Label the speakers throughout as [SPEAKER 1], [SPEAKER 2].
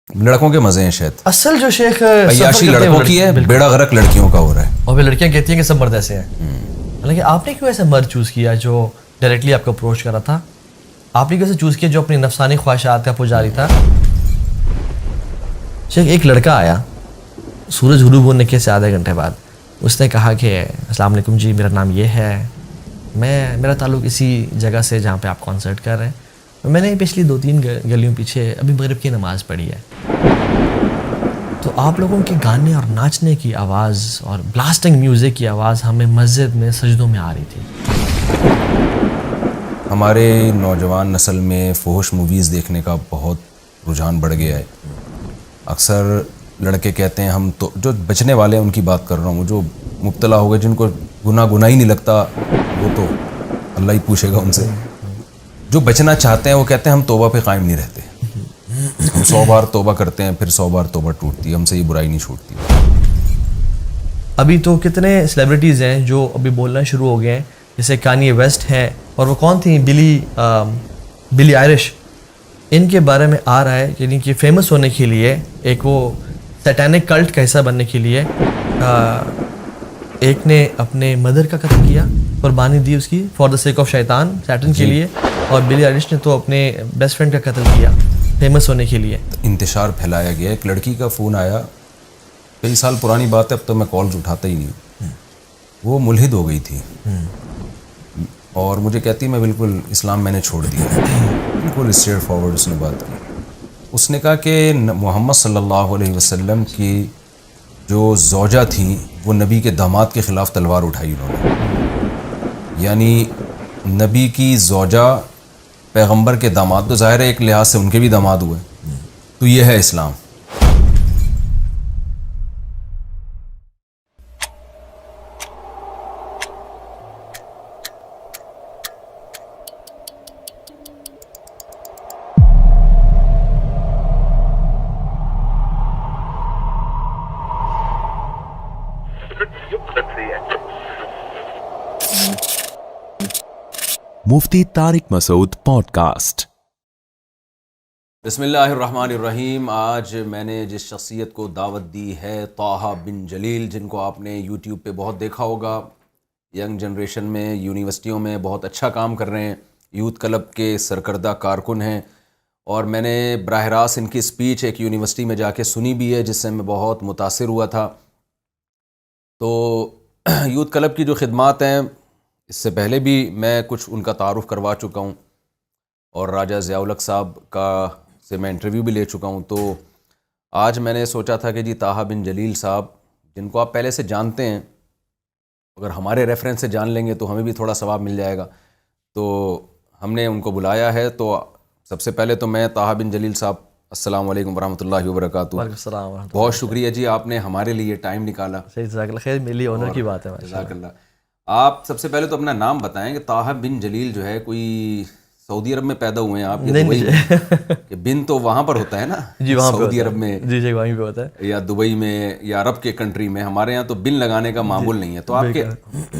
[SPEAKER 1] لڑکوں کے مزے ہیں شاید.
[SPEAKER 2] اصل جو شیخ
[SPEAKER 1] عیاشی لڑکوں کی ہے, بیڑا غرق لڑکیوں کا ہو رہا ہے.
[SPEAKER 2] اور پھر لڑکیاں کہتی ہیں کہ سب مرد ایسے ہیں. حالانکہ آپ نے کیوں ایسا مرد چوز کیا جو ڈائریکٹلی آپ کو اپروچ کر رہا تھا؟ آپ نے کیسے چوز کیا جو اپنی نفسانی خواہشات کا پجاری تھا؟ شیخ ایک لڑکا آیا سورج غروب ہونے کے سے آدھے گھنٹے بعد, اس نے کہا کہ السلام علیکم جی, میرا نام یہ ہے, میرا تعلق اسی جگہ سے جہاں پہ آپ کانسرٹ کر رہے ہیں, میں نے پچھلی 2-3 گلیوں پیچھے ابھی مغرب کی نماز پڑھی ہے. تو آپ لوگوں کے گانے اور ناچنے کی آواز اور بلاسٹنگ میوزک کی آواز ہمیں مسجد میں سجدوں میں آ رہی تھی.
[SPEAKER 1] ہمارے نوجوان نسل میں فحش موویز دیکھنے کا بہت رجحان بڑھ گیا ہے. اکثر لڑکے کہتے ہیں ہم تو, جو بچنے والے ہیں ان کی بات کر رہا ہوں, جو مبتلا ہو گئے جن کو گناہ ہی نہیں لگتا وہ تو اللہ ہی پوچھے گا ان سے. جو بچنا چاہتے ہیں وہ کہتے ہیں ہم توبہ پہ قائم نہیں رہتے, ہم 100 بار توبہ کرتے ہیں پھر 100 بار توبہ ٹوٹتی ہے, ہم سے یہ برائی نہیں چھوٹتی.
[SPEAKER 2] ابھی تو کتنے سیلیبریٹیز ہیں جو ابھی بولنا شروع ہو گئے ہیں, جیسے کانیے ویسٹ ہیں, اور وہ کون تھیں, بلی آئرش. ان کے بارے میں آ رہا ہے یعنی کہ فیمس ہونے کے لیے, ایک وہ سیٹینک کلٹ کا حصہ بننے کے لیے ایک نے اپنے مدر کا قتل کیا, قربانی دی اس کی فار دا سیک آف شیطان, سیٹن کے لیے, اور بلی آئرش نے تو اپنے بیسٹ فرینڈ کا قتل کیا فیمس ہونے کے لیے.
[SPEAKER 1] انتشار پھیلایا گیا. ایک لڑکی کا فون آیا, کئی سال پرانی بات ہے, اب تو میں کالز اٹھاتا ہی نہیں. وہ ملحد ہو گئی تھی اور مجھے کہتی میں بالکل اسلام میں نے چھوڑ دیا. بالکل اسٹریٹ فارورڈ اس نے بات کی. اس نے کہا کہ محمد صلی اللہ علیہ وسلم کی جو زوجہ تھیں وہ نبی کے داماد کے خلاف تلوار اٹھائی انہوں نے. یعنی نبی کی زوجہ پیغمبر کے داماد, تو ظاہر ہے ایک لحاظ سے ان کے بھی داماد ہوئے. تو یہ ہے اسلام.
[SPEAKER 3] مفتی طارق مسعود پوڈ کاسٹ.
[SPEAKER 1] بسم اللہ الرحمن الرحیم. آج میں نے جس شخصیت کو دعوت دی ہے طٰہٰ بن جلیل, جن کو آپ نے یوٹیوب پہ بہت دیکھا ہوگا, ینگ جنریشن میں یونیورسٹیوں میں بہت اچھا کام کر رہے ہیں, یوتھ کلب کے سرکردہ کارکن ہیں, اور میں نے براہ راست ان کی اسپیچ ایک یونیورسٹی میں جا کے سنی بھی ہے جس سے میں بہت متاثر ہوا تھا. تو یوتھ کلب کی جو خدمات ہیں, اس سے پہلے بھی میں کچھ ان کا تعارف کروا چکا ہوں, اور راجہ ضیاء الحق صاحب کا سے میں انٹرویو بھی لے چکا ہوں. تو آج میں نے سوچا تھا کہ جی طٰہٰ بن جلیل صاحب, جن کو آپ پہلے سے جانتے ہیں, اگر ہمارے ریفرنس سے جان لیں گے تو ہمیں بھی تھوڑا ثواب مل جائے گا. تو ہم نے ان کو بلایا ہے. تو سب سے پہلے تو میں طٰہٰ بن جلیل صاحب, السلام علیکم ورحمۃ اللہ وبرکاتہ.
[SPEAKER 2] وعلیکم السلام ورحمۃ اللہ.
[SPEAKER 1] بہت شکریہ جی, آپ نے ہمارے لیے ٹائم نکالا.
[SPEAKER 2] جزاک اللہ خیر, میری آنر کی بات ہے.
[SPEAKER 1] جزاک اللہ. آپ سب سے پہلے تو اپنا نام بتائیں کہ طٰہٰ بن جلیل جو ہے, کوئی سعودی عرب میں پیدا ہوئے ہیں آپ یا دبئی میں؟ کہ بن تو وہاں پر ہوتا ہے نا,
[SPEAKER 2] جی وہاں
[SPEAKER 1] سعودی عرب میں,
[SPEAKER 2] جی وہیں پہ ہوتا ہے,
[SPEAKER 1] یا دبئی میں, یا عرب کے کنٹری میں. ہمارے یہاں تو بن لگانے کا معمول نہیں ہے. تو آپ کے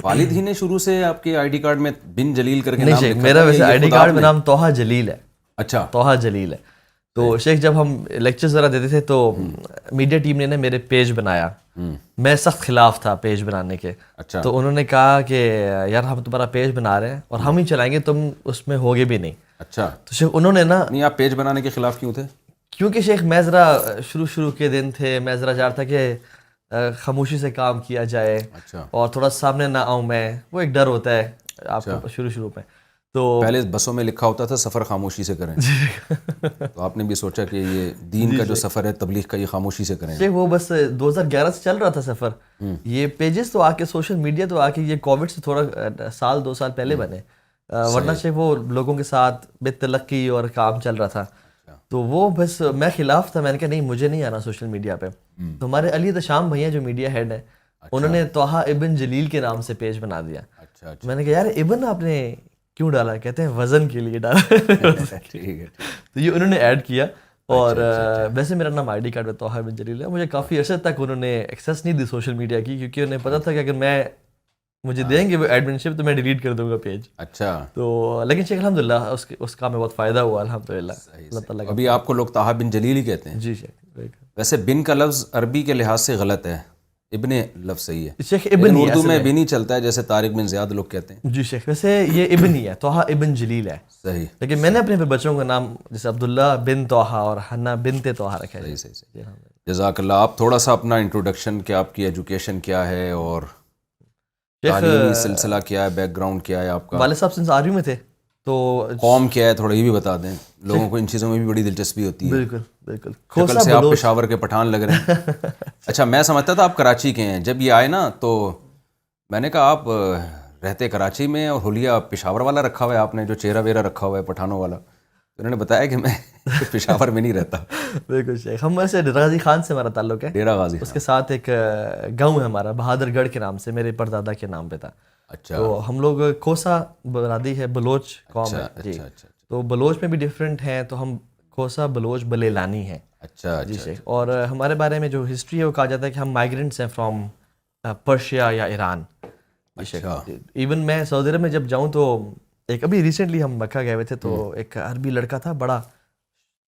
[SPEAKER 1] والد ہی نے شروع سے آپ کے آئی ڈی کارڈ میں بن جلیل کر کے نام لکھا؟
[SPEAKER 2] میرا ویسے آئی ڈی کارڈ میں نام طٰہٰ جلیل ہے.
[SPEAKER 1] اچھا,
[SPEAKER 2] طٰہٰ جلیل ہے. تو شیخ جب ہم لیکچرز ذرا دیتے تھے تو میڈیا ٹیم نے میرے پیج بنایا, میں سخت خلاف تھا پیج بنانے کے.
[SPEAKER 1] اچھا.
[SPEAKER 2] تو انہوں نے کہا کہ یار ہم تمہارا پیج بنا رہے ہیں اور ہم ہی چلائیں گے, تم اس میں ہوگے بھی نہیں.
[SPEAKER 1] اچھا.
[SPEAKER 2] تو شیخ انہوں نے نا,
[SPEAKER 1] نہیں آپ پیج بنانے کے خلاف کیوں تھے؟
[SPEAKER 2] کیونکہ شیخ میں ذرا شروع کے دن تھے, میں ذرا چاہ رہا تھا کہ خاموشی سے کام کیا جائے, اور تھوڑا سامنے نہ آؤں میں, وہ ایک ڈر ہوتا ہے آپ کو شروع میں. تو
[SPEAKER 1] پہلے بسوں میں لکھا ہوتا تھا سفر خاموشی سے کریں, تو آپ نے بھی سوچا کہ یہ دین کا جو سفر ہے تبلیغ کا, یہ خاموشی سے کریں.
[SPEAKER 2] وہ بس 2011 سے چل رہا تھا سفر. یہ پیجز تو آ کے, سوشل میڈیا تو آ کے یہ کووڈ سے تھوڑا 1-2 سال پہلے بنے, ورنہ شیخ وہ لوگوں کے ساتھ بے تلقی اور کام چل رہا تھا. تو وہ بس میں خلاف تھا, میں نے کہا نہیں مجھے نہیں آنا سوشل میڈیا پہ. تو ہمارے علی تشام بھیا جو میڈیا ہیڈ ہیں, انہوں نے طٰہٰ ابن جلیل کے نام سے پیج بنا دیا. میں نے کہا یار ابن آپ نے کیوں ڈالا؟ کہتے ہیں وزن کے لیے ڈالا. تو یہ انہوں نے ایڈ کیا, اور ویسے میرا نام آئی ڈی کارڈ میں طٰہٰ بن جلیل ہے. مجھے کافی عرصے تک انہوں نے ایکسیس نہیں دی سوشل میڈیا کی, کیونکہ انہیں پتا تھا کہ اگر میں مجھے دیں گے وہ ایڈمنشپ تو میں ڈیلیٹ کر دوں گا پیج.
[SPEAKER 1] اچھا.
[SPEAKER 2] تو لیکن شیخ الحمدللہ اس کا میں بہت فائدہ ہوا الحمدللہ. اللہ تعالیٰ کا.
[SPEAKER 1] ابھی آپ کو لوگ طٰہٰ بن جلیل ہی کہتے ہیں.
[SPEAKER 2] جی شیخ.
[SPEAKER 1] ویسے بن کا لفظ عربی کے لحاظ سے غلط ہے, ابن لفظ صحیح ہے.
[SPEAKER 2] شیخ ابن ہی ہے
[SPEAKER 1] اردو میں ابن ہی چلتا ہے, جیسے طارق بن زیاد لوگ کہتے ہیں.
[SPEAKER 2] جی شیخ, ویسے یہ ابن ہی ہے, طٰہٰ ابن جلیل ہے.
[SPEAKER 1] صحیح.
[SPEAKER 2] لیکن میں نے اپنے بچوں کا نام جیسے عبداللہ بن طٰہٰ اور حنا بنت طٰہٰ رکھا ہے.
[SPEAKER 1] صحیح. جزاک اللہ. آپ تھوڑا سا اپنا انٹروڈکشن, کہ آپ کی ایجوکیشن کیا ہے اور تعلیمی سلسلہ کیا ہے, بیک گراؤنڈ کیا ہے آپ کا.
[SPEAKER 2] والد صاحب سنس آرمی میں تھے تو
[SPEAKER 1] قوم کیا ہے تھوڑا یہ بھی بتا دیں, لوگوں کو ان چیزوں میں بھی بڑی دلچسپی ہوتی ہے.
[SPEAKER 2] بالکل بالکل.
[SPEAKER 1] شکل سے آپ پشاور کے پٹھان لگ رہے ہیں. اچھا, میں سمجھتا تھا آپ کراچی کے ہیں. جب یہ آئے نا تو میں نے کہا آپ رہتے کراچی میں اور حلیہ پشاور والا رکھا ہوا ہے آپ نے, جو چہرہ ویرہ رکھا ہوا ہے پٹھانوں والا. انہوں نے بتایا کہ میں پشاور میں نہیں رہتا.
[SPEAKER 2] بالکل شیخ, ہم ویسے ڈیرہ غازی خان سے ہمارا تعلق ہے.
[SPEAKER 1] ڈیرہ غازی
[SPEAKER 2] اس کے ساتھ ایک گاؤں ہے ہمارا بہادر گڑھ کے نام سے, میرے پردادا کے نام پہ تھا.
[SPEAKER 1] اچھا.
[SPEAKER 2] تو ہم لوگ کھوسا برادری ہے, بلوچ قوم ہے. جی. تو بلوچ میں بھی ڈفرینٹ ہیں, تو ہم کھوسا بلوچ بلیلانی ہیں.
[SPEAKER 1] اچھا.
[SPEAKER 2] جی شیخ. اور ہمارے بارے میں جو ہسٹری ہے وہ کہا جاتا ہے کہ ہم مائیگرینٹس ہیں فرام پرشیا یا ایران. ایون میں سعودی عرب میں جب جاؤں تو ایک ابھی ریسنٹلی ہم مکہ گئے ہوئے تھے, تو ایک عربی لڑکا تھا بڑا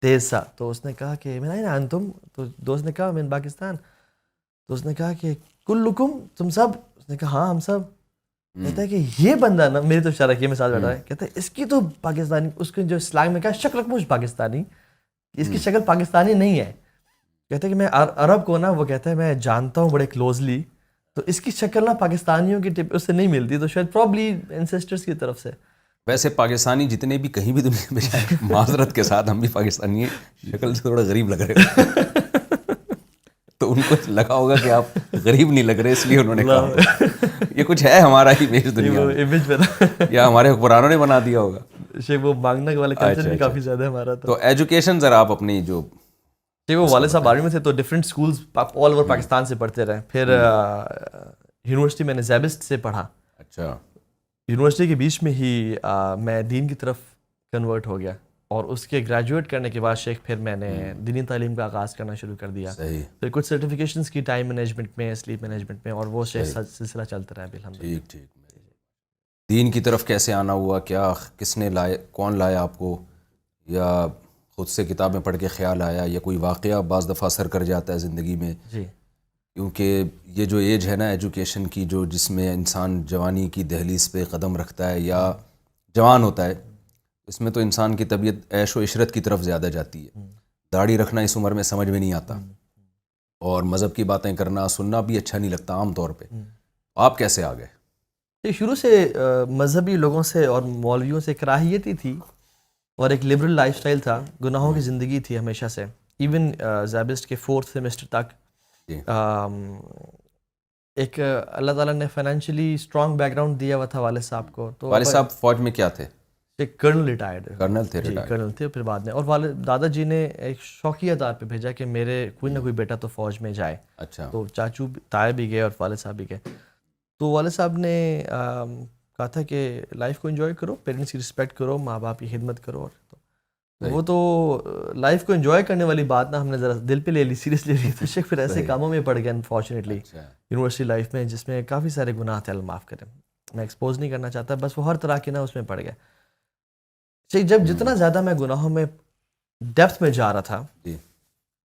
[SPEAKER 2] تیز سا, تو اس نے کہا کہ میں نا تم, تو دوست نے کہا میں پاکستان, تو اس نے کہا کہ کلکم, تم سب. اس نے کہا ہاں ہم سب. کہتا ہے کہ یہ بندہ نا, میری تو اشارہ کیا, میں ساتھ بیٹھا ہے, کہتا ہے اس کی تو پاکستانی, اس کے جو اسلام میں کہا شکل مجھ پاکستانی, اس کی شکل پاکستانی نہیں ہے. کہتا ہے کہ میں عرب کو نا, وہ کہتا ہے میں جانتا ہوں بڑے کلوزلی, تو اس کی شکل نا پاکستانیوں کی اس سے نہیں ملتی, تو شاید پرابلی اینسیسٹرز کی طرف سے.
[SPEAKER 1] ویسے پاکستانی جتنے بھی کہیں بھی دنیا میں جائیں, معذرت کے ساتھ ہم بھی پاکستانی ہیں, شکل سے تھوڑا غریب لگ رہے ہیں. تو ان کو لگا ہوگا کہ آپ غریب نہیں لگ رہے, اس لیے انہوں نے کہا یہ کچھ ہے ہمارا ہی امیج دنیا میں, یا ہمارے حکمرانوں نے بنا دیا ہوگا.
[SPEAKER 2] شیخ وہ مانگنا والے کلچر بھی کافی زیادہ ہے ہمارا.
[SPEAKER 1] تو ایجوکیشن ذرا آپ اپنی جو
[SPEAKER 2] وہ والد صاحب آرمی میں تھے تو different schools all over Pakistan سے پڑھتے رہے. پھر یونیورسٹی میں نے زیبسٹ سے پڑھا.
[SPEAKER 1] اچھا.
[SPEAKER 2] یونیورسٹی کے بیچ میں ہی میں دین کی طرف کنورٹ ہو گیا, اور اس کے گریجویٹ کرنے کے بعد شیخ پھر میں نے دینی تعلیم کا آغاز کرنا شروع کر دیا. پھر کچھ سرٹیفکیشنس کی ٹائم مینجمنٹ میں, سلیپ مینجمنٹ میں, اور وہ سلسلہ چلتا رہا الحمدللہ.
[SPEAKER 1] ٹھیک. دین کی طرف کیسے آنا ہوا, کیا کس نے لائے, کون لایا آپ کو, یا خود سے کتابیں پڑھ کے خیال آیا, یا کوئی واقعہ بعض دفعہ اثر کر جاتا ہے زندگی میں؟
[SPEAKER 2] جی.
[SPEAKER 1] کیونکہ یہ جو ایج ہے نا ایجوکیشن کی, جو جس میں انسان جوانی کی دہلیز پہ قدم رکھتا ہے یا جوان ہوتا ہے, اس میں تو انسان کی طبیعت عیش و عشرت کی طرف زیادہ جاتی ہے. داڑھی رکھنا اس عمر میں سمجھ میں نہیں آتا, اور مذہب کی باتیں کرنا سننا بھی اچھا نہیں لگتا عام طور پہ. آپ کیسے آ گئے؟
[SPEAKER 2] شروع سے مذہبی لوگوں سے اور مولویوں سے کراہیت ہی تھی, اور ایک لبرل لائف سٹائل تھا, گناہوں کی زندگی تھی ہمیشہ سے. ایون زیبسٹ کے 4th سیمسٹر تک ایک اللہ تعالیٰ نے فائنینشلی اسٹرانگ بیک گراؤنڈ دیا ہوا تھا والد صاحب کو. تو
[SPEAKER 1] والد صاحب فوج میں کیا تھے؟
[SPEAKER 2] ایک کرنل ریٹائرڈ.
[SPEAKER 1] کرنل تھے.
[SPEAKER 2] جی کرنل تھے. پھر بعد میں, اور والد دادا جی نے ایک شوقیہ طور پہ بھیجا کہ میرے کوئی نہ کوئی بیٹا تو فوج میں جائے.
[SPEAKER 1] اچھا.
[SPEAKER 2] تو چاچو تائے بھی گئے اور والد صاحب بھی گئے. تو والد صاحب نے کہا تھا کہ لائف کو انجوائے کرو, پیرنٹس کی رسپیکٹ کرو, ماں باپ کی خدمت کرو. اور وہ تو لائف کو انجوائے کرنے والی بات نا ہم نے ذرا دل پہ لے لی, سیریس لے لی. تو شیخ پھر ایسے کاموں میں پڑ گیا انفارچونیٹلی یونیورسٹی لائف میں, جس میں کافی سارے گناہ تھے, اللہ معاف کرے, میں ایکسپوز نہیں کرنا چاہتا, بس وہ ہر طرح کے نا اس میں پڑ گیا. جب جتنا زیادہ میں گناہوں میں ڈیپتھ میں جا رہا تھا,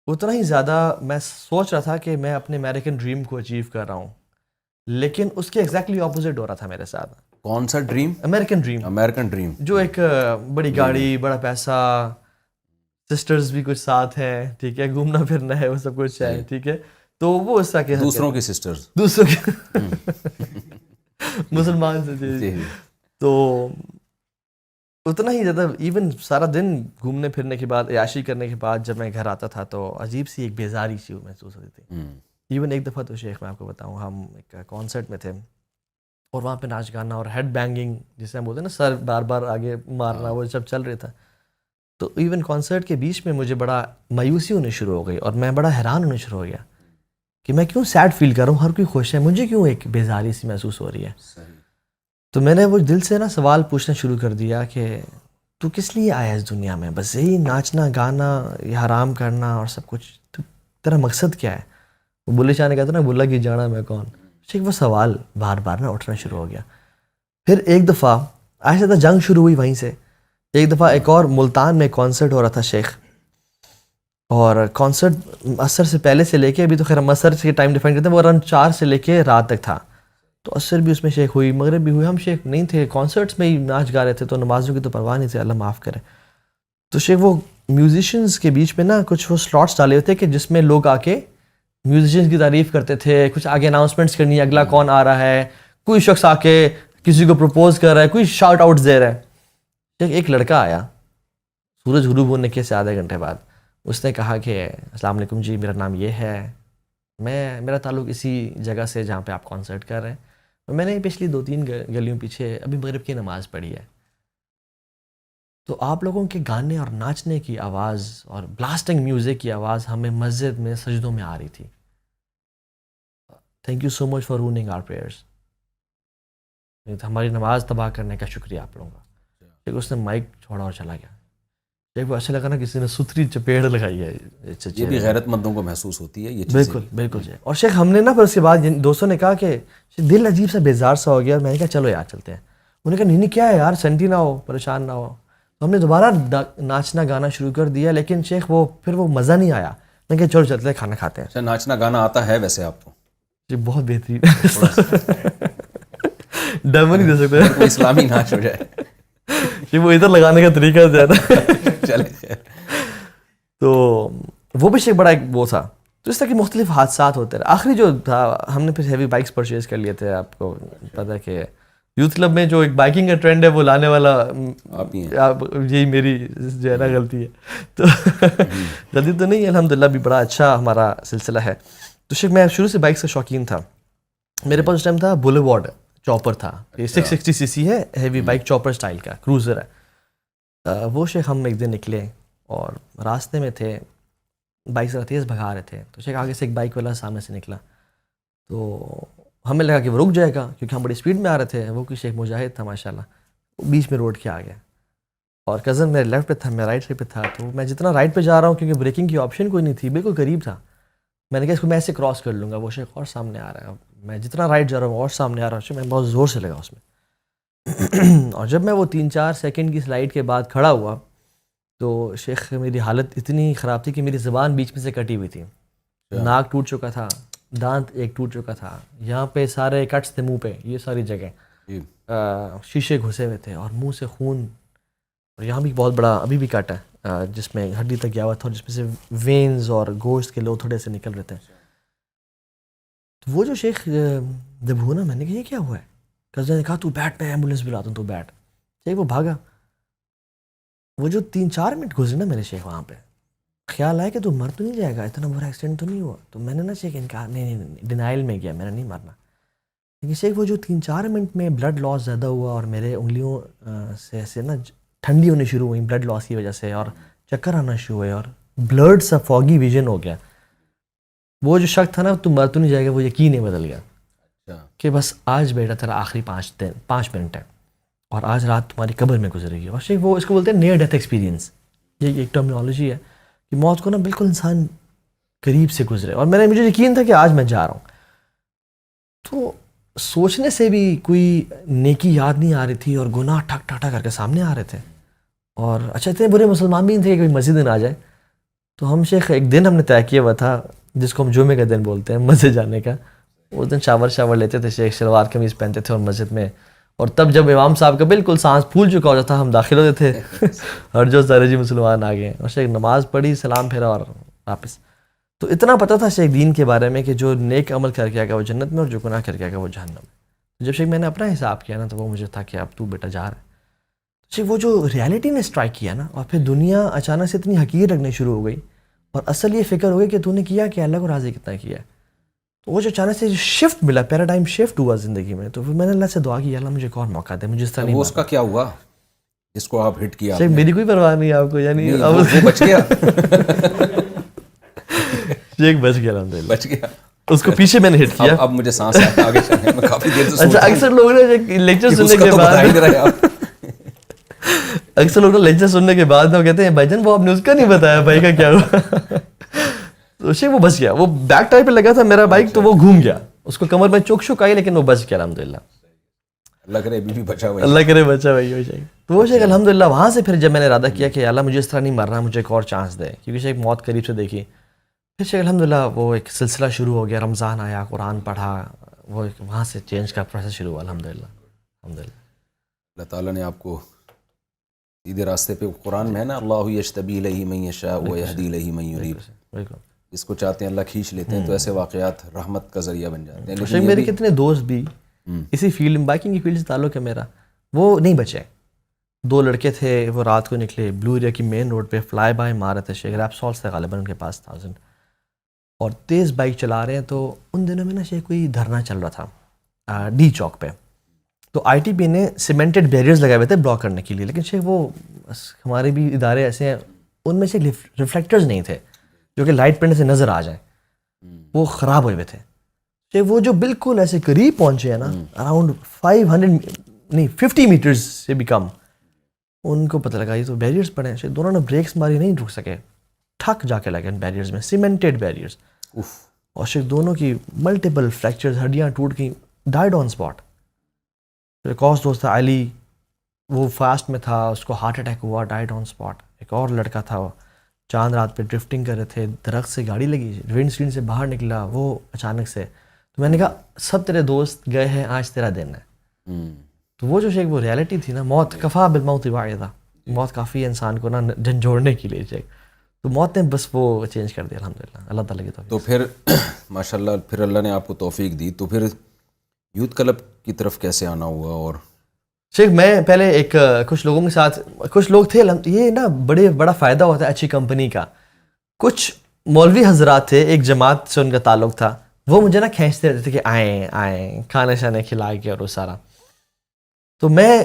[SPEAKER 2] اتنا ہی زیادہ میں سوچ رہا تھا کہ میں اپنے امریکن ڈریم کو اچیو کر رہا ہوں, لیکن اس کے ایگزیکٹلی اپوزٹ ہو رہا تھا میرے ساتھ.
[SPEAKER 1] کون سا dream?
[SPEAKER 2] American dream.
[SPEAKER 1] American dream,
[SPEAKER 2] جو ایک بڑی گاڑی, بڑا پیسہ, سسٹرز بھی کچھ ساتھ ہیں, ٹھیک ہے, گھومنا پھرنا ہے, وہ سب کچھ ہے, ٹھیک ہے. تو وہ اس طرح کے
[SPEAKER 1] دوسروں کی سسٹرز,
[SPEAKER 2] دوسروں کے مسلمان سے. تو اتنا ہی زیادہ ایون سارا دن گھومنے پھرنے کے بعد, عیاشی کرنے کے بعد جب میں گھر آتا تھا تو عجیب سی ایک بیزاری سی محسوس ہوتی تھی. ایون ایک دفعہ تو شیخ میں آپ کو بتاؤں, ہم ایک کانسرٹ میں تھے اور وہاں پہ ناچ گانا اور ہیڈ بینگنگ جسے ہم بولتے ہیں نا, سر بار بار آگے مارنا, وہ سب چل رہا تھا. تو ایون کانسرٹ کے بیچ میں مجھے بڑا مایوسی ہونے شروع ہو گئی, اور میں بڑا حیران ہونے شروع ہو گیا کہ میں کیوں سیڈ فیل کر رہا ہوں, ہر کوئی خوش ہے, مجھے کیوں ایک بیزاری سی محسوس ہو رہی ہے. تو میں نے وہ دل سے نا سوال پوچھنا شروع کر دیا کہ تو کس لیے آیا اس دنیا میں, بس یہی ناچنا گانا, یہ حرام کرنا اور سب کچھ, تو تیرا مقصد کیا ہے؟ وہ بلے شاہ نے کہا تھا نا, بلا کی جانا میں کون. شیخ وہ سوال بار بار نا اٹھنا شروع ہو گیا. پھر ایک دفعہ آہستہ جنگ شروع ہوئی وہیں سے. ایک دفعہ ایک اور ملتان میں کانسرٹ ہو رہا تھا شیخ, اور کانسرٹ عصر سے پہلے سے لے کے, ابھی تو خیر ہم عصر کے ٹائم ڈیفائن کرتے ہیں, وہ اراؤنڈ 4 سے لے کے رات تک تھا. تو عصر بھی اس میں شیخ ہوئی, مغرب بھی ہوئی. ہم شیخ نہیں تھے, کانسرٹس میں ہی ناچ گا رہے تھے, تو نمازوں کی تو پرواہ نہیں تھی, اللہ معاف کرے. تو شیخ وہ میوزیشنز کے بیچ میں نا کچھ وہ سلاٹس ڈالے ہوئے تھے کہ جس میں لوگ آ کے میوزیشنز کی تعریف کرتے تھے, کچھ آگے اناؤنسمنٹس کرنی ہے, اگلا کون آ رہا ہے, کوئی شخص آ کے کسی کو پروپوز کر رہا ہے, کوئی شاؤٹ آؤٹس دے رہا ہے. ایک لڑکا آیا سورج غروب ہونے کے سے آدھے گھنٹے بعد, اس نے کہا کہ السلام علیکم جی, میرا نام یہ ہے, میرا تعلق اسی جگہ سے جہاں پہ آپ کانسرٹ کر رہے ہیں, اور میں نے پچھلی 2-3 گلیوں پیچھے ابھی مغرب کی نماز پڑھی ہے. تو آپ لوگوں کے گانے اور ناچنے کی آواز اور بلاسٹنگ میوزک کی آواز ہمیں مسجد میں سجدوں میں آ رہی تھی. Thank you so much for ruining our prayers. ہماری نماز تباہ کرنے کا شکریہ آپ لوگوں کا. ایک اس نے مائک چھوڑا اور چلا گیا. ایک وہ ایسا لگا نا کسی نے ستری چپیڑ لگائی ہے.
[SPEAKER 1] یہ بھی غیرت مندوں کو محسوس ہوتی ہے یہ چیز.
[SPEAKER 2] بالکل بالکل جی. اور شیخ ہم نے نا پھر اس کے بعد دوستوں نے کہا کہ دل عجیب سا بیزار سا ہو گیا, اور میں نے کہا چلو یار چلتے ہیں. انہوں نے کہا نہیں کیا ہے یار, سنٹی نہ ہو, پریشان نہ ہو. تو ہم نے دوبارہ ناچنا گانا شروع کر دیا, لیکن شیخ پھر وہ مزہ نہیں آیا. میں نے کہا چلو چلتے ہیں کھانا کھاتے ہیں.
[SPEAKER 1] اچھا ناچنا گانا آتا ہے ویسے آپ کو؟
[SPEAKER 2] جی بہت بہترین. ڈیمو نہیں دے سکتے
[SPEAKER 1] اسلامی ناچ ہو جائے
[SPEAKER 2] کہ وہ ادھر لگانے کا طریقہ زیادہ.
[SPEAKER 1] چلے
[SPEAKER 2] تو وہ بھی شیخ بڑا ایک وہ تھا. تو اس طرح کے مختلف حادثات ہوتے رہے. آخری جو تھا ہم نے پھر ہیوی بائکس پرچیز کر لیے تھے. آپ کو پتہ ہے کہ یوتھ کلب میں جو ایک بائکنگ کا ٹرینڈ ہے وہ لانے والا یہی میری جو ہے نا غلطی ہے. تو غلطی تو نہیں ہے, الحمدللہ بھی بڑا اچھا ہمارا سلسلہ ہے. تو شیخ میں شروع سے بائکس کا شوقین تھا. میرے پاس اس ٹائم تھا بولیوارڈ چاپر تھا, یہ 660 cc ہے, ہیوی بائک چاپر سٹائل کا کروزر ہے. وہ شیخ ہم ایک دن نکلے اور راستے میں تھے, بائک ذرا تیز بھگا رہے تھے. تو شیخ آگے سے ایک بائک والا سامنے سے نکلا, تو ہمیں لگا کہ وہ رک جائے گا کیونکہ ہم بڑی اسپیڈ میں آ رہے تھے. وہ کوئی شیخ مجاہد تھا ماشاءاللہ, وہ بیچ میں روڈ کے آ گیا, اور کزن میرے لیفٹ پہ تھا, میں رائٹ سائڈ پہ تھا. تو میں جتنا رائٹ پہ جا رہا ہوں کیونکہ بریکنگ کی آپشن کوئی نہیں تھی, بالکل قریب تھا, میں نے کہا اس کو میں ایسے کراس کر لوں گا. وہ شیخ اور سامنے آ رہا ہے, میں جتنا رائٹ جا رہا ہوں اور سامنے آ رہا ہوں, میں بہت زور سے لگا اس میں. اور جب میں وہ 3-4 سیکنڈ کی سلائڈ کے بعد کھڑا ہوا تو شیخ میری حالت اتنی خراب تھی کہ میری زبان بیچ میں سے کٹی ہوئی تھی, ناک ٹوٹ چکا تھا, دانت ایک ٹوٹ چکا تھا, یہاں پہ سارے کٹس تھے منہ پہ, یہ ساری جگہ شیشے گھسے ہوئے تھے, اور منہ سے خون, اور یہاں بھی بہت بڑا ابھی بھی کٹ ہے جس میں ہڈی تک گیا ہوا تھا, اور جس میں سے وینز اور گوشت کے لو تھوڑے سے نکل رہے تھے. تو وہ جو شیخ جب ہوا نا, میں نے کہا یہ کیا ہوا ہے. کزن نے کہا تو بیٹھ, میں ایمبولینس بلاتا ہوں, تو بیٹھ. شیخ وہ بھاگا. وہ جو 3-4 منٹ گزرے نا میرے شیخ, وہاں پہ خیال آیا کہ تو مر تو نہیں جائے گا, اتنا برا ایکسیڈنٹ تو نہیں ہوا. تو میں نے نا شیخ انکار, نہیں ڈینائل میں گیا, میں نے نہیں مرنا. لیکن شیخ وہ جو 3-4 منٹ میں بلڈ لاس زیادہ ہوا, اور میرے انگلیوں سے ایسے نا ٹھنڈی ہونی شروع ہوئی بلڈ لاس کی وجہ سے, اور چکر آنا شروع ہوئے, اور بلڈ سا فوگی ویژن ہو گیا. وہ جو شک تھا نا تو مر تو نہیں جائے گا, وہ یقین ہی بدل گیا کہ بس آج بیٹا تیرا آخری 5 منٹ ہے, اور آج رات تمہاری قبر میں گزرے گی. اور شیخ وہ اس کو بولتے ہیں نیئر ڈیتھ ایکسپیرینس, یہ ایک ٹرمینالوجی ہے کہ موت کو نا بالکل انسان قریب سے گزرے. اور مجھے یقین تھا کہ آج میں جا رہا ہوں. تو سوچنے سے بھی کوئی نیکی یاد نہیں آ رہی تھی, اور گناہ ٹھک ٹھا کر کے سامنے آ رہے تھے. اور اچھا اتنے برے مسلمان بھی نہیں تھے کہ کوئی مسجد میں آ جائے. تو ہم شیخ ایک دن ہم نے طے کیا ہوا تھا جس کو ہم جمعے کا دن بولتے ہیں, مسجد جانے کا. اس دن شاور لیتے تھے شیخ, شلوار قمیض پہنتے تھے اور مسجد میں, اور تب جب امام صاحب کا بالکل سانس پھول چکا ہوتا تھا ہم داخل ہوتے تھے اور جو سارے جی مسلمان آ گئے, اور شیخ نماز پڑھی, سلام پھیرا اور واپس. تو اتنا پتہ تھا شیخ دین کے بارے میں کہ جو نیک عمل کر کے آئے گا وہ جنت میں, اور جو گناہ کر کے آئے گا وہ جہنم میں. جب شیخ میں نے اپنا حساب کیا نا تو وہ مجھے تھا کہ اب تو بیٹا جا رہا ہے. شیخ وہ جو ریالٹی نے اسٹرائک کیا نا, اور پھر دنیا اچانک سے اتنی حقیر رکھنے شروع ہو گئی, اور اصل یہ فکر ہو گئی کہ تو نے کیا کہ اللہ کو راضی کتنا کیا ہے. تو وہ جو اچانک سے شفٹ ملا, پیراڈائم شفٹ ہوا زندگی میں, تو پھر میں نے اللہ سے دعا کی, اللہ مجھے ایک اور موقع دے, مجھے اس طرح نہیں.
[SPEAKER 1] وہ اس کا کیا ہوا جس کو آپ ہٹ کیا؟
[SPEAKER 2] شیخ میری کوئی پرواہ نہیں آپ کو, یعنی
[SPEAKER 1] وہ بچ گیا.
[SPEAKER 2] شیخ بچ گیا, الحمدللہ
[SPEAKER 1] بچ گیا.
[SPEAKER 2] اس کو پیچھے میں نے ہٹ کیا.
[SPEAKER 1] اب مجھے سانس آیا, آگے چلیں, میں کافی دیر سے سوچ رہا ہوں.
[SPEAKER 2] اکثر لوگ نے لیکچر سننے کے بعد لیکچر سننے کے بعد وہ کہتے ہیں بھائی جان وہ آپ نے اس کا نہیں بتایا بھائی کا کیا ہوا. تو شیخ وہ بچ گیا, وہ بیک ٹائر پہ لگا تھا میرا بائک, تو وہ گھوم گیا, اس کو کمر میں چوک شک آئی لیکن وہ بچ گیا الحمدللہ.
[SPEAKER 1] اللہ کرے ابھی بھی بچا ہوا ہے.
[SPEAKER 2] اللہ کرے بچا وہی ہو جائے. تو وہ شیخ الحمدللہ وہاں سے پھر جب میں نے ارادہ کیا کہ اللہ مجھے اس طرح نہیں مرنا, مجھے ایک اور چانس دے, کیونکہ شیخ موت قریب سے دیکھی. پھر شیخ الحمدللہ وہ ایک سلسلہ شروع ہو گیا, رمضان آیا, قرآن پڑھا, وہ وہاں سے چینج کا پروسیس شروع ہوا الحمدللہ. الحمدللہ
[SPEAKER 1] اللہ تعالیٰ نے آپ کو سیدھے راستے پہ, قرآن میں ہے نا, اللہ یجتبی الیہ من یشاء ویہدی الیہ من یریب,
[SPEAKER 2] بالکل.
[SPEAKER 1] جس کو چاہتے ہیں اللہ کھینچ لیتے ہیں. تو ایسے واقعات رحمت کا ذریعہ بن جاتے ہیں.
[SPEAKER 2] شیخ میرے کتنے دوست بھی اسی فیلڈ میں, بائکنگ کی فیلڈ سے تعلق ہے میرا, وہ نہیں بچے. 2 لڑکے تھے, وہ رات کو نکلے بلو ایریا کی مین روڈ پہ فلائی بائی مار رہے تھے. شیخ ریپسول سے غالباً ان کے پاس 1000, اور تیز بائک چلا رہے ہیں. تو ان دنوں میں نا شیخ کوئی دھرنا چل رہا تھا ڈی چوک پہ, تو آئی ٹی پی نے سیمنٹڈ بیریئرز لگائے ہوئے تھے بلاک کرنے کے لیے. لیکن شیخ وہ ہمارے بھی ادارے ایسے ہیں, ان میں سے ریفلیکٹرز نہیں تھے جو کہ لائٹ پڑنے سے نظر آ جائیں, وہ خراب ہوئے ہوئے تھے. شیخ وہ جو بالکل ایسے قریب پہنچے ہیں نا, اراؤنڈ 50 میٹرز سے بھی کم, ان کو پتہ لگا یہ تو بیریئرز پڑے ہیں. شیخ دونوں نے بریکس ماری, نہیں رک سکے, ٹھک جا کے لگے ان بیریئرز میں, سیمنٹڈ بیریئرز. اور شیخ دونوں کی ملٹیپل فریکچرز, ہڈیاں ٹوٹ گئیں, ڈائیڈ آن اسپاٹ. ایک اور دوست تھا علی, وہ فاسٹ میں تھا, اس کو ہارٹ اٹیک ہوا, ڈائیڈ آن اسپاٹ. ایک اور لڑکا تھا, وہ چاند رات پہ ڈرفٹنگ کر رہے تھے, درخت سے گاڑی لگی, ونڈ اسکرین سے باہر نکلا, وہ اچانک سے. تو میں نے کہا سب تیرے دوست گئے ہیں, آج تیرا دن ہے. تو وہ جو شیخ وہ ریالٹی تھی نا, موت کفا بالموت واعظہ, موت کافی ہے انسان کو نا جھنجھوڑنے کے لیے. شیخ تو موت نے بس وہ چینج کر دیا الحمدللہ, اللہ تعالیٰ کی توفیق.
[SPEAKER 1] تو پھر ماشاءاللہ پھر اللہ نے آپ کو توفیق دی, تو پھر یوتھ کلب کی طرف کیسے آنا ہوا؟ اور
[SPEAKER 2] شیخ میں پہلے ایک کچھ لوگوں کے ساتھ, کچھ لوگ تھے, یہ نا بڑا فائدہ ہوتا ہے اچھی کمپنی کا. کچھ مولوی حضرات تھے, ایک جماعت سے ان کا تعلق تھا, وہ مجھے نا کھینچتے رہتے تھے کہ آئیں کھانے شانے کھلا کے اور وہ سارا. تو میں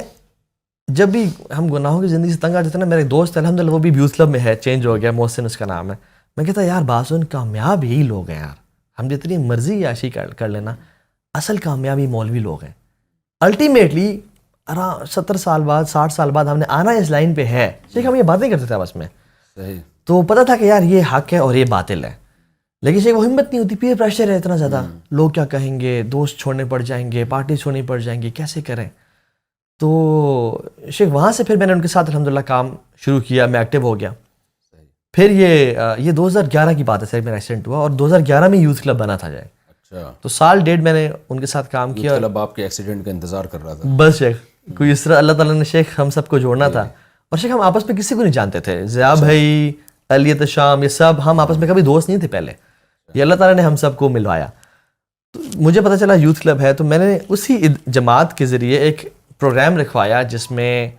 [SPEAKER 2] جب بھی ہم گناہوں کی زندگی سے تنگ آ جاتے ہیں نا, میرے ایک دوست الحمدللہ وہ بھی یوتھ کلب میں ہے, چینج ہو گیا, محسن اس کا نام ہے. میں کہتا یار باسن کامیاب یہی لوگ ہیں یار, ہم جتنی مرضی عیاشی کر لینا, اصل کامیابی مولوی لوگ ہیں. الٹیمیٹلی 70 سال بعد 60 سال بعد ہم نے آنا اس لائن پہ ہے. شیخ ہم یہ باتیں کرتے تھے آپس میں,
[SPEAKER 1] صحیح,
[SPEAKER 2] تو پتہ تھا کہ یار یہ حق ہے اور یہ باطل ہے, لیکن شیخ وہ ہمت نہیں ہوتی, پیئر پریشر ہے اتنا زیادہ, لوگ کیا کہیں گے, دوست چھوڑنے پڑ جائیں گے, پارٹی چھوڑنی پڑ جائیں گی, کیسے کریں. تو شیخ وہاں سے پھر میں نے ان کے ساتھ الحمدللہ کام شروع کیا, میں ایکٹیو ہو گیا. پھر یہ 2011 کی بات ہے سر, میرا ایکسیڈنٹ ہوا, اور 2011 میں یوتھ کلب بنا تھا جائے.
[SPEAKER 1] اچھا,
[SPEAKER 2] تو سال ڈیڑھ میں نے ان کے ساتھ کام کیا.
[SPEAKER 1] کلب آپ کے ایکسیڈنٹ کا انتظار کر رہا تھا
[SPEAKER 2] بس شیخ کوئی اس طرح اللہ تعالیٰ نے شیخ ہم سب کو جوڑنا تھا. اور شیخ ہم آپس میں کسی کو نہیں جانتے تھے, ضیاء بھائی, علیت شام, یہ سب ہم آپس میں کبھی دوست نہیں تھے پہلے. یہ اللہ تعالیٰ نے ہم سب کو ملوایا. تو مجھے پتہ چلا یوتھ کلب ہے, تو میں نے اسی جماعت کے ذریعے ایک پروگرام رکھوایا, جس میں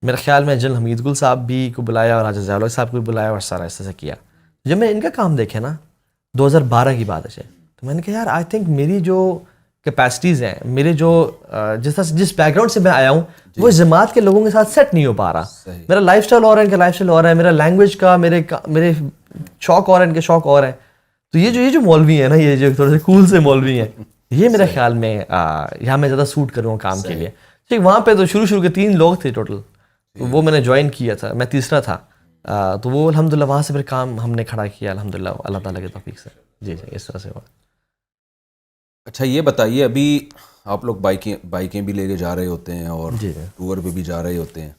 [SPEAKER 2] میرے خیال میں جنرل حمید گل صاحب بھی کو بلایا اور راجہ ضیاء صاحب کو بھی بلایا, اور سارا ایسے سے کیا. جب میں ان کا کام دیکھے نا, 2012 کی بات ہے, تو میں نے کہا یار آئی تھنک میری جو کیپیسٹیز ہیں, میرے جو جس بیک گراؤنڈ سے میں آیا ہوں, وہ اس جماعت کے لوگوں کے ساتھ سیٹ نہیں ہو پا رہا. میرا لائف اسٹائل اور ہے, ان کا لائف اسٹائل اور ہے, میرا لینگویج کا, میرے شوق اور ہے, ان کے شوق اور ہیں. تو یہ جو مولوی ہیں نا, یہ جو تھوڑے سے کول سے مولوی ہیں, یہ میرے خیال میں یہاں میں زیادہ سوٹ کروں کام کے لیے. ٹھیک, وہاں پہ تو شروع کے 3 لوگ تھے ٹوٹل, وہ میں نے جوائن کیا تھا, میں تیسرا تھا. تو وہ الحمدللہ وہاں سے پھر کام ہم نے کھڑا کیا الحمدللہ اللہ تعالیٰ کی توفیق سے. جی اس طرح سے ہوا.
[SPEAKER 1] اچھا یہ بتائیے, ابھی آپ لوگ بائکیں بھی لے کے جا رہے ہوتے ہیں اور ٹور پہ بھی جا رہے ہوتے ہیں,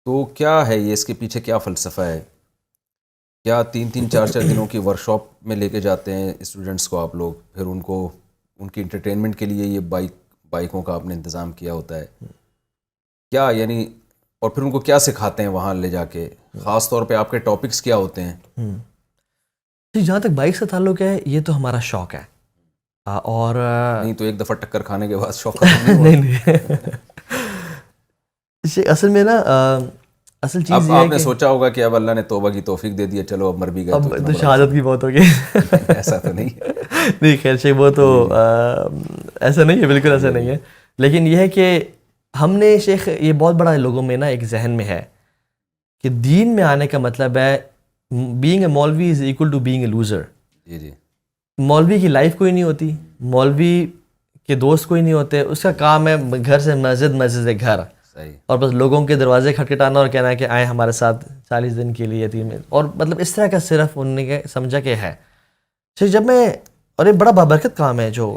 [SPEAKER 1] تو کیا ہے یہ, اس کے پیچھے کیا فلسفہ ہے؟ کیا 3-3 4-4 دنوں کی ورکشاپ میں لے کے جاتے ہیں اسٹوڈنٹس کو آپ لوگ, پھر ان کو ان کی انٹرٹینمنٹ کے لیے یہ بائکوں کا آپ نے انتظام کیا ہوتا ہے کیا, یعنی, اور پھر ان کو کیا سکھاتے ہیں وہاں لے جا کے, خاص طور پہ آپ کے ٹاپکس کیا ہوتے ہیں؟
[SPEAKER 2] جی جہاں تک بائک سے تعلق ہے, یہ تو ہمارا شوق ہے. اور
[SPEAKER 1] نہیں تو ایک دفعہ ٹکر کھانے کے بعد شوق
[SPEAKER 2] نہیں اصل میں نا اصل چیز
[SPEAKER 1] اب آپ نے سوچا ہوگا کہ اب اللہ نے توبہ کی توفیق دے دی ہے, چلو اب مر بھی گئے,
[SPEAKER 2] اب تو شہادت کی بہت ہوگی.
[SPEAKER 1] ایسا تو نہیں ہے,
[SPEAKER 2] نہیں خیر شیخ, وہ تو ایسا نہیں ہے, بالکل ایسا نہیں ہے. لیکن یہ ہے کہ ہم نے شیخ, یہ بہت بڑا لوگوں میں نا ایک ذہن میں ہے کہ دین میں آنے کا مطلب ہے being a maulvi is equal to being a loser.
[SPEAKER 1] جی
[SPEAKER 2] مولوی کی لائف کوئی نہیں ہوتی, مولوی کے دوست کوئی نہیں ہوتے, اس کا کام ہے گھر سے مسجد, مسجد سے گھر, اور بس لوگوں کے دروازے کھٹکھٹانا اور کہنا ہے کہ آئیں ہمارے ساتھ 40 دن کے لیے 3 اور مطلب اس طرح کا صرف انہوں نے سمجھا کہ ہے. پھر جب میں اور یہ بڑا بابرکت کام ہے جو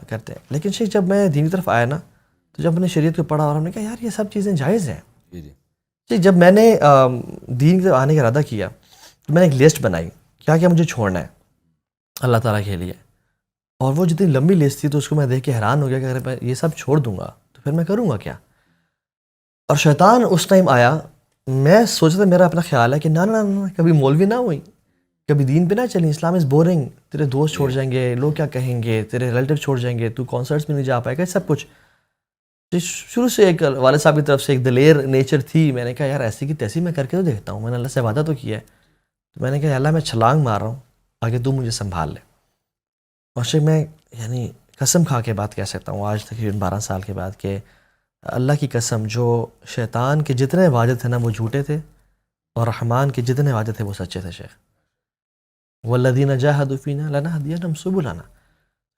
[SPEAKER 2] کرتے ہیں. لیکن شیخ جب میں دین کی طرف آیا نا تو جب میں نے شریعت کو پڑھا اور ہم نے کہا یار یہ سب چیزیں جائز ہیں. شیخ جب میں نے دین کی طرف آنے کا ارادہ کیا تو میں نے ایک لسٹ بنائی کیا کیا مجھے چھوڑنا ہے اللہ تعالیٰ کے لیے. اور وہ جتنی لمبی لسٹ تھی تو اس کو میں دیکھ کے حیران ہو گیا کہ اگر میں یہ سب چھوڑ دوں گا تو پھر میں کروں گا کیا. اور شیطان اس ٹائم آیا, میں سوچا تھا میرا اپنا خیال ہے کہ نہ کبھی مولوی نہ ہوئی, کبھی دین پہ نہ چلیں, اسلام از بورنگ, تیرے دوست چھوڑ جائیں گے, لوگ کیا کہیں گے, تیرے ریلیٹیو چھوڑ جائیں گے, تو کانسرٹس میں نہیں جا پائے گا, سب کچھ. شروع سے ایک والد صاحب کی طرف سے ایک دلیر نیچر تھی. میں نے کہا یار ایسی کی تیسی میں کر کے تو دیکھتا ہوں, میں نے اللہ سے وعدہ تو کیا ہے. تو میں نے کہا اللہ میں چھلانگ مار رہا ہوں, آگے تو مجھے سنبھال لے. اور شیخ میں یعنی قسم کھا کے بات کہہ سکتا ہوں آج تقریباً 12 سال کے بعد کہ اللہ کی قسم جو شیطان کے جتنے وعدے تھے نا وہ جھوٹے تھے, اور رحمان کے جتنے وعدے تھے وہ سچے تھے. شیخ والذین جاہدوا فینا لنہدینہم سبلنا.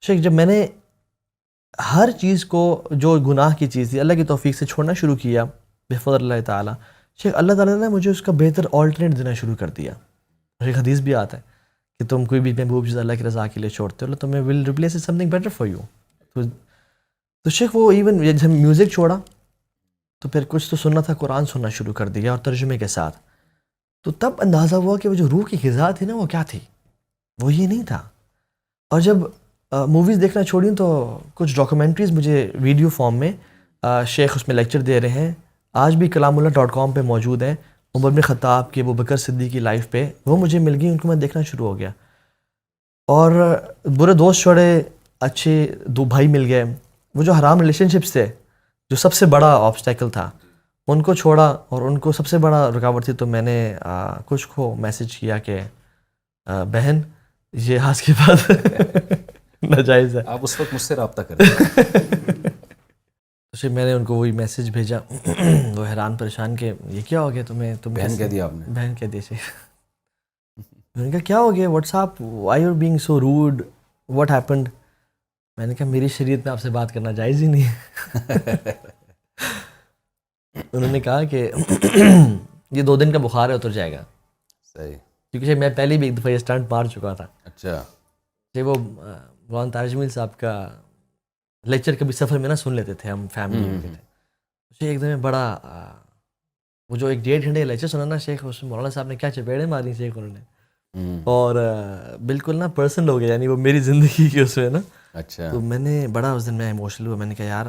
[SPEAKER 2] شیخ جب میں نے ہر چیز کو جو گناہ کی چیز تھی اللہ کی توفیق سے چھوڑنا شروع کیا بفضل اللہ تعالیٰ, شیخ اللہ تعالیٰ نے مجھے اس کا بہتر آلٹرنیٹ دینا شروع کر دیا. ایک حدیث بھی آتا ہے کہ تم کوئی بھی محبوب چیز اللہ کی رضا کے لیے چھوڑتے ہو تو تمہیں will replace some thing better for you. تو شیخ وہ ایون جب میوزک چھوڑا تو پھر کچھ تو سننا تھا, قرآن سننا شروع کر دیا اور ترجمے کے ساتھ. تو تب اندازہ ہوا کہ وہ جو روح کی غذا تھی نا وہ کیا تھی, وہ یہ نہیں تھا. اور جب موویز دیکھنا چھوڑیں تو کچھ ڈاکومنٹریز مجھے ویڈیو فارم میں شیخ اس میں لیکچر دے رہے ہیں, آج بھی kalamullah.com پہ موجود ہیں, عمر بن خطاب کے, ابو بکر صدیق کی لائف پہ, وہ مجھے مل گئی, ان کو میں دیکھنا شروع ہو گیا. اور برے دوست چھوڑے, اچھے 2 بھائی مل گئے. وہ جو حرام ریلیشن شپس تھے جو سب سے بڑا آبسٹیکل تھا ان کو چھوڑا, اور ان کو سب سے بڑا رکاوٹ تھی. تو میں نے کچھ کو میسج کیا کہ بہن یہ آج کے بعد ناجائز ہے,
[SPEAKER 1] آپ اس وقت مجھ سے رابطہ کریں.
[SPEAKER 2] تو میں نے ان کو وہی میسج بھیجا, وہ حیران پریشان کہ یہ کیا ہو گیا تمہیں, تم
[SPEAKER 1] بہن کہہ دیا آپ نے؟
[SPEAKER 2] بہن کہہ دی. میں نے کہا کیا ہو گیا, what's up, why you are being so rude, what happened. میں نے کہا میری شریعت میں آپ سے بات کرنا جائز ہی نہیں ہے. انہوں نے کہا کہ یہ 2 دن کا بخار ہے, اتر جائے گا.
[SPEAKER 1] صحیح,
[SPEAKER 2] کیونکہ میں پہلے بھی ایک دفعہ یہ اسٹنٹ مار چکا تھا.
[SPEAKER 1] اچھا,
[SPEAKER 2] وہ مولانا طارق جمیل صاحب کا لیکچر کبھی سفر میں نہ سن لیتے تھے ہم فیملی میں تھے. ایک دم بڑا وہ جو ایک 1.5 گھنٹے لیکچر سنا نا شیخ, اس میں مولانا صاحب نے کیا چپیڑے ماری شیخ انہوں نے, اور بالکل نا پرسنل ہو گیا, یعنی وہ میری زندگی کی اس میں نا.
[SPEAKER 1] اچھا.
[SPEAKER 2] تو میں نے بڑا اس دن میں ایموشنل ہوا. میں نے کہا یار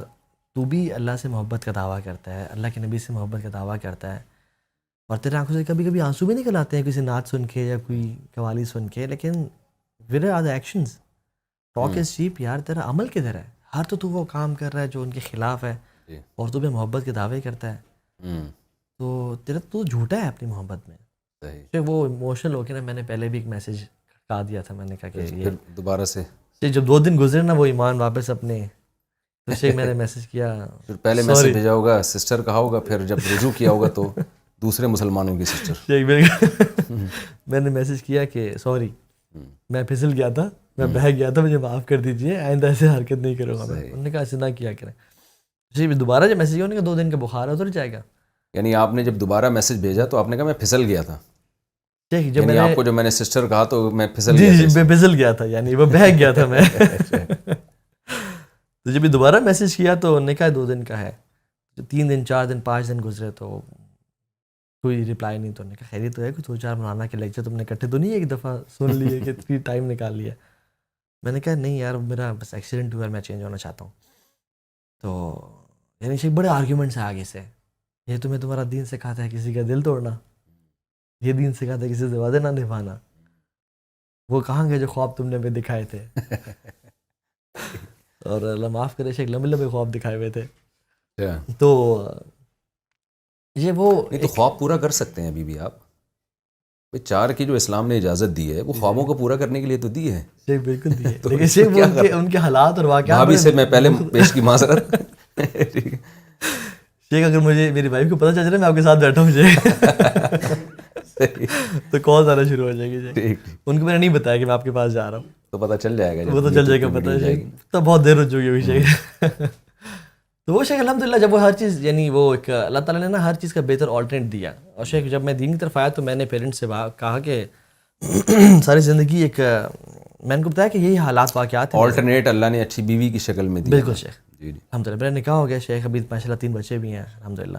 [SPEAKER 2] تو بھی اللہ سے محبت کا دعویٰ کرتا ہے, اللہ کے نبی سے محبت کا دعویٰ کرتا ہے, اور تیرے آنکھوں سے کبھی کبھی آنسو بھی نکل آتے ہیں کسی نعت سن کے یا کوئی قوالی سن کے, لیکن where are the actions, talk is cheap. یار تیرا عمل کدھر ہے؟ ہر تو وہ کام کر رہا ہے جو ان کے خلاف ہے, اور تو بھی محبت کے دعوے کرتا ہے. تو تیرا تو جھوٹا ہے اپنی محبت میں. پھر وہ ایموشنل ہو کے نا میں نے پہلے بھی ایک میسیج کھٹا دیا تھا. میں نے کہا کہ یہ
[SPEAKER 1] دوبارہ سے
[SPEAKER 2] جب 2 دن گزرے نا وہ ایمان واپس اپنے, تو شیخ میں نے میسیج کیا,
[SPEAKER 1] پھر پہلے میسیج بھیجا ہوگا, سسٹر کہا ہوگا, پھر جب رجوع کیا ہوگا تو دوسرے مسلمانوں کی سسٹر.
[SPEAKER 2] میں نے میسیج کیا کہ سوری میں پھسل گیا تھا, میں بہہ گیا تھا, مجھے معاف کر دیجیے, آئندہ ایسے حرکت نہیں کروں گا. انہوں نے کہا ایسے نہ کیا کریں. جی دوبارہ جب میسیج کیا انہوں نے کہا 2 دن کا بخار ہے, اتر جائے گا.
[SPEAKER 1] یعنی آپ نے جب دوبارہ میسیج بھیجا تو آپ نے کہا میں پھسل گیا تھا,
[SPEAKER 2] یعنی
[SPEAKER 1] آپ کو جو میں نے سسٹر کہا تو میں پھسل
[SPEAKER 2] گیا.
[SPEAKER 1] جی
[SPEAKER 2] میں پھسل گیا تھا, یعنی وہ بہہ گیا تھا میں. تو جب دوبارہ میسیج کیا تو انہوں نے کہا 2 دن کا ہے. 3 دن 4 دن 5 دن گزرے تو کوئی رپلائی نہیں. تو انہوں نے کہا خیریت تو ہے, کوئی 2-4 مولانا کے لیکچر تم نے اکٹھے تو نہیں ایک دفعہ سن لیے کہ اتنی ٹائم نکال لیا. میں نے کہا نہیں یار میرا بس ایکسیڈنٹ ہوا, میں چینج ہونا چاہتا ہوں. تو یعنی شیخ بڑے آرگیومنٹس ہیں آگے سے, یہ تمہیں تمہارا دین سکھاتا ہے کسی کا دل توڑنا, یہ دین سکھاتا ہے کسی سے وعدے نہ نبھانا, وہ کہاں گئے جو خواب تم نے ہمیں دکھائے تھے. اور اللہ معاف کرے شیخ لمبے لمبے خواب دکھائے ہوئے تھے. تو یہ وہ
[SPEAKER 1] تو خواب پورا کر سکتے ہیں ابھی بھی آپ. 4 کی جو اسلام نے اجازت دی ہے وہ خوابوں کو پورا کرنے کے لیے تو دی ہے.
[SPEAKER 2] بالکل دی ہے, لیکن شیخ ان کے حالات اور واقعات
[SPEAKER 1] بھابھی سے میں پہلے پیش کی معذرت.
[SPEAKER 2] شیخ اگر مجھے میری وائف کو پتہ چل رہا ہے میں آپ کے ساتھ بیٹھا ہوں تو کال آنا شروع ہو جائے گی. ان کو میں نے نہیں بتایا کہ میں آپ کے پاس جا رہا ہوں,
[SPEAKER 1] تو پتہ چل جائے گا,
[SPEAKER 2] وہ تو چل جائے گا پتہ ہے. تو بہت دیر ہو چکی ہے شیخ. تو وہ شیخ الحمدللہ جب وہ ہر چیز یعنی وہ ایک اللہ تعالیٰ نے نا ہر چیز کا بہتر آلٹرنیٹ دیا. اور شیخ جب میں دین کی طرف آیا تو میں نے پیرنٹس سے کہا کہ ساری زندگی ایک میں نے کو بتایا کہ یہی حالات واقعات ہیں.
[SPEAKER 1] آلٹرنیٹ اللہ نے اچھی بیوی کی شکل میں دی.
[SPEAKER 2] بالکل شیخ,
[SPEAKER 1] جی جی
[SPEAKER 2] الحمد للہ میرا نکاح ہو گیا شیخ, ابھی ماشاء اللہ 3 بچے بھی ہیں الحمد للہ.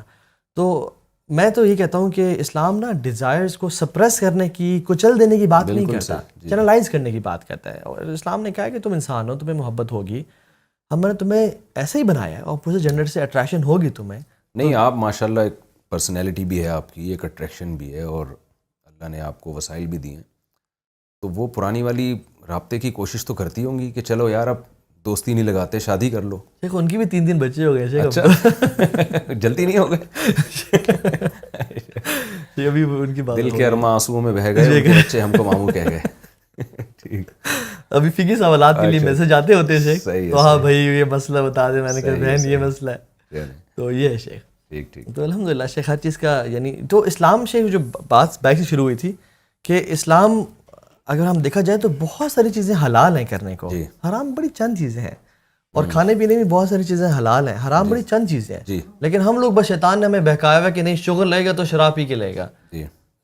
[SPEAKER 2] تو میں تو یہ کہتا ہوں کہ اسلام نا ڈیزائرز کو سپریس کرنے کی, کچل دینے کی بات نہیں کرتا, چینلائز کرنے کی بات کرتا ہے. اور اسلام نے کہا کہ تم انسان ہو, تمہیں محبت ہوگی, ہم نے تمہیں ایسے ہی بنایا ہے, اپوزٹ جینڈر سے اٹریکشن ہوگی تمہیں.
[SPEAKER 1] نہیں, آپ ماشاءاللہ ایک پرسنالٹی بھی ہے آپ کی, ایک اٹریکشن بھی ہے, اور اللہ نے آپ کو وسائل بھی دیے ہیں, تو وہ پرانی والی رابطے کی کوشش تو کرتی ہوں گی کہ چلو یار اب دوستی نہیں لگاتے, شادی کر لو.
[SPEAKER 2] شیخ ان کی بھی 3 بچے ہو گئے شیخ.
[SPEAKER 1] اچھا جلدی نہیں ہو گئے؟
[SPEAKER 2] ابھی ان کی بات
[SPEAKER 1] دل کے ارماں آنسوؤں میں بہہ گئے, ان کے بچے ہم کو ماموں کہہ گئے. ٹھیک,
[SPEAKER 2] ابھی فقی سوالات کے لیے میسج آتے ہوتے ہیں شیخ,
[SPEAKER 1] صحیح ہے,
[SPEAKER 2] تو ہاں بھائی یہ مسئلہ بتا دیں. میں نے کہا بہن یہ مسئلہ ہے, تو یہ ہے شیخ.
[SPEAKER 1] ٹھیک ٹھیک.
[SPEAKER 2] تو الحمد للہ شیخ ہر چیز کا یعنی تو اسلام شیخ جو بات بیک سے شروع ہوئی تھی کہ اسلام اگر ہم دیکھا جائے تو بہت ساری چیزیں حلال ہیں کرنے کو, حرام بڑی چند چیزیں ہیں. اور کھانے پینے میں بہت ساری چیزیں حلال ہیں, حرام بڑی چند چیزیں ہیں. لیکن ہم لوگ بس شیطان نے ہمیں بہکایا ہوا کہ نہیں شوگر لگے گا تو شراب پی کے لے گا,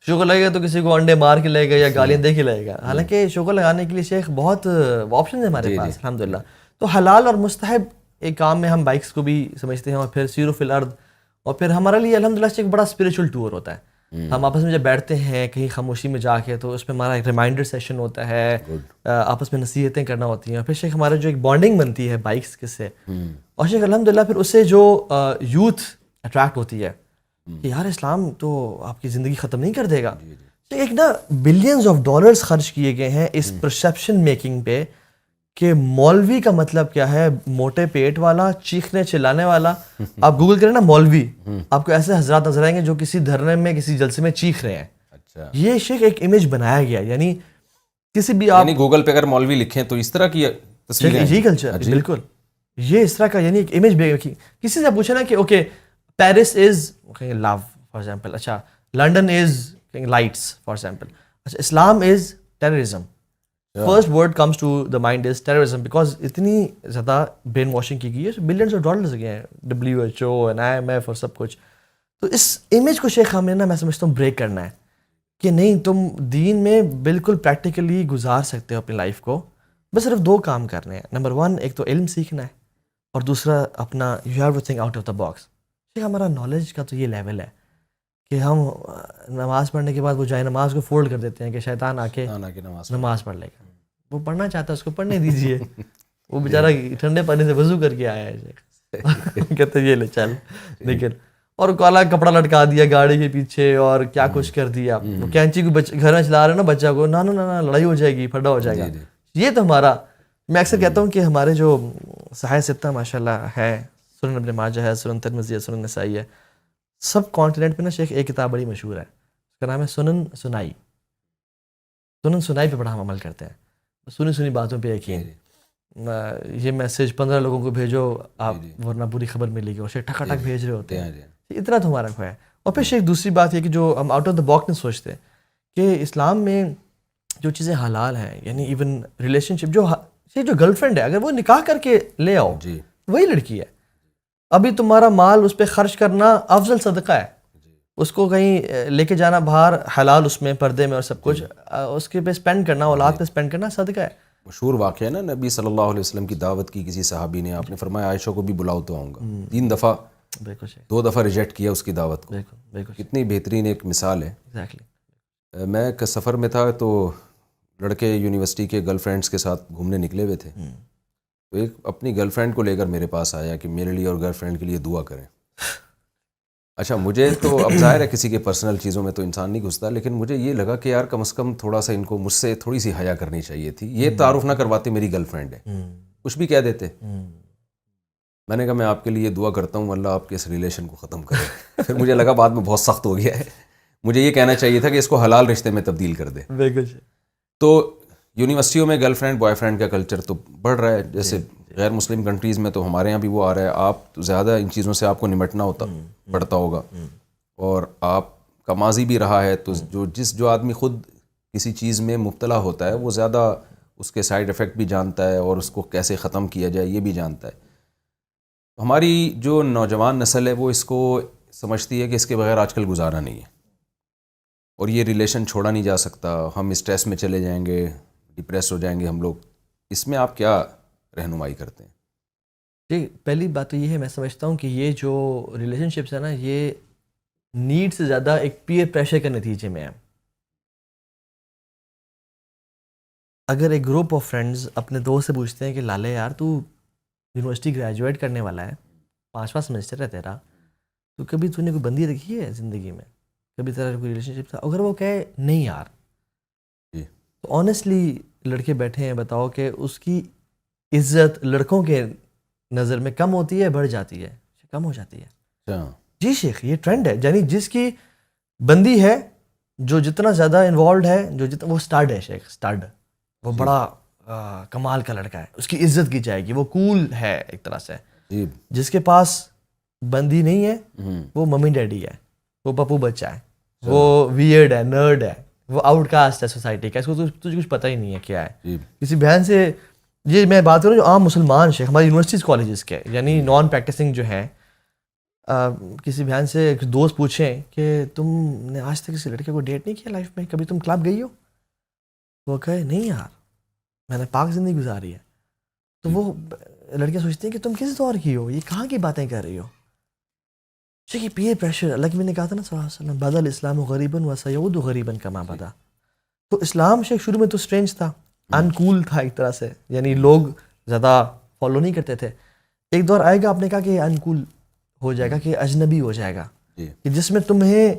[SPEAKER 2] شوگر لگے گا تو کسی کو انڈے مار کے لے گا یا گالیاں دے کے لے گا. حالانکہ شوگر لگانے کے لیے شیخ بہت آپشن ہیں ہمارے پاس الحمدللہ. تو حلال اور مستحب ایک کام میں ہم بائکس کو بھی سمجھتے ہیں, اور پھر سیرو فی الارض, اور پھر ہمارے لیے الحمدللہ ایک بڑا اسپریچول ٹور ہوتا ہے. ہم آپس میں جب بیٹھتے ہیں کہیں خاموشی میں جا کے, تو اس میں ہمارا ایک ریمائنڈر سیشن ہوتا ہے, آپس میں نصیحتیں کرنا ہوتی ہیں, اور پھر شیخ ہمارا جو ایک بانڈنگ بنتی ہے بائکس کے سے, اور شیخ الحمدللہ پھر اس سے جو یوتھ اٹریکٹ ہوتی ہے کہ یار اسلام تو آپ کی زندگی ختم نہیں کر دے گا. ایک نا بلینز آف ڈالرز خرچ کیے گئے ہیں اس پرسیپشن میکنگ پہ کہ مولوی کا مطلب کیا ہے, موٹے پیٹ والا, چیخنے چلانے والا. آپ گوگل کریں نا مولوی, آپ کو ایسے حضرات نظر آئیں گے جو کسی دھرنے میں کسی جلسے میں چیخ رہے ہیں. یہ شیخ ایک امیج بنایا گیا, یعنی کسی بھی آپ
[SPEAKER 1] گوگل پہ اگر مولوی لکھیں تو اس طرح کی تصویریں,
[SPEAKER 2] یہی کلچر بالکل یہ اس طرح کا, یعنی ایک امیج کسی سے پوچھے نا کہ okay Paris is love for example, اچھا London is lights for example, اچھا Islam is terrorism. First word comes to the mind is terrorism, because اتنی زیادہ برین واشنگ کی گئی ہے, بلینس آف ڈالرز گئے ہیں, WHO and IMF اور سب کچھ. تو اس امیج کو شیخ ہم نے نا میں سمجھتا ہوں بریک کرنا ہے کہ نہیں تم دین میں بالکل پریکٹیکلی گزار سکتے ہو اپنی لائف کو, بس صرف 2 کام کرنے ہیں. نمبر 1 ایک تو علم سیکھنا ہے, اور دوسرا اپنا you have to think out of the box. شیخ ہمارا نالج کا تو یہ لیول ہے کہ ہم نماز پڑھنے کے بعد وہ جائے نماز کو فولڈ کر دیتے ہیں کہ شیطان آ کے نماز پڑھ لے گا. وہ پڑھنا چاہتا ہے اس کو پڑھنے دیجیے, وہ بیچارہ ٹھنڈے پانی سے وضو کر کے آیا ہے شیخ, کہتے یہ لے چل. لیکن اور کالا کپڑا لٹکا دیا گاڑی کے پیچھے اور کیا کچھ کر دیا, وہ کینچی کو گھر میں چلا رہے نا بچہ کو, نا نا نا لڑائی ہو جائے گی, پھڈا ہو جائے گا. یہ تو ہمارا, میں اکثر کہتا ہوں کہ ہمارے جو صحیح ستہ ماشاء اللہ ہے, سنن ابن ماجہ ہے, سنن ترمذی ہے, سنن نسائی ہے, سب کانٹیننٹ پہ نا شیخ ایک کتاب بڑی مشہور ہے, اس کا نام ہے سنن سنائی. سنن سنائی پہ بڑا ہم عمل کرتے ہیں, سنی سنی باتوں پہ یقین. یہ میسج 15 لوگوں کو بھیجو آپ, ورنہ پوری خبر ملے گی, اور شیخ ٹھک ٹھک بھیج رہے ہوتے ہیں. اتنا تو ہمارا ہے. اور پھر شیخ دوسری بات یہ کہ جو ہم آؤٹ آف دا باکس نہیں سوچتے کہ اسلام میں جو چیزیں حلال ہیں, یعنی ایون ریلیشن شپ, جو گرل فرینڈ ہے اگر وہ نکاح کر کے لے آؤ وہی لڑکی ہے. ابھی تمہارا مال اس پہ خرچ کرنا افضل صدقہ ہے, اس کو کہیں لے کے جانا باہر حلال, اس میں پردے میں اور سب کچھ, اس کے پہ اسپینڈ کرنا, اولاد پہ اسپینڈ کرنا صدقہ ہے.
[SPEAKER 1] مشہور واقعہ ہے نا, نبی صلی اللہ علیہ وسلم کی دعوت کی کسی صحابی نے, آپ نے فرمایا عائشہ کو بھی بلاؤ تو آؤں گا. 3 دفعہ 2 دفعہ ریجیکٹ کیا اس کی دعوت کو. کتنی بہترین ایک مثال ہے. میں ایک سفر میں تھا, تو لڑکے یونیورسٹی کے گرل فرینڈس کے ساتھ گھومنے نکلے ہوئے تھے, تو ایک اپنی گرل فرینڈ کو لے کر میرے پاس آیا کہ میرے لیے اور گرل فرینڈ کے لیے دعا کریں. اچھا مجھے تو اب ظاہر ہے کسی کے پرسنل چیزوں میں تو انسان نہیں گھستا, لیکن مجھے یہ لگا کہ یار کم از کم تھوڑا سا ان کو مجھ سے تھوڑی سی حیا کرنی چاہیے تھی. یہ تعارف نہ کرواتے میری گرل فرینڈ ہے, کچھ بھی کہہ دیتے. میں نے کہا میں آپ کے لیے دعا کرتا ہوں اللہ آپ کے اس ریلیشن کو ختم کرے. پھر مجھے لگا بعد میں بہت سخت ہو گیا ہے, مجھے یہ کہنا چاہیے تھا کہ اس کو حلال رشتے میں تبدیل کر دے. تو یونیورسٹیوں میں گرل فرینڈ بوائے فرینڈ کا کلچر تو بڑھ رہا ہے, جیسے غیر مسلم کنٹریز میں تو ہمارے یہاں بھی وہ آ رہا ہے. آپ زیادہ ان چیزوں سے آپ کو نمٹنا پڑتا ہوگا, اور آپ کا ماضی بھی رہا ہے, تو جو آدمی خود کسی چیز میں مبتلا ہوتا ہے وہ زیادہ اس کے سائیڈ ایفیکٹ بھی جانتا ہے, اور اس کو کیسے ختم کیا جائے یہ بھی جانتا ہے. ہماری جو نوجوان نسل ہے وہ اس کو سمجھتی ہے کہ اس کے بغیر آج کل گزارا نہیں ہے, اور یہ ریلیشن چھوڑا نہیں جا سکتا, ہم اسٹریس میں چلے جائیں گے, ڈپریس ہو جائیں گے ہم لوگ. اس میں آپ کیا رہنمائی کرتے ہیں؟
[SPEAKER 2] جی پہلی بات تو یہ ہے، میں سمجھتا ہوں کہ یہ جو ریلیشن شپس ہے نا، یہ نیڈ سے زیادہ ایک پیئر پریشر کے نتیجے میں ہے. اگر ایک گروپ آف فرینڈز اپنے دوست سے پوچھتے ہیں کہ لالے یار تو یونیورسٹی گریجویٹ کرنے والا ہے، 5واں سیمسٹر ہے تیرا، تو کبھی تو نے کوئی بندی رکھی ہے زندگی میں، کبھی تیرا کوئی ریلیشن شپ تھا؟ اگر وہ کہے نہیں یار،
[SPEAKER 1] جی
[SPEAKER 2] تو آنیسٹلی لڑکے بیٹھے ہیں، بتاؤ کہ اس کی عزت لڑکوں کے نظر میں کم ہوتی ہے، بڑھ جاتی ہے؟ کم ہو جاتی ہے.
[SPEAKER 1] اچھا.
[SPEAKER 2] جی شیخ، یہ ٹرینڈ ہے. یعنی جس کی بندی ہے، جو جتنا زیادہ انوالوڈ ہے، جو جتنا وہ سٹارڈ ہے شیخ، سٹارڈ، وہ بڑا کمال کا لڑکا ہے، اس کی عزت کی جائے گی، وہ کول ہے ایک طرح سے.
[SPEAKER 1] جی.
[SPEAKER 2] جس کے پاس بندی نہیں ہے وہ ممی ڈیڈی ہے، وہ پپو بچہ ہے، وہ ویئرڈ ہے، نرڈ ہے، وہ آؤٹ کاسٹ ہے سوسائٹی کا، اس کو تجھے کچھ پتہ ہی نہیں ہے کیا ہے. کسی بہن سے، یہ میں بات کروں جو عام مسلمان شیخ ہماری یونیورسٹیز کالجز کے، یعنی نان پریکٹسنگ جو ہیں، کسی بہن سے ایک دوست پوچھیں کہ تم نے آج تک کسی لڑکے کو ڈیٹ نہیں کیا لائف میں، کبھی تم کلب گئی ہو؟ وہ کہے نہیں یار، میں نے پاک زندگی گزاری ہے. تو وہ لڑکیاں سوچتی ہیں کہ تم کس دور کی ہو، یہ کہاں کی باتیں کر رہی ہو. یہ پیئر پریشر، اللہ کے نبی نے کہا تھا نا صلی اللہ علیہ وسلم، بدا الاسلام غریباً وسیعود غریباً کما بدا. تو اسلام شیخ شروع میں تو اسٹرینج تھا، انکول تھا ایک طرح سے، یعنی لوگ زیادہ فالو نہیں کرتے تھے. ایک دور آئے گا، آپ نے کہا کہ یہ انکول ہو جائے گا، کہ اجنبی ہو جائے گا، کہ جس میں تمہیں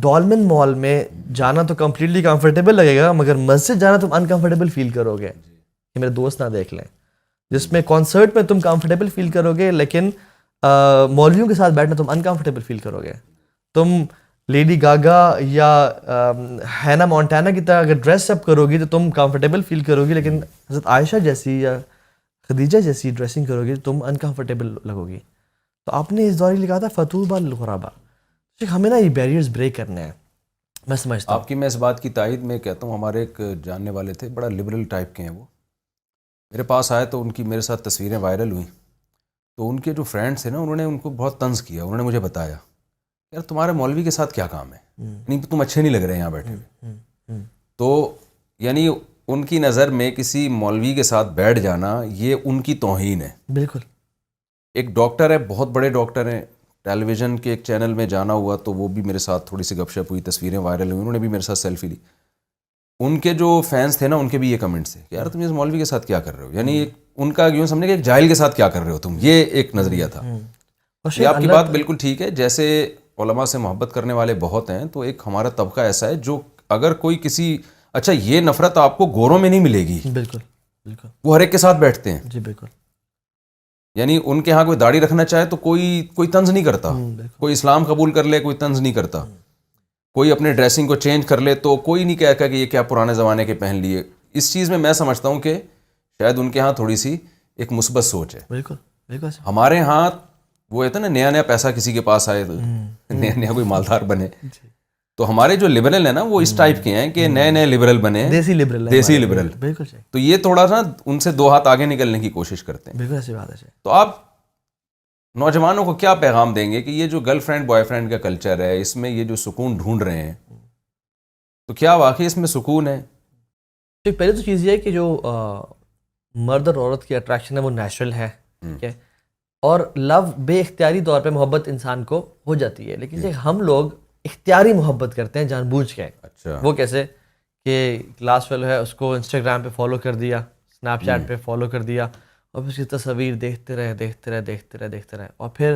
[SPEAKER 2] ڈولمن مال میں جانا تو کمپلیٹلی کمفرٹیبل لگے گا، مگر مسجد جانا تم انکمفرٹیبل فیل کرو گے کہ میرے دوست نہ دیکھ لیں. جس میں کانسرٹ میں تم کمفرٹیبل فیل کرو گے، لیکن مولویوں کے ساتھ بیٹھنا تم انکمفرٹیبل فیل کرو گے. تم لیڈی گاگا یا ہینا مونٹانا کی طرح اگر ڈریس اپ کرو گی تو تم کمفرٹیبل فیل کرو گی، لیکن حضرت عائشہ جیسی یا خدیجہ جیسی ڈریسنگ کرو گی تو تم انکمفرٹیبل لگو گی. تو آپ نے اس دور کے لیے کہا تھا فتوبہ للغرباء. ہمیں نا یہ بیریئرز بریک کرنے ہیں. میں سمجھتا ہوں
[SPEAKER 1] آپ کی میں اس بات کی تائید میں کہتا ہوں، ہمارے ایک جاننے والے تھے، بڑا لبرل ٹائپ کے ہیں، وہ میرے پاس آئے تو ان کی میرے ساتھ تصویریں وائرل ہوئیں، تو ان کے جو فرینڈس ہیں نا، انہوں نے ان کو بہت طنز کیا. انہوں نے مجھے بتایا یار تمہارے مولوی کے ساتھ کیا کام ہے، یعنی تم اچھے نہیں لگ رہے یہاں بیٹھے ہوئے. تو یعنی ان کی نظر میں کسی مولوی کے ساتھ بیٹھ جانا یہ ان کی توہین ہے.
[SPEAKER 2] بالکل.
[SPEAKER 1] ایک ڈاکٹر ہے، بہت بڑے ڈاکٹر ہیں، ٹیلی ویژن کے ایک چینل میں جانا ہوا تو وہ بھی میرے ساتھ تھوڑی سی گپ شپ ہوئی، تصویریں وائرل ہوئی، انہوں نے بھی میرے ساتھ سیلفی لی. ان کے جو فینس تھے نا، ان کے بھی یہ کمنٹس تھے کہ یار تم اس مولوی کے ساتھ کیا کر رہے ہو، یعنی ان کا یوں سمجھے کہ ایک جاہل کے ساتھ کیا کر رہے ہو تم، یہ ایک نظریہ تھا. یہ آپ کی بات بالکل ٹھیک ہے. جیسے علماء سے محبت کرنے والے بہت ہیں، تو ایک ہمارا طبقہ ایسا ہے جو اگر کوئی کسی، اچھا یہ نفرت آپ کو گوروں میں نہیں ملے گی،
[SPEAKER 2] بالکل بالکل،
[SPEAKER 1] وہ ہر ایک کے ساتھ بیٹھتے ہیں.
[SPEAKER 2] جی بالکل.
[SPEAKER 1] یعنی ان کے ہاں کوئی داڑھی رکھنا چاہے تو کوئی طنز نہیں کرتا، کوئی اسلام قبول کر لے کوئی طنز نہیں کرتا، کوئی اپنے ڈریسنگ کو چینج کر لے تو کوئی نہیں کہتا کہ یہ کیا پرانے زمانے کے پہن لیے. اس چیز میں سمجھتا ہوں کہ شاید ان کے ہاں تھوڑی سی ایک مثبت سوچ ہے.
[SPEAKER 2] بالکل بالکل.
[SPEAKER 1] ہمارے ہاں وہ ہے نا نیا نیا پیسہ کسی کے پاس آئے، نیا نیا کوئی مالدار بنے، تو ہمارے جو لبرل ہیں نا وہ اس ٹائپ کے ہیں کہ نئے نئے لبرل بنے، دیسی لبرل.
[SPEAKER 2] بالکل.
[SPEAKER 1] تو یہ تھوڑا سا ان سے 2 ہاتھ آگے نکلنے کی کوشش کرتے ہیں.
[SPEAKER 2] بالکل ایسی بات ہے.
[SPEAKER 1] تو آپ نوجوانوں کو کیا پیغام دیں گے کہ یہ جو گرل فرینڈ بوائے فرینڈ کا کلچر ہے، اس میں یہ جو سکون ڈھونڈ رہے ہیں، تو کیا واقعی اس میں سکون ہے؟
[SPEAKER 2] پہلے تو چیز یہ ہے کہ جو مرد اور عورت کی اٹریکشن ہے وہ نیچرل ہے، ٹھیک ہے، اور لو بے اختیاری طور پہ محبت انسان کو ہو جاتی ہے، لیکن ہم لوگ اختیاری محبت کرتے ہیں جان بوجھ کے.
[SPEAKER 1] اچھا.
[SPEAKER 2] وہ کیسے کہ کلاس فیلو ہے، اس کو انسٹاگرام پہ فالو کر دیا، اسنیپ چیٹ پہ فالو کر دیا، اور پھر اس کی تصاویر دیکھتے رہے، اور پھر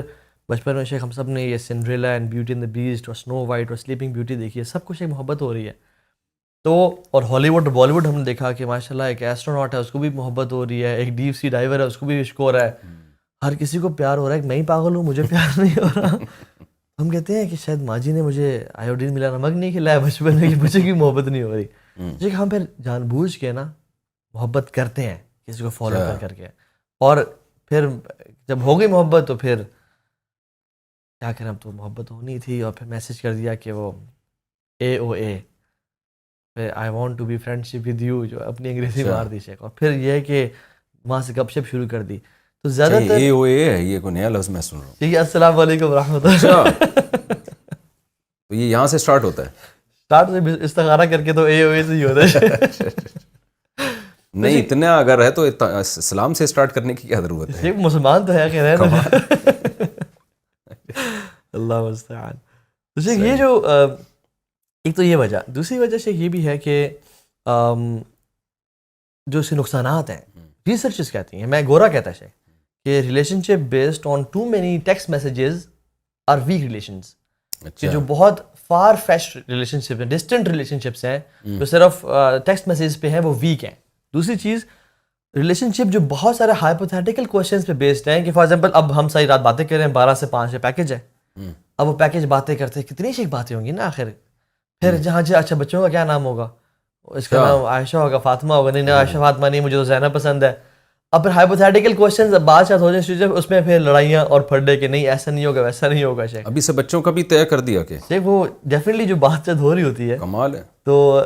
[SPEAKER 2] بچپن میں شیخ ہم سب نے یہ Cinderella and beauty and the best اور سنو وائٹ اور سلیپنگ بیوٹی دیکھی ہے، سب کچھ ایک محبت ہو رہی ہے. تو اور ہالی ووڈ اور بالی ووڈ ہم نے دیکھا کہ ماشاء اللہ ایک ایسٹروناٹ ہے، اس کو بھی محبت ہو رہی ہے، ایک ڈیپ سی ڈائیور ہے، اس کو بھی عشق ہو رہا ہے، ہر کسی کو پیار ہو رہا ہے. میں ہی پاگل ہوں، مجھے پیار نہیں ہو رہا. ہم کہتے ہیں کہ شاید ماں جی نے مجھے آیوڈین ملا نمک نہیں کھلایا بچپن میں، مجھے کی محبت نہیں ہو رہی. لیکن ہم پھر جان بوجھ کے نا محبت کرتے ہیں کسی کو فالو کر کے، اور پھر جب ہو گئی محبت تو پھر کیا کریں، اب تو محبت ہونی تھی، اور پھر میسج کر دیا کہ وہ AOA، پھر I want to be friendship with you, جو اپنی انگریزی مار دی شیخ، اور پھر یہ ہے کہ وہاں سے گپ شپ شروع کر دی. تو زیادہ تر
[SPEAKER 1] AOA ہے، یہ کوئی نیا لفظ میں سن رہا ہوں.
[SPEAKER 2] ٹھیک ہے، السلام علیکم ورحمۃ اللہ.
[SPEAKER 1] تو یہ یہاں سے سٹارٹ ہوتا ہے،
[SPEAKER 2] اسٹارٹ سے استخارہ کر کے تو AOA سے ہی ہوتا ہے.
[SPEAKER 1] نہیں اتنا اگر ہے تو اسلام سے اسٹارٹ کرنے کی کیا ضرورت ہے؟
[SPEAKER 2] ایک مسلمان تو ہے کہ اللہ مستعان. تو شیخ یہ جو ایک تو یہ وجہ, دوسری وجہ شیخ یہ بھی ہے کہ جو اس کے نقصانات ہیں, ریسرچز کہتی ہیں, میں گورا کہتا ہے شیخ کہ relationship based on too many text messages are weak relations. کہ جو بہت فار فیچ ریلیشن شپ ہیں, ڈسٹنٹ ریلیشن شپس ہیں جو صرف ٹیکسٹ میسیج پہ ہیں, وہ ویک ہیں. دوسری چیز ریلیشن شپ جو بہت سارے ہائپوتھیٹیکل کویشچنس پہ بیسڈ ہیں, کہ فار ایگزامپل اب ہم ساری رات باتیں کر رہے ہیں, 12 سے 5 کا پیکیج ہے. اب وہ پیکیج باتیں کرتے ہیں, کتنی شیخ باتیں ہوں گی نا آخر. پھر جہاں اچھا بچوں کا کیا نام ہوگا, اس کا نام عائشہ ہوگا, فاطمہ ہوگا, نہیں عائشہ فاطمہ نہیں, مجھے تو زینب پسند ہے. اب پھر ہائپوتھیٹیکل کویشچنز بات چیت ہو جائے, اس میں پھر لڑائیاں اور پھڈے کہ نہیں ایسا نہیں ہوگا ویسا نہیں ہوگا. شیخ
[SPEAKER 1] ابھی سے بچوں کا بھی طے کر دیا کہ
[SPEAKER 2] شیخ وہ ڈیفینیٹلی جو بات چیت ہو رہی ہوتی ہے,
[SPEAKER 1] کمال ہے.
[SPEAKER 2] تو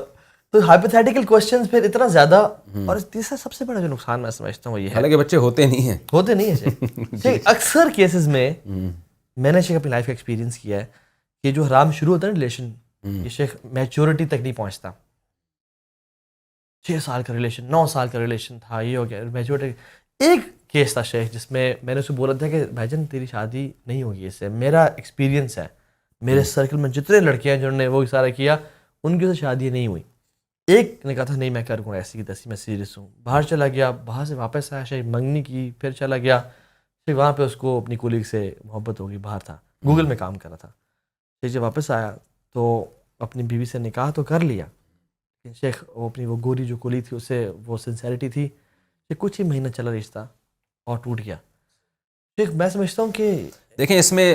[SPEAKER 2] ہائپوتھیٹیکل کویشچنز پھر اتنا زیادہ. اور تیسرا سب سے بڑا جو نقصان میں سمجھتا ہوں یہ ہے,
[SPEAKER 1] حالانکہ بچے ہوتے نہیں ہیں,
[SPEAKER 2] ہوتے نہیں ہیں شیخ. اکثر کیسز میں نے شیخ اپنی لائف کا ایکسپیرینس کیا ہے کہ جو حرام شروع ہوتا ہے نا ریلیشن, یہ شیخ میچورٹی تک نہیں پہنچتا. 6 سال کا ریلیشن, 9 سال کا ریلیشن تھا, یہ ہو گیا میچورٹی. ایک کیس تھا شیخ جس میں میں نے اسے بولا تھا کہ بھائی جان تیری شادی نہیں ہوگی اس سے, میرا ایکسپیرینس ہے, میرے سرکل میں جتنے لڑکے ہیں جنہوں نے وہ سارا کیا ان کی سے شادی نہیں ہوئی. ایک نے کہا تھا نہیں میں کر گا ایسی کی تیسی, میں سیریس ہوں. باہر چلا گیا, باہر سے واپس آیا, شیخ منگنی کی, پھر چلا گیا. پھر وہاں پہ اس کو اپنی کولیگ سے محبت ہوگی, باہر تھا, گوگل میں کام کر رہا تھا. پھر جب واپس آیا تو اپنی بیوی سے نکاح تو کر لیا, لیکن شیخ وہ اپنی وہ گوری جو کولیگ تھی اس سے وہ سنسیریٹی تھی کہ کچھ ہی مہینہ چلا رشتہ اور ٹوٹ گیا. شیخ میں سمجھتا ہوں کہ
[SPEAKER 1] دیکھیں اس میں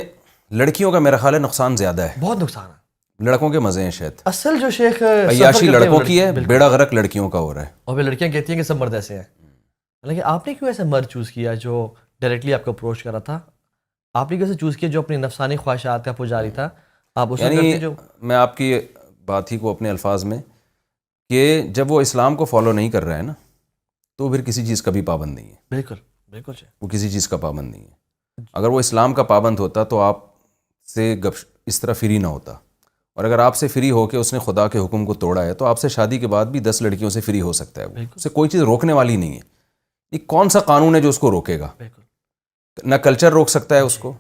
[SPEAKER 1] لڑکیوں کا میرا خیال ہے نقصان زیادہ ہے,
[SPEAKER 2] بہت نقصان ہے.
[SPEAKER 1] لڑکوں کے مزے ہیں شاید.
[SPEAKER 2] اصل جو شیخ
[SPEAKER 1] عیاشی لڑکوں کی ہے, بیڑا غرق لڑکیوں کا ہو رہا ہے.
[SPEAKER 2] اور پھر لڑکیاں کہتی ہیں کہ سب مرد ایسے ہیں. لیکن آپ نے کیوں ایسا مرد چوز کیا جو ڈائریکٹلی آپ کو اپروچ کر رہا تھا؟ آپ نے کیسے چوز کیا جو اپنی نفسانی خواہشات کا پجاری تھا؟ آپ اس
[SPEAKER 1] یعنی میں آپ کی بات ہی کو اپنے الفاظ میں کہ جب وہ اسلام کو فالو نہیں کر رہا ہے نا تو پھر کسی چیز کا بھی پابند نہیں ہے.
[SPEAKER 2] بالکل بالکل
[SPEAKER 1] وہ کسی چیز کا پابند نہیں ہے. اگر وہ اسلام کا پابند ہوتا تو آپ سے اس طرح فری نہ ہوتا, اور اگر آپ سے فری ہو کے اس نے خدا کے حکم کو توڑا ہے تو آپ سے شادی کے بعد بھی 10 لڑکیوں سے فری ہو سکتا ہے. وہ اسے کوئی چیز روکنے والی نہیں ہے. یہ کون سا قانون ہے جو اس کو روکے گا؟ نہ کلچر روک سکتا ہے اس کو,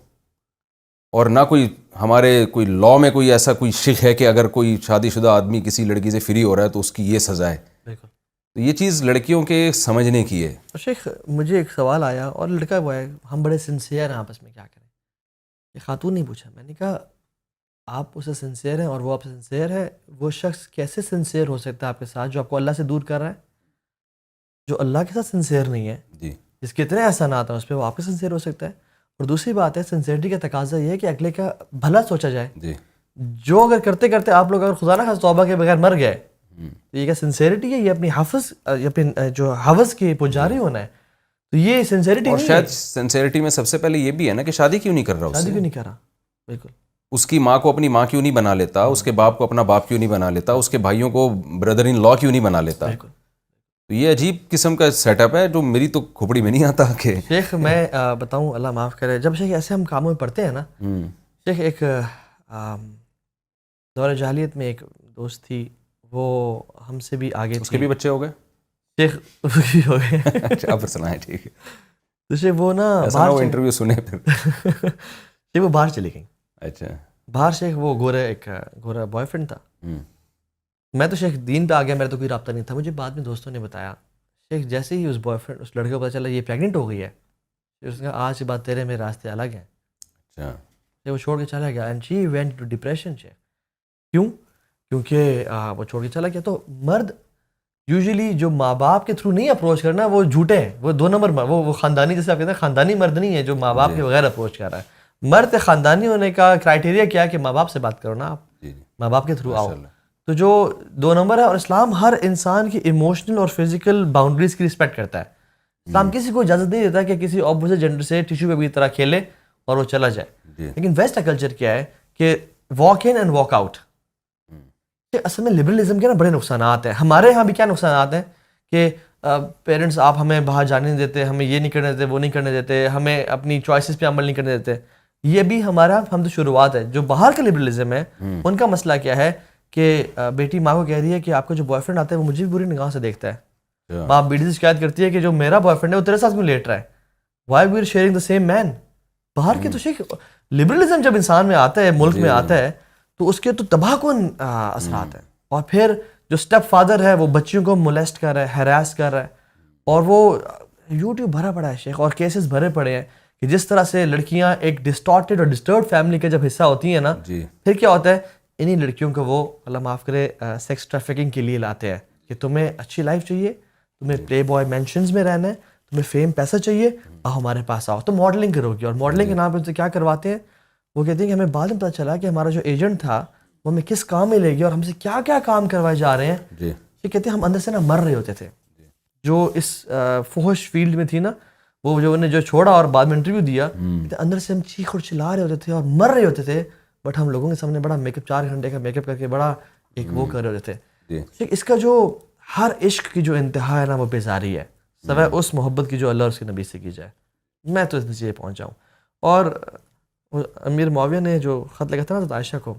[SPEAKER 1] اور نہ کوئی ہمارے کوئی لاء میں کوئی ایسا کوئی شک ہے کہ اگر کوئی شادی شدہ آدمی کسی لڑکی سے فری ہو رہا ہے تو اس کی یہ سزا ہے. تو یہ چیز لڑکیوں کے سمجھنے کی ہے.
[SPEAKER 2] شیخ مجھے ایک سوال آیا, اور لڑکا وہ ہے, ہم بڑے سنسیئر ہیں آپس میں, کیا کریں؟ یہ خاتون نہیں پوچھا. میں نے کہا آپ اسے سنسیئر ہیں اور وہ آپ سے سنسیئر ہے, وہ شخص کیسے سنسیئر ہو سکتا ہے آپ کے ساتھ جو آپ کو اللہ سے دور کر رہا ہے, جو اللہ کے ساتھ سنسیئر نہیں ہے,
[SPEAKER 1] جی
[SPEAKER 2] جس کے اتنے احسانات ہیں اس پہ وہ آپ کے سنسیئر ہو سکتا ہے. اور دوسری بات ہے سنسیئرٹی کا تقاضا یہ ہے کہ اگلے کا بھلا سوچا جائے.
[SPEAKER 1] جی
[SPEAKER 2] جو اگر کرتے کرتے آپ لوگ اگر خدا نہ خاص توبہ کے بغیر مر گئے تو یہ کیا سنسیئرٹی ہے؟ یہ اپنی اپنی جو حوث کی پجاری ہونا ہے. تو یہ سنسیئرٹی
[SPEAKER 1] اور
[SPEAKER 2] نہیں
[SPEAKER 1] شاید
[SPEAKER 2] ہے.
[SPEAKER 1] سنسیئرٹی میں سب سے پہلے یہ بھی ہے نا کہ شادی کیوں نہیں کر رہا,
[SPEAKER 2] شادی کیوں نہیں کر رہا؟ بالکل.
[SPEAKER 1] اس کی ماں کو اپنی ماں کیوں نہیں بنا لیتا, اس کے باپ کو اپنا باپ کیوں نہیں بنا لیتا, اس کے بھائیوں کو بردر ان لا کیوں نہیں بنا لیتا. تو یہ عجیب قسم کا سیٹ اپ ہے جو میری تو کھوپڑی میں نہیں آتا. کہ
[SPEAKER 2] شیخ میں بتاؤں, اللہ معاف کرے, جب شیخ ایسے ہم کاموں میں پڑھتے ہیں نا, شیخ ایک دور جاہلیت میں ایک دوست تھی, وہ ہم سے بھی آگے,
[SPEAKER 1] اس کے بھی بچے ہو گئے
[SPEAKER 2] شیخ ہو گئے.
[SPEAKER 1] اچھا آپ سنائیں, ٹھیک ہے.
[SPEAKER 2] تو شیخ وہ نا
[SPEAKER 1] وہ انٹرویو سنے پھر
[SPEAKER 2] شیخ وہ باہر چلی گئیں.
[SPEAKER 1] اچھا
[SPEAKER 2] باہر شیخ وہ گورا بوائے فرینڈ تھا. میں تو شیخ دین پہ آ گیا, میرا تو کوئی رابطہ نہیں تھا. مجھے بعد میں دوستوں نے بتایا شیخ جیسے ہی اس بوائے فرینڈ اس لڑکے کو پتہ چلا یہ پریگننٹ ہو گئی ہے, اس نے کہا آج کے بعد تیرے میرے راستے الگ ہیں.
[SPEAKER 1] اچھا
[SPEAKER 2] وہ چھوڑ کے چلا گیا. And she went to depression. شیخ کیوں؟ کیونکہ وہ چھوڑ کے چلا گیا. تو مرد یوزلی جو ماں باپ کے تھرو نہیں اپروچ کرنا, وہ جھوٹے ہیں, وہ 2 نمبر وہ خاندانی, جیسے آپ کہتے ہیں خاندانی مرد نہیں ہے جو ماں باپ کے بغیر اپروچ کر رہا ہے. مرد خاندانی ہونے کا کرائٹیریا کیا ہے کہ ماں باپ سے بات کرو نا, آپ ماں باپ کے تھرو آؤ. تو جو 2 نمبر ہے, اور اسلام ہر انسان کی ایموشنل اور فزیکل باؤنڈریز کی رسپیکٹ کرتا ہے. اسلام کسی کو اجازت نہیں دیتا کہ کسی اپوزٹ جینڈر سے ٹیشو پیپر کی طرح کھیلے اور وہ چلا جائے. لیکن ویسٹ کا کلچر کیا ہے کہ walk in and walk out. اصل میں لبرلزم کے نا بڑے نقصانات ہیں. ہمارے یہاں بھی کیا نقصانات ہیں کہ پیرنٹس آپ ہمیں باہر جانے نہیں دیتے, ہمیں یہ نہیں کرنے دیتے, وہ نہیں کرنے دیتے, ہمیں اپنی چوائسیز پہ عمل نہیں کرنے دیتے. یہ بھی ہمارا ہم تو شروعات ہے. جو باہر کا لبرلزم ہے ان کا مسئلہ کیا ہے کہ بیٹی ماں کو کہہ رہی ہے کہ آپ کا جو بوائے فرینڈ آتا ہے وہ مجھے بھی بری نگاہ سے دیکھتا ہے, باپ بیٹی سے شکایت کرتی ہے کہ جو میرا بوائے فرینڈ ہے وہ تیرے ساتھ کیوں لیٹ رہا ہے, why we are sharing the same man. باہر کے تو شیخ لبرلزم جب انسان میں آتا ہے, ملک میں آتا ہے, تو اس کے تو تباہ کن اثرات ہیں. اور پھر جو اسٹیپ فادر ہے وہ بچیوں کو مولیسٹ کر رہا ہے, ہیراس کر رہا ہے, اور وہ یوٹیوب بھرا پڑا ہے شیخ, اور کیسز بھرے پڑے ہیں کہ جس طرح سے لڑکیاں ایک ڈسٹارٹیڈ اور ڈسٹربڈ فیملی کا جب حصہ ہوتی ہیں نا, پھر کیا ہوتا ہے, انہی لڑکیوں کو وہ اللہ معاف کرے سیکس ٹریفکنگ کے لیے لاتے ہیں کہ تمہیں اچھی لائف چاہیے, تمہیں پلے بوائے مینشنز میں رہنا ہے, تمہیں فیم پیسہ چاہیے, ہمارے پاس آؤ تو ماڈلنگ کرو گی. اور ماڈلنگ کے نام پہ ان سے کیا کرواتے ہیں, وہ کہتے ہیں کہ ہمیں بعد میں پتہ چلا کہ ہمارا جو ایجنٹ تھا وہ ہمیں کس کام میں لے گیا اور ہم سے کیا کیا کام کروائے جا رہے ہیں. یہ کہتے ہیں ہم اندر سے نا مر رہے ہوتے تھے. جو اس فحش فیلڈ میں تھی نا, وہ جو انہیں جو چھوڑا اور بعد میں انٹرویو دیا, اندر سے ہم چیخ اور چلا رہے ہوتے تھے اور مر رہے ہوتے تھے, بٹ ہم لوگوں کے سامنے بڑا میک اپ 4 گھنٹے کا میک اپ کر کے بڑا ایک وہ کر رہے ہوتے تھے. اس کا جو ہر عشق کی جو انتہا ہے نا وہ بیزاری ہے, سوائے اس محبت کی جو اللہ اور اس کے نبی سے کی جائے. میں تو اس نتیجے پہنچا ہوں. اور امیر معاویہ نے جو خط لکھا تھا نا عائشہ کو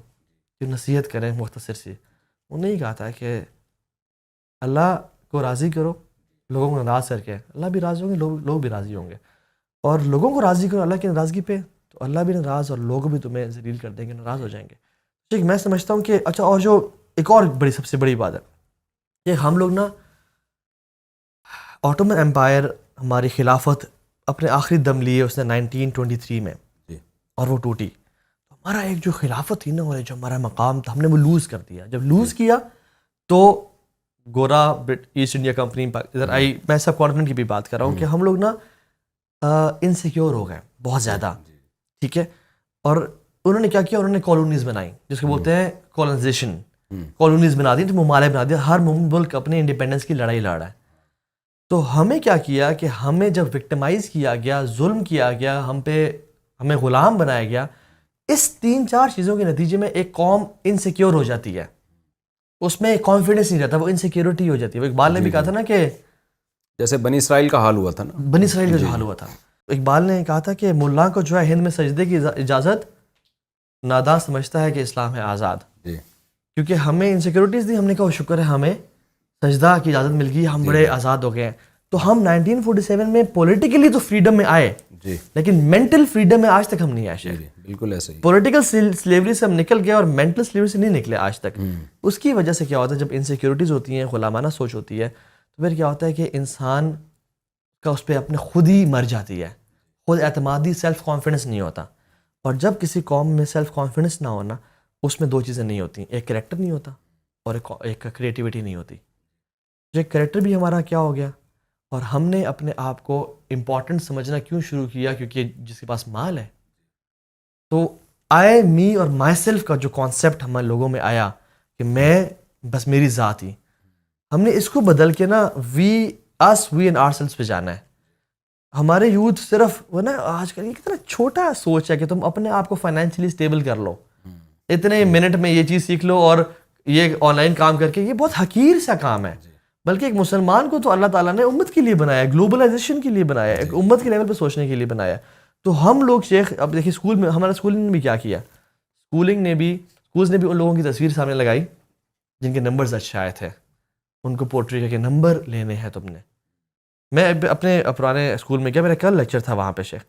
[SPEAKER 2] کہ نصیحت کریں مختصر سی, انہوں نے یہ کہا تھا کہ اللہ کو راضی کرو لوگوں کو ناراض کر کے, اللہ بھی راضی ہوں گے, لوگ بھی راضی ہوں گے. اور لوگوں کو راضی کرو اللہ کی ناراضگی پہ, تو اللہ بھی ناراض اور لوگ بھی تمہیں ذلیل کر دیں گے, ناراض ہو جائیں گے. ٹھیک, میں سمجھتا ہوں کہ اچھا, اور جو ایک اور بڑی سب سے بڑی بات ہے کہ ہم لوگ نا آٹومن امپائر ہماری خلافت اپنے آخری دم لیے اس نے 1923 میں, اور وہ ٹوٹی. ہمارا ایک جو خلافت تھی نا, اور جو ہمارا مقام تھا, ہم نے وہ لوز کر دیا. جب لوز کیا تو گورا ایسٹ انڈیا کمپنی ادھر آئی. میں سب کانٹیننٹ کی بھی بات کر رہا ہوں کہ ہم لوگ نا انسیکیور ہو گئے بہت زیادہ. ٹھیک ہے, اور انہوں نے کیا کیا, انہوں نے کالونیز بنائی جس کو بولتے ہیں کالونائزیشن. کالونیز بنا دی, تو ممالک بنا دیا, ہر ملک اپنے انڈیپینڈنس کی لڑائی لڑ رہا ہے. تو ہمیں کیا کیا کہ ہمیں جب وکٹمائز کیا گیا, ظلم کیا گیا, ہمیں غلام بنایا گیا, اس 3-4 چیزوں کے نتیجے میں ایک قوم انسیکیور ہو جاتی ہے, اس میں کانفیڈنس نہیں رہتا, وہ انسیکیورٹی ہو جاتی ہے. اقبال نے بھی کہا تھا نا کہ
[SPEAKER 1] جیسے بنی اسرائیل کا حال ہوا تھا نا,
[SPEAKER 2] بنی اسرائیل کا جو حال ہوا تھا. اقبال نے کہا تھا کہ ملا کو جو ہے ہند میں سجدے کی اجازت, ناداں سمجھتا ہے کہ اسلام ہے آزاد. کیونکہ ہمیں انسیکیورٹیز دی, ہم نے کہا شکر ہے ہمیں سجدہ کی اجازت مل گئی, ہم بڑے آزاد ہو گئے ہیں. تو ہم 1947 میں پولیٹیکلی تو فریڈم میں آئے, لیکن مینٹل فریڈم میں آج تک ہم نہیں آئے.
[SPEAKER 1] بالکل ایسے ہی
[SPEAKER 2] پولیٹیکل سلیوری سے ہم نکل گئے اور مینٹل سلیوری سے نہیں نکلے آج تک. اس کی وجہ سے کیا ہوتا ہے, جب انسیکیورٹیز ہوتی ہیں, غلامانہ سوچ ہوتی ہے, تو پھر کیا ہوتا ہے کہ انسان کا اس پہ اپنے خود ہی مر جاتی ہے, خود اعتمادی, سیلف کانفیڈنس نہیں ہوتا. اور جب کسی قوم میں سیلف کانفیڈنس نہ ہونا, اس میں 2 چیزیں نہیں ہوتی, ایک کریکٹر نہیں ہوتا اور ایک کریٹیوٹی نہیں ہوتی. جو ایک کریکٹر بھی ہمارا کیا ہو گیا, اور ہم نے اپنے آپ کو امپورٹنٹ سمجھنا کیوں شروع کیا, کیونکہ جس کے پاس مال ہے. تو آئے می اور مائی سیلف کا جو کانسیپٹ ہمارے لوگوں میں آیا کہ میں بس میری ذات ہی, ہم نے اس کو بدل کے نا وی اینڈ آر سیلفس پہ جانا ہے. ہمارے یوتھ صرف وہ نا آج کل یہ کتنا چھوٹا سوچ ہے کہ تم اپنے آپ کو فائنینشلی اسٹیبل کر لو, اتنے منٹ میں یہ چیز سیکھ لو, اور یہ آن لائن کام کر کے, یہ بہت حقیر سا کام ہے. بلکہ ایک مسلمان کو تو اللہ تعالیٰ نے امت کے لیے بنایا, گلوبلائزیشن کے لیے بنایا, ایک امت کے لیول پہ سوچنے کے لیے بنایا. تو ہم لوگ شیخ, اب دیکھیے اسکول میں ہمارا اسکولنگ نے بھی کیا کیا, اسکولز نے بھی ان لوگوں کی تصویر سامنے لگائی جن کے نمبرز اچھے آئے تھے, ان کو پورٹری کر کے نمبر لینے ہیں تم نے. میں اپنے پرانے اسکول میں گیا, میرا کل لیکچر تھا وہاں پہ شیخ,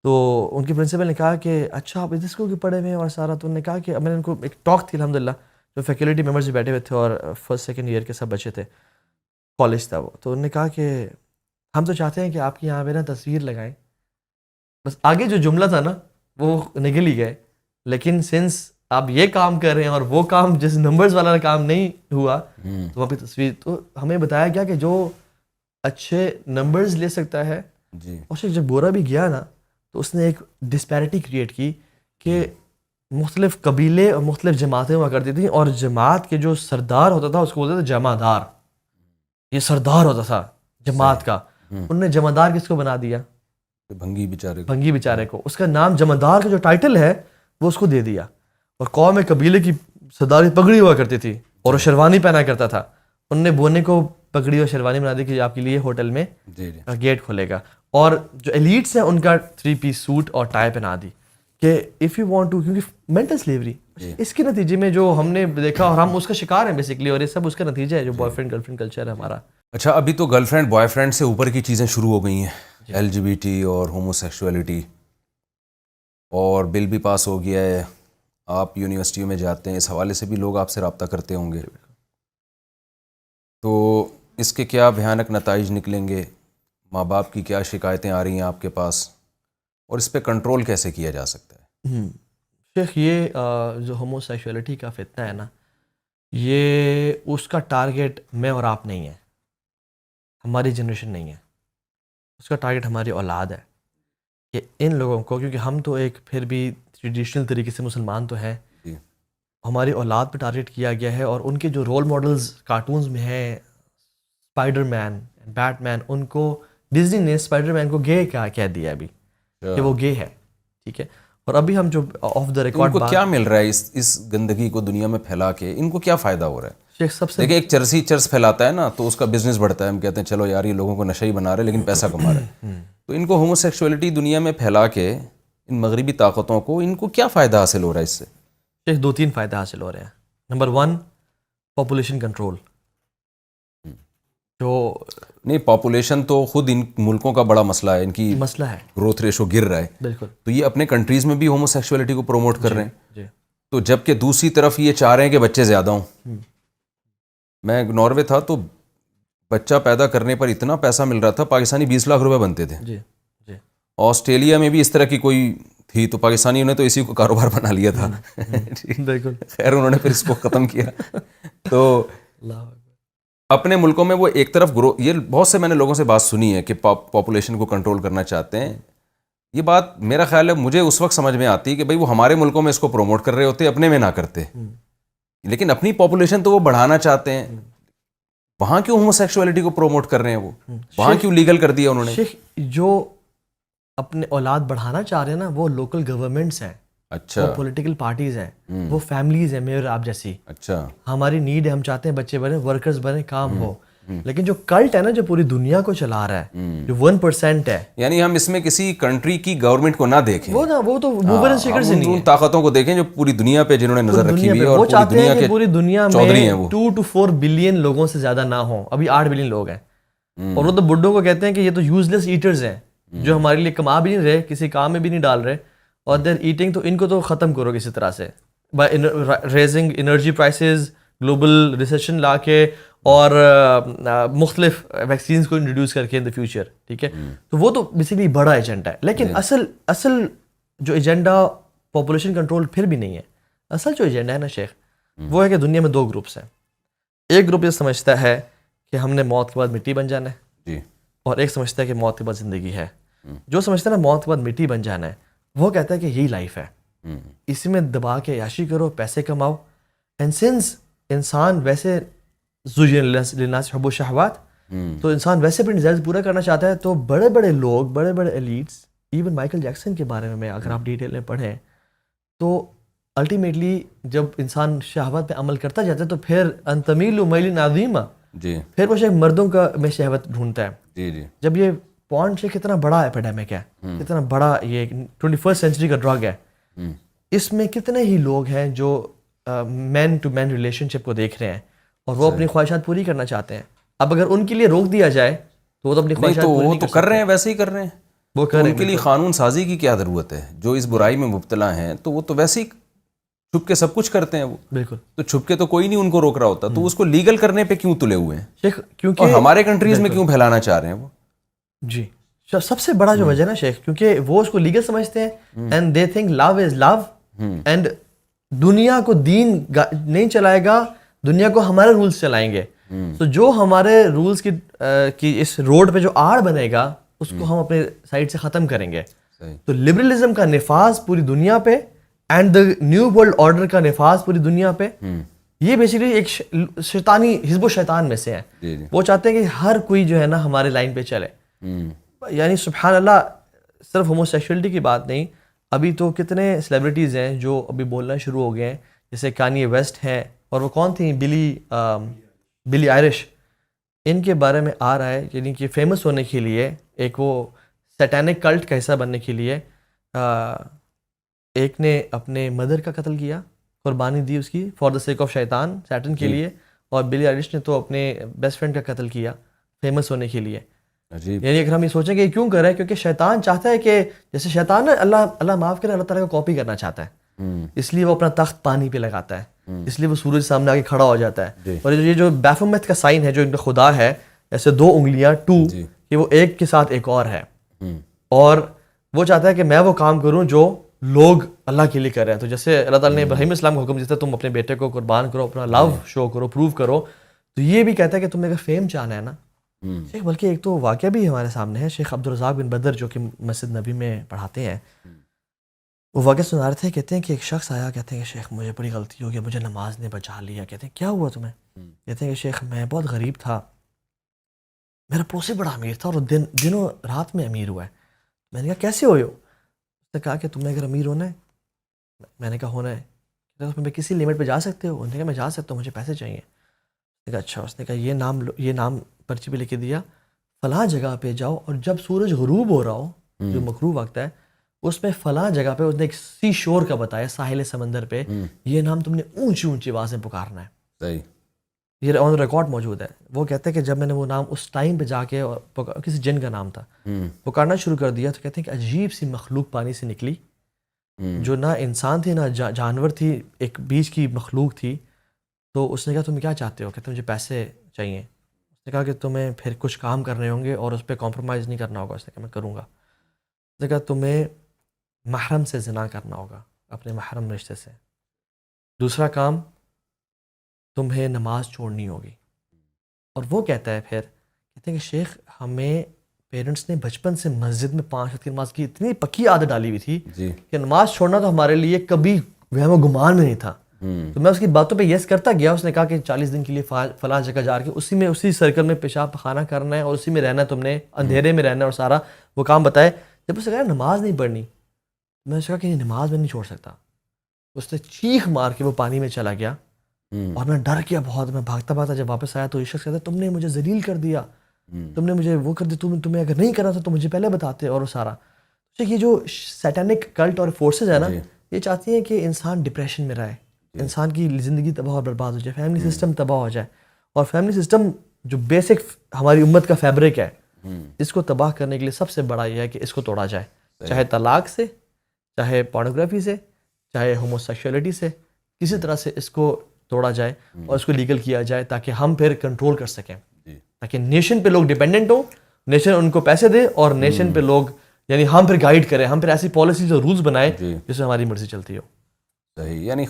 [SPEAKER 2] تو ان کی پرنسپل نے کہا کہ اچھا آپ اس اسکول کے پڑھے ہوئے ہیں اور سارا, تو انہوں نے کہا کہ میں نے ان کو ایک ٹاک تھی الحمدللہ, جو فیکلٹی ممبرز بھی بیٹھے ہوئے تھے اور 1st 2nd ایئر کے سب بچے تھے, کالج تھا وہ. تو انہوں نے کہا کہ ہم تو چاہتے ہیں کہ آپ کی یہاں پہ نا تصویر لگائیں. بس آگے جو جملہ تھا نا وہ نکل ہی گئے, لیکن سنس آپ یہ کام کر رہے ہیں اور وہ کام جس نمبرز والا کام نہیں ہوا, تو وہاں پہ تصویر. تو ہمیں بتایا گیا کہ جو اچھے نمبرز لے سکتا ہے, اور جب گورا بھی گیا نا تو اس نے ایک ڈسپیرٹی کریٹ کی کہ مختلف قبیلے اور مختلف جماعتیں ہوا کرتی تھیں, اور جماعت کے جو سردار ہوتا تھا اس کو بولتے تھے جمعدار. یہ سردار ہوتا تھا جماعت کا, انہوں نے جمعدار کس کو بنا دیا, بھنگی بیچارے کو. اس کا نام جمعدار کا جو ٹائٹل ہے وہ اس کو دے دیا. اور قوم قبیلے کی سرداری پگڑی ہوا کرتی تھی اور وہ شیروانی پہنا کرتا تھا, انہوں نے بونے کو پگڑی اور شیروانی بنا دی کہ آپ کے لیے ہوٹل میں گیٹ کھلے گا. اور جو ایلیٹس ہیں ان کا 3 پیس سوٹ اور ٹائی پہنا دی کہ اف یو وانٹ ٹو, کیونکہ مینٹل سلیوری اس کے نتیجے میں جو ہم نے دیکھا, اور ہم اس کا شکار ہیں بیسکلی, اور یہ سب اس کا نتیجہ ہے جو boy friend girl friend culture ہے ہمارا.
[SPEAKER 1] اچھا ابھی تو گرل فرینڈ بوائے فرینڈ سے اوپر کی چیزیں شروع ہو گئی ہیں، ایل جی بی ٹی اور ہومو سیکشولیٹی، اور بل بھی پاس ہو گیا ہے. آپ یونیورسٹیوں میں جاتے ہیں، اس حوالے سے بھی لوگ آپ سے رابطہ کرتے ہوں گے، تو اس کے کیا بھیانک نتائج نکلیں گے؟ ماں باپ کی کیا شکایتیں آ رہی ہیں آپ کے پاس، اور اس پہ کنٹرول کیسے کیا جا سکتا ہے؟
[SPEAKER 2] شیخ یہ جو ہومو سیکشولیٹی کا فتنہ ہے نا، یہ اس کا ٹارگیٹ میں اور آپ نہیں ہے، ہماری جنریشن نہیں ہے، اس کا ٹارگیٹ ہماری اولاد ہے. کہ ان لوگوں کو، کیونکہ ہم تو ایک پھر بھی ٹریڈیشنل طریقے سے مسلمان تو ہیں،
[SPEAKER 1] جی.
[SPEAKER 2] ہماری اولاد پہ ٹارگیٹ کیا گیا ہے. اور ان کے جو رول ماڈلز کارٹونز میں ہیں، اسپائڈر مین، بیٹ مین، ان کو ڈزنی نے اسپائڈر مین کو گے کہہ دیا ابھی کہ وہ گے ہے. ٹھیک ہے. اور ابھی ہم جو آف دا
[SPEAKER 1] تو ان
[SPEAKER 2] ریکارڈ
[SPEAKER 1] کو کیا مل رہا ہے اس گندگی کو دنیا میں پھیلا کے؟ ان کو کیا فائدہ ہو رہا ہے؟
[SPEAKER 2] شیخ سب سے
[SPEAKER 1] دیکھیں ایک چرسی چرس پھیلاتا ہے نا تو اس کا بزنس بڑھتا ہے، ہم کہتے ہیں چلو یار یہ لوگوں کو نشہ ہی بنا رہے لیکن پیسہ کما رہے ہیں. تو ان کو ہومو سیکشولیٹی دنیا میں پھیلا کے ان مغربی طاقتوں کو ان کو کیا فائدہ حاصل ہو رہا ہے اس سے؟
[SPEAKER 2] شیخ 2-3 فائدہ حاصل ہو رہے ہیں. Number 1 population control. جو
[SPEAKER 1] نہیں، پاپولیشن تو خود ان ملکوں کا بڑا مسئلہ ہے، ان کی
[SPEAKER 2] مسئلہ ہے
[SPEAKER 1] گروتھ ریشو گر رہا ہے.
[SPEAKER 2] بالکل.
[SPEAKER 1] تو یہ اپنے کنٹریز میں بھی ہومو سیکشولیٹی کو پروموٹ کر رہے ہیں.
[SPEAKER 2] جی
[SPEAKER 1] تو جب کہ دوسری طرف یہ چاہ رہے ہیں کہ بچے زیادہ ہوں. میں ناروے تھا تو بچہ پیدا کرنے پر اتنا پیسہ مل رہا تھا، پاکستانی 20 لاکھ روپے بنتے تھے.
[SPEAKER 2] جی جی
[SPEAKER 1] آسٹریلیا میں بھی اس طرح کی کوئی تھی تو پاکستانیوں نے تو اسی کو کاروبار بنا لیا تھا.
[SPEAKER 2] بالکل.
[SPEAKER 1] خیر انہوں نے پھر اس کو ختم کیا. تو اپنے ملکوں میں وہ ایک طرف یہ بہت سے میں نے لوگوں سے بات سنی ہے کہ پاپولیشن کو کنٹرول کرنا چاہتے ہیں. یہ بات میرا خیال ہے مجھے اس وقت سمجھ میں آتی ہے کہ بھئی وہ ہمارے ملکوں میں اس کو پروموٹ کر رہے ہوتے، اپنے میں نہ کرتے. لیکن اپنی پاپولیشن تو وہ بڑھانا چاہتے ہیں، وہاں کیوں ہومو سیکشولیٹی کو پروموٹ کر رہے ہیں؟ وہ وہاں کیوں لیگل کر دیا انہوں نے؟
[SPEAKER 2] شیخ جو اپنے اولاد بڑھانا چاہ رہے ہیں نا، وہ لوکل گورنمنٹس ہیں،
[SPEAKER 1] اچھا،
[SPEAKER 2] وہ پولیٹیکل پارٹیز ہیں، وہ فیملیز ہیں میرے آپ جیسی.
[SPEAKER 1] اچھا.
[SPEAKER 2] ہماری نیڈ ہے، ہم چاہتے ہیں بچے بنے، ورکرز بنے، کام ہو. لیکن جو کلٹ ہے نا، جو پوری دنیا کو چلا رہا ہے، جو 1% ہے،
[SPEAKER 1] یعنی ہم اس میں کسی کنٹری کی گورنمنٹ کو نہ دیکھیں،
[SPEAKER 2] وہ تو موور اینڈ شیکرز ہی نہیں
[SPEAKER 1] ان
[SPEAKER 2] ہے.
[SPEAKER 1] طاقتوں کو دیکھیں جو پوری دنیا پہ جنہوں نے نظر رکھی ہوئی ہے، اور
[SPEAKER 2] وہ
[SPEAKER 1] پوری
[SPEAKER 2] چاہتے
[SPEAKER 1] دنیا
[SPEAKER 2] ہیں کہ پوری دنیا
[SPEAKER 1] چودھری ہیں
[SPEAKER 2] میں
[SPEAKER 1] وہ.
[SPEAKER 2] 2 to 4 بلین لوگوں سے زیادہ نہ ہوں. ابھی 8 بلین لوگ ہیں، اور وہ تو بڈھوں کو کہتے ہیں کہ یہ تو یوز لیس ایٹرز ہیں، جو ہمارے لیے کما بھی نہیں رہے، کسی کام میں بھی نہیں ڈال رہے، اور دیر ایٹنگ. تو ان کو تو ختم کرو کسی طرح سے، by raising energy prices, global recession لا کے، اور مختلف ویکسینز کو انٹروڈیوس کر کے ان دا فیوچر. ٹھیک ہے. تو وہ تو بیسیکلی بڑا ایجنڈا ہے. لیکن اصل جو ایجنڈا پاپولیشن کنٹرول پھر بھی نہیں ہے. اصل جو ایجنڈا ہے نا شیخ، وہ ہے کہ دنیا میں 2 گروپس ہیں. ایک گروپ یہ سمجھتا ہے کہ ہم نے موت کے بعد مٹی بن جانا ہے،
[SPEAKER 1] جی.
[SPEAKER 2] اور ایک سمجھتا ہے کہ موت کے بعد زندگی ہے. جو سمجھتا ہے نا موت کے بعد مٹی بن جانا ہے، وہ کہتا ہے کہ یہی لائف ہے، اسی میں دبا کے عیاشی کرو، پیسے کماؤ. اینڈ سنس انسان ویسے للناس حب الشہوات، تو انسان ویسے اپنے ڈیزائرز پورا کرنا چاہتا ہے. تو بڑے بڑے لوگ، بڑے بڑے ایلیٹس، ایون مائیکل جیکسن کے بارے میں اگر آپ ڈیٹیل میں پڑھیں، تو الٹیمیٹلی جب انسان شہوت پہ عمل کرتا جاتا ہے تو پھر انتمیل میل عظیمہ،
[SPEAKER 1] جی.
[SPEAKER 2] پھر وہ شیخ مردوں کا میں شہوت ڈھونڈتا ہے.
[SPEAKER 1] جی. جی.
[SPEAKER 2] جب یہ پورن شیخ کتنا بڑا ایپیڈیمک ہے، کتنا بڑا یہ 21st سینچری کا ڈرگ ہے، اس میں کتنے ہی لوگ ہیں جو مین ٹو مین ریلیشن شپ کو دیکھ رہے ہیں، اور وہ اپنی خواہشات پوری کرنا چاہتے ہیں. اب اگر ان کے لیے روک دیا جائے تو وہ تو اپنی خواہشات پوری نہیں
[SPEAKER 1] تو کر رہے ہیں، ویسے ہی کر رہے ہیں.
[SPEAKER 2] وہ کر رہے
[SPEAKER 1] ان
[SPEAKER 2] ہیں.
[SPEAKER 1] کے لیے قانون سازی کی کیا ضرورت ہے؟ جو اس برائی میں مبتلا ہیں تو وہ تو ویسے ہی چھپ کے سب کچھ کرتے ہیں. وہ
[SPEAKER 2] بالکل.
[SPEAKER 1] تو چھپ کے تو کوئی نہیں ان کو روک رہا ہوتا، تو اس کو لیگل کرنے پہ کیوں تلے ہوئے ہیں
[SPEAKER 2] شیخ؟
[SPEAKER 1] اور
[SPEAKER 2] کیونکہ
[SPEAKER 1] ہمارے کنٹریز میں کیوں پھیلانا چاہ رہے ہیں وہ؟
[SPEAKER 2] جی سب سے بڑا جو وجہ ہے نا شیخ، کیونکہ وہ اس کو لیگل سمجھتے ہیں، and they think love is love, and دنیا کو دین نہیں چلائے گا، دنیا کو ہمارے رولز چلائیں گے. تو جو ہمارے رولز کی اس روڈ پہ جو آڑ بنے گا، اس کو ہم اپنے سائڈ سے ختم کریں گے. تو لبرلزم کا نفاذ پوری دنیا پہ، and the new world order کا نفاذ پوری دنیا پہ، یہ بیسیکلی ایک شیطانی حزب و شیطان میں سے ہیں. وہ چاہتے ہیں کہ ہر کوئی جو ہے نا ہمارے لائن پہ چلے. یعنی سبحان اللہ، صرف ہومو سیکشولیٹی کی بات نہیں، ابھی تو کتنے سیلیبریٹیز ہیں جو ابھی بولنا شروع ہو گئے ہیں، جیسے کانیے ویسٹ ہیں، اور وہ کون تھیں، بلی آئرش. ان کے بارے میں آ رہا ہے یعنی کہ فیمس ہونے کے لیے، ایک وہ سیٹینک کلٹ کا حصہ بننے کے لیے، ایک نے اپنے مدر کا قتل کیا، قربانی دی اس کی فار دا سیک آف شیطان، سیٹن کے لیے، اور بلی آئرش نے تو اپنے بیسٹ فرینڈ کا قتل کیا. فیمس ہونے کے لیے.
[SPEAKER 1] عجیب.
[SPEAKER 2] یعنی اگر ہم یہ سوچیں کہ یہ کیوں کر رہے ہیں, کیونکہ شیطان چاہتا ہے کہ جیسے شیطان اللہ معاف کرے, اللہ تعالیٰ کو کاپی کرنا چاہتا ہے, اس لیے وہ اپنا تخت پانی پہ لگاتا ہے, اس لیے وہ سورج سامنے آ کے کھڑا ہو جاتا ہے. اور یہ جو بیفومیت کا سائن ہے جو ان کا خدا ہے, ایسے 2 انگلیاں 2, کہ وہ ایک کے ساتھ ایک اور ہے, اور وہ چاہتا ہے کہ میں وہ کام کروں جو لوگ اللہ کے لیے کر رہے ہیں. تو جیسے اللہ تعالیٰ نے ابراہیم اسلام کو حکم دیتا ہے تم اپنے بیٹے کو قربان کرو, اپنا لو شو کرو, پروو کرو, تو یہ بھی کہتا ہے کہ تم نے اگر فیم چاہنا ہے نا شیخ, بلکہ ایک تو واقعہ بھی ہمارے سامنے ہے, شیخ عبدالرزاق بن بدر جو کہ مسجد نبی میں پڑھاتے ہیں, وہ واقعہ سنا رہے تھے. کہتے ہیں کہ ایک شخص آیا, کہتے ہیں کہ شیخ مجھے بڑی غلطی ہو گئی, مجھے نماز نے بچا لیا. کہتے ہیں کیا ہوا تمہیں؟ کہتے ہیں کہ شیخ میں بہت غریب تھا, میرا پڑوسی بڑا امیر تھا اور دنوں رات میں امیر ہوا ہے. میں نے کہا کیسے ہوئے ہو؟ اس نے کہا کہ تمہیں اگر امیر ہونا ہے. میں نے کہا ہونا ہے. اس میں کسی لیمٹ پہ جا سکتے ہو؟ انہوں نے کہا میں جا سکتا ہوں, مجھے پیسے چاہیے. اس نے کہا اچھا. اس نے کہا یہ نام پرچی پہ لکھ کے دیا, فلاں جگہ پہ جاؤ اور جب سورج غروب ہو رہا ہو, جو مکروہ وقت ہے, اس میں فلاں جگہ پہ اس نے ایک سی شور کا بتایا, ساحل سمندر پہ, یہ نام تم نے اونچی اونچی آوازیں پکارنا ہے.
[SPEAKER 1] صحیح.
[SPEAKER 2] یہ آن ریکارڈ موجود ہے. وہ کہتے ہیں کہ جب میں نے وہ نام اس ٹائم پہ جا کے, کسی جن کا نام تھا, پکارنا شروع کر دیا, تو کہتے ہیں کہ عجیب سی مخلوق پانی سے نکلی, جو نہ انسان تھی نہ جانور تھی, ایک بیچ کی مخلوق تھی. تو اس نے کہا تم کیا چاہتے ہو؟ کہتے مجھے پیسے چاہیے. اس نے کہا کہ تمہیں پھر کچھ کام کرنے ہوں گے اور اس پہ کمپرومائز نہیں کرنا ہوگا. اس نے کہا میں کروں گا. اس نے کہا تمہیں محرم سے زنا کرنا ہوگا, اپنے محرم رشتے سے. دوسرا کام, تمہیں نماز چھوڑنی ہوگی. اور وہ کہتا ہے پھر, کہتے ہیں کہ شیخ ہمیں پیرنٹس نے بچپن سے مسجد میں 5 وقت کی نماز کی اتنی پکی عادت ڈالی ہوئی تھی کہ نماز چھوڑنا تو ہمارے لیے کبھی وہم و گمان میں نہیں تھا. تو میں اس کی باتوں پہ یس کرتا گیا. اس نے کہا کہ 40 دن کے لیے فلاں جگہ جا کے اسی سرکل میں پیشاب پخانہ کرنا ہے اور اسی میں رہنا ہے, تم نے اندھیرے میں رہنا ہے, اور سارا وہ کام بتائے. جب اس نے کہا نماز نہیں پڑھنی, میں نے کہا کہ نماز میں نہیں چھوڑ سکتا. اس نے چیخ مار کے وہ پانی میں چلا گیا, اور میں ڈر گیا بہت. میں بھاگتا بھاگتا جب واپس آیا تو یہ شخص کہتا تم نے مجھے ذلیل کر دیا, تم نے مجھے وہ کر دیا, تمہیں اگر نہیں کرنا تھا تو مجھے پہلے بتاتے. اور وہ سارا یہ جو سیٹینک کلٹ اور فورسز ہے نا, یہ چاہتی ہیں کہ انسان ڈپریشن میں رہے, انسان کی زندگی تباہ اور برباد ہو جائے, فیملی سسٹم تباہ ہو جائے. اور فیملی سسٹم جو بیسک ہماری امت کا فیبرک ہے, اس کو تباہ کرنے کے لیے سب سے بڑا یہ ہے کہ اس کو توڑا جائے, چاہے طلاق سے, چاہے پورنوگرافی سے, چاہے ہوموسیکشولیٹی سے, کسی طرح سے اس کو توڑا جائے اور اس کو لیگل کیا جائے, تاکہ ہم پھر کنٹرول کر سکیں, تاکہ نیشن پہ لوگ ڈیپینڈنٹ ہوں, نیشن ان کو پیسے دے, اور نیشن پہ لوگ یعنی ہم پھر گائیڈ کریں, ہم پھر ایسی پالیسیز اور رولز بنائیں جس سے ہماری مرضی چلتی ہو.
[SPEAKER 1] صحیح. یعنی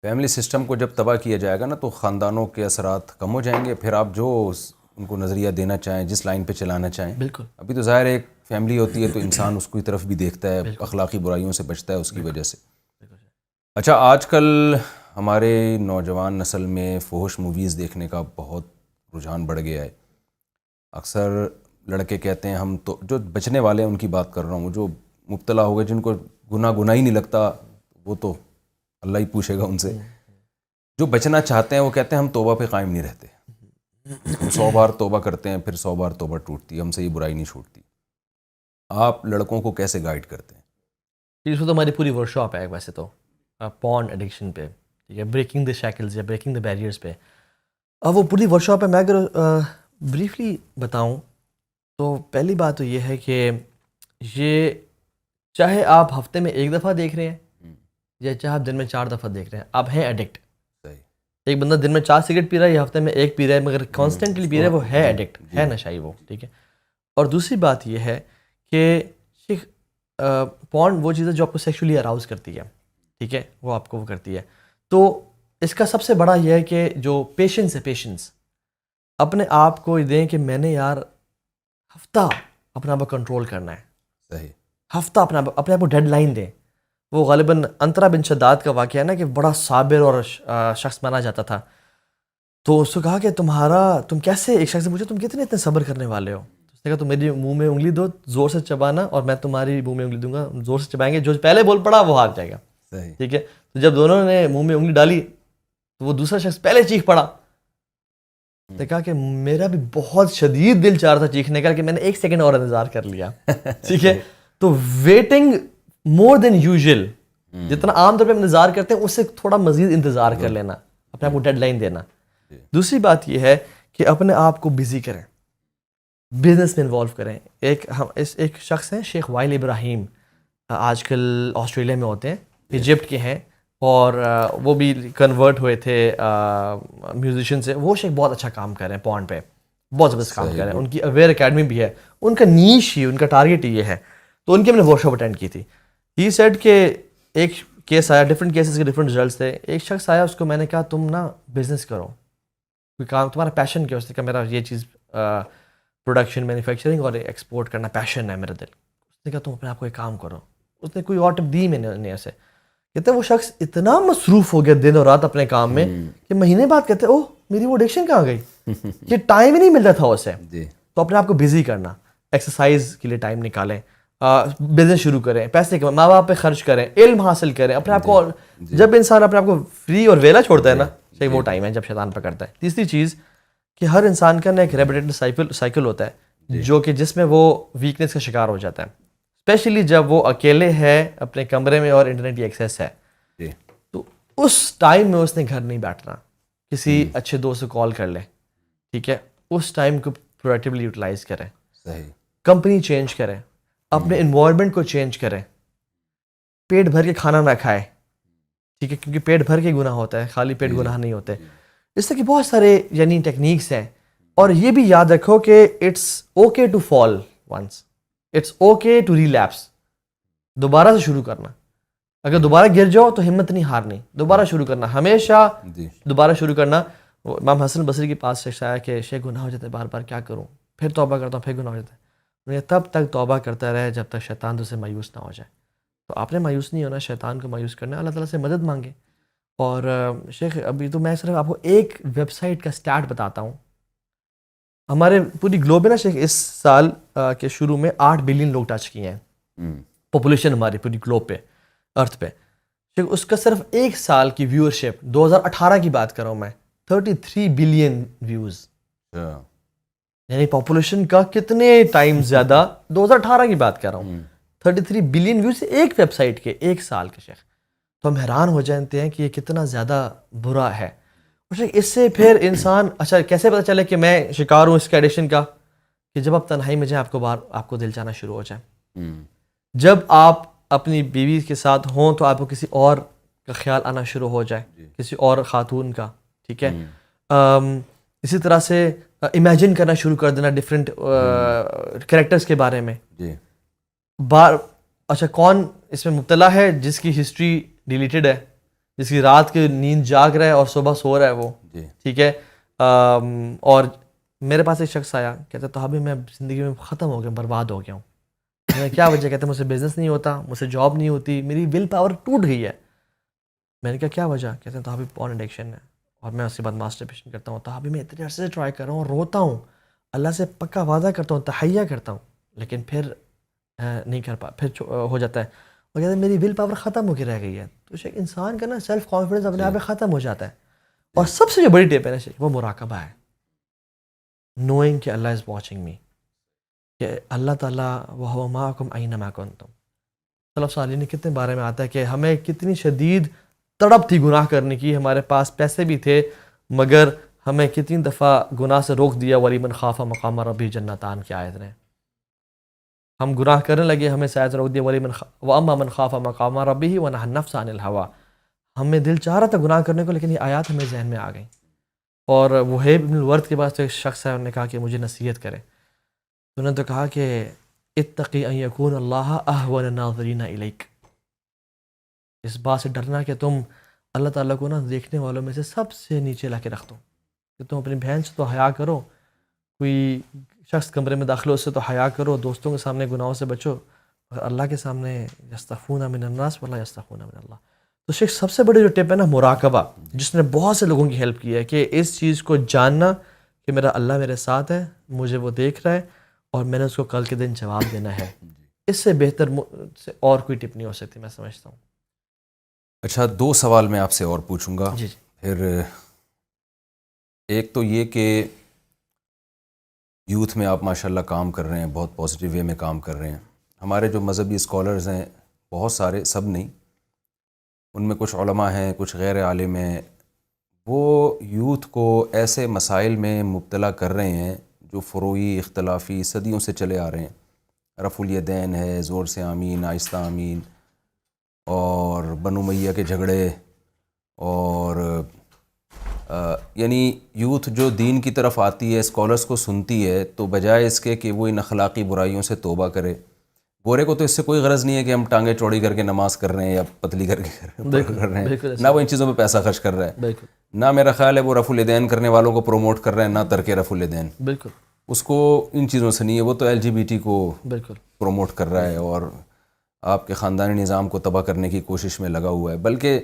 [SPEAKER 1] فیملی سسٹم کو جب تباہ کیا جائے گا نا, تو خاندانوں کے اثرات کم ہو جائیں گے. پھر آپ جو ان کو نظریہ دینا چاہیں, جس لائن پہ چلانا چاہیں.
[SPEAKER 2] بالکل.
[SPEAKER 1] ابھی تو ظاہر ہے ایک فیملی ہوتی ہے تو انسان اس کی طرف بھی دیکھتا ہے, اخلاقی برائیوں سے بچتا ہے اس کی وجہ سے. اچھا, آج کل ہمارے نوجوان نسل میں فحش موویز دیکھنے کا بہت رجحان بڑھ گیا ہے. اکثر لڑکے کہتے ہیں, ہم تو جو بچنے والے ہیں ان کی بات کر رہا ہوں, جو مبتلا ہو گئے, جن کو گناہ ہی نہیں لگتا, وہ تو اللہ ہی پوچھے گا ان سے. جو بچنا چاہتے ہیں وہ کہتے ہیں ہم توبہ پہ قائم نہیں رہتے, ہم 100 بار توبہ کرتے ہیں, پھر 100 بار توبہ ٹوٹتی ہے, ہم سے یہ برائی نہیں چھوٹتی. آپ لڑکوں کو کیسے گائیڈ کرتے ہیں؟
[SPEAKER 2] اس کو تو ہماری پوری ورک شاپ ہے ویسے تو, پورن ایڈکشن پہ, ٹھیک ہے, بریکنگ دا شیکلز یا بریکنگ دا بیریئرز پہ. اب وہ پوری ورک شاپ ہے. میں اگر بریفلی بتاؤں تو پہلی بات تو یہ ہے کہ یہ چاہے آپ ہفتے میں 1 دفعہ دیکھ رہے ہیں یا چاہے آپ دن میں 4 دفعہ دیکھ رہے ہیں, آپ ہیں ایڈکٹ. ایک بندہ دن میں 4 سگریٹ پی رہا ہے یا ہفتے میں 1 پی رہا ہے, مگر کانسٹنٹلی پی رہا ہے, وہ ہے ایڈکٹ, ہے نشائی وہ, ٹھیک ہے. اور دوسری بات یہ ہے کہ پورن وہ چیز ہے جو آپ کو سیکشولی اراؤز کرتی ہے, ٹھیک ہے, وہ آپ کو وہ کرتی ہے. تو اس کا سب سے بڑا یہ ہے کہ جو پیشنس ہے, پیشنس اپنے آپ کو دیں کہ میں نے یار ہفتہ اپنا آپ کو کنٹرول کرنا ہے.
[SPEAKER 1] صحیح.
[SPEAKER 2] ہفتہ اپنے آپ کو ڈیڈ لائن دیں. وہ غالباً انترا بن شداد کا واقعہ ہے نا, کہ بڑا صابر اور شخص مانا جاتا تھا. تو اس کو کہا کہ تم کیسے, ایک شخص سے پوچھا تم کتنے اتنے صبر کرنے والے ہو. اس نے کہا تم میری منہ میں انگلی دو, زور سے چبانا, اور میں تمہاری منہ میں انگلی دوں گا, زور سے چبائیں گے, جو پہلے بول پڑا وہ ہار جائے گا. ٹھیک ہے. تو جب دونوں نے منہ میں انگلی ڈالی تو وہ دوسرا شخص پہلے چیخ پڑا. اس نے کہا کہ میرا بھی بہت شدید دل چاہ رہا تھا چیخنے کا, کہ میں نے 1 سیکنڈ اور انتظار کر لیا. ٹھیک ہے. تو ویٹنگ مور دین یوزول, جتنا عام طور پہ ہم انتظار کرتے ہیں اس سے تھوڑا مزید انتظار کر لینا, اپنے آپ کو ڈیڈ لائن دینا. دوسری بات یہ ہے کہ اپنے آپ کو بزی کریں. بزنس میں انوالو کریں. ایک شخص ہیں شیخ وائل ابراہیم, آج کل آسٹریلیا میں ہوتے ہیں, ایجپٹ کے ہیں, اور وہ بھی کنورٹ ہوئے تھے میوزیشین سے. وہ شیخ بہت اچھا کام کر رہے ہیں پونڈ پہ, بہت زبردست کام کر رہے ہیں. ان کی اویئر اکیڈمی بھی ہے, ان کا نیش ہی, ان کا ٹارگیٹ یہ ہے. تو ان کی ہم نے ورکشاپ اٹینڈ کی تھی. ہی سیڈ کہ ایک کیس آیا, ڈفرینٹ کیسز کے ڈفرینٹ رزلٹس تھے. ایک شخص آیا, اس کو میں نے کہا تم نا بزنس کرو, کوئی کام, تمہارا پیشن کیا؟ اس نے کہا میرا یہ چیز پروڈکشن, مینوفیکچرنگ اور ایکسپورٹ کرنا پیشن ہے میرا دل. اس نے کہا تم اپنے آپ کو ایک کام کرو. اس نے کوئی اور ٹپ دی میں نے ایسے. کہتے ہیں وہ شخص اتنا مصروف ہو گیا دن اور رات اپنے کام میں کہ مہینے بعد کہتے ہیں اوہ میری وہ ایڈکشن کہاں گئی, یہ ٹائم ہی نہیں ملتا تھا اسے. تو اپنے آپ کو بزی کرنا, ایکسرسائز کے لیے ٹائم نکالیں, بزنس شروع کریں, پیسے کمائیں, ماں باپ پہ خرچ کریں, علم حاصل کریں اپنے آپ کو. جب انسان اپنے آپ کو فری اور ویلا چھوڑتا ہے نا, وہ ٹائم ہے جب شیطان پکڑتا ہے. تیسری چیز کہ ہر انسان کا نا ایک ریپیٹیٹو سائیکل ہوتا ہے جو کہ جس میں وہ ویکنیس کا شکار ہو جاتا ہے, اسپیشلی جب وہ اکیلے ہے اپنے کمرے میں اور انٹرنیٹ کی ایکسیس ہے. تو اس ٹائم میں اس نے گھر نہیں بیٹھنا, کسی اچھے دوست سے کال کر لے, ٹھیک ہے, اس ٹائم کو پروڈکٹیولی یوٹیلائز کریں, کمپنی چینج کریں, اپنے انوائرمنٹ کو چینج کریں, پیٹ بھر کے کھانا نہ کھائے, ٹھیک ہے, کیونکہ پیٹ بھر کے گناہ ہوتا ہے, خالی پیٹ گناہ نہیں ہوتے. اس طرح کی بہت سارے یعنی ٹیکنیکس ہیں. اور یہ بھی یاد رکھو کہ it's okay to fall once, it's okay to relapse. دوبارہ سے شروع کرنا, اگر دوبارہ گر جاؤ تو ہمت نہیں ہارنی, دوبارہ شروع کرنا, ہمیشہ دوبارہ شروع کرنا. امام حسن بصری کے پاس شخص آیا کہ شیخ گناہ ہو جاتے ہیں بار بار, کیا کروں, پھر توبہ کرتا ہوں, پھر گناہ ہو جاتا ہے. تب تک توبہ کرتا رہے جب تک شیطان تو سے مایوس نہ ہو جائے. تو آپ نے مایوس نہیں ہونا, شیطان کو مایوس کرنا, اللہ تعالیٰ سے مدد مانگے. اور شیخ ابھی تو میں صرف آپ کو ایک ویب سائٹ کا سٹارٹ بتاتا ہوں. ہمارے پوری گلوب میں نا شیخ اس سال کے شروع میں 8 بلین لوگ ٹچ کیے ہیں پاپولیشن ہماری پوری گلوب پہ, ارتھ پہ. شیخ اس کا صرف ایک سال کی ویورشپ 2018 کی بات کر رہا ہوں میں, 33 بلین ویوز. یعنی پاپولیشن کا کتنے ٹائم زیادہ, 2018 کی بات کر رہا ہوں, 33 بلین ویوز ایک ویب سائٹ کے ایک سال کے. شیخ تو ہم حیران ہو جاتے ہیں کہ یہ کتنا زیادہ برا ہے. اور شیخ اس سے پھر انسان, اچھا کیسے پتہ چلے کہ میں شکار ہوں اس کے ایڈکشن کا؟ کہ جب آپ تنہائی میں جائیں آپ کو دل چاہنا شروع ہو جائے. جب آپ اپنی بیوی کے ساتھ ہوں تو آپ کو کسی اور کا خیال آنا شروع ہو جائے, کسی اور خاتون کا, ٹھیک ہے. اسی طرح سے امیجن کرنا شروع کر دینا ڈفرینٹ کریکٹرز کے بارے میں. اچھا کون اس میں مبتلا ہے جس کی ہسٹری ڈیلیٹڈ ہے, جس کی رات کی نیند جاگ رہا ہے اور صبح سو رہا ہے وہ, ٹھیک ہے. اور میرے پاس ایک شخص آیا, کہتا تو ابھی میں زندگی میں ختم ہو گیا, برباد ہو گیا ہوں. کیا وجہ؟ کہتے مجھ سے بزنس نہیں ہوتا, مجھ سے جاب نہیں ہوتی, میری ول پاور ٹوٹ گئی ہے. میں نے کہا کیا وجہ؟ کہتے ہیں تو ابھی پورن ایڈکشن ہے, اور میں اس کے بعد ماسٹربیشن کرتا ہوں. تو ابھی میں اتنے عرصے سے ٹرائی کر رہا ہوں, روتا ہوں, اللہ سے پکا وعدہ کرتا ہوں, تحیہ کرتا ہوں, لیکن پھر نہیں کر پھر ہو جاتا ہے. اور کہتے ہیں میری ول پاور ختم ہو کے رہ گئی ہے. تو شیخ انسان کا نا سیلف کانفیڈنس اپنے آپ میں ختم ہو جاتا ہے. اور سب سے جو بڑی ٹپ ہے نا شیخ, وہ مراقبہ ہے. نوئنگ کہ اللہ از واچنگ می, کہ اللہ تعالیٰ وَهُوَ مَعَكُمْ أَيْنَمَا كُنْتُمْ. سلف صالحین نے کتنے بارے میں آتا ہے کہ ہمیں کتنی شدید تڑپ تھی گناہ کرنے کی, ہمارے پاس پیسے بھی تھے مگر ہمیں کتنی دفعہ گناہ سے روک دیا. وَلِمَنْ خَافَ مَقَامَ رَبِّهِ جَنَّتَانِ کی آیت نے, ہم گناہ کرنے لگے, ہمیں شاید روک دیا. وَأَمَّا مَنْ خَافَ مَقَامَ رَبِّهِ وَنَهَى النَّفْسَ عَنِ الْهَوَىٰ. ہمیں دل چاہ رہا تھا گناہ کرنے کو, لیکن یہ آیات ہمیں ذہن میں آ گئیں. اور وہیب بن الورد کے پاس ایک شخص ہے, انہوں نے کہا کہ مجھے نصیحت کرے. تو انہوں نے تو کہا کہ اتقی ان یکون اللہ اہون الناظرین الیک, اس بات سے ڈرنا کہ تم اللہ تعالیٰ کو نا دیکھنے والوں میں سے سب سے نیچے لا کے رکھ دو. کہ تم اپنی بہن سے تو حیا کرو, کوئی شخص کمرے میں داخل ہو اس سے تو حیا کرو, دوستوں کے سامنے گناہوں سے بچو, اور اللہ کے سامنے یستخفون من الناس ولا یستخفون من اللہ. تو شیخ سب سے بڑی جو ٹپ ہے نا مراقبہ, جس نے بہت سے لوگوں کی ہیلپ کی ہے, کہ اس چیز کو جاننا کہ میرا اللہ میرے ساتھ ہے, مجھے وہ دیکھ رہا ہے, اور میں نے اس کو کل کے دن جواب دینا ہے. اس سے بہتر اور کوئی ٹپ نہیں ہو سکتی میں سمجھتا ہوں.
[SPEAKER 1] اچھا 2 سوال میں آپ سے اور پوچھوں گا.
[SPEAKER 2] جی
[SPEAKER 1] پھر ایک تو یہ کہ یوتھ میں آپ ماشاءاللہ کام کر رہے ہیں, بہت پازیٹیو وے میں کام کر رہے ہیں. ہمارے جو مذہبی اسکالرز ہیں بہت سارے, سب نہیں, ان میں کچھ علماء ہیں, کچھ غیر عالم ہیں, وہ یوتھ کو ایسے مسائل میں مبتلا کر رہے ہیں جو فروعی اختلافی صدیوں سے چلے آ رہے ہیں، رفع الیدین ہے، زور سے آمین، آہستہ آمین، اور بنو امیہ کے جھگڑے، اور یعنی یوتھ جو دین کی طرف آتی ہے، اسکالرس کو سنتی ہے، تو بجائے اس کے کہ وہ ان اخلاقی برائیوں سے توبہ کرے، گورے کو تو اس سے کوئی غرض نہیں ہے کہ ہم ٹانگیں چوڑی کر کے نماز کر رہے ہیں یا پتلی کر کے کر رہے ہیں، نہ وہ ان چیزوں پہ پیسہ خرچ کر رہا ہے،
[SPEAKER 2] بالکل
[SPEAKER 1] نہ میرا خیال ہے وہ رفع الیدین کرنے والوں کو پروموٹ کر رہے ہیں، نہ ترک رفع الیدین،
[SPEAKER 2] بالکل
[SPEAKER 1] اس کو ان چیزوں سے نہیں ہے، وہ تو LGBT کو
[SPEAKER 2] بالکل
[SPEAKER 1] پروموٹ کر رہا ہے اور آپ کے خاندانی نظام کو تباہ کرنے کی کوشش میں لگا ہوا ہے، بلکہ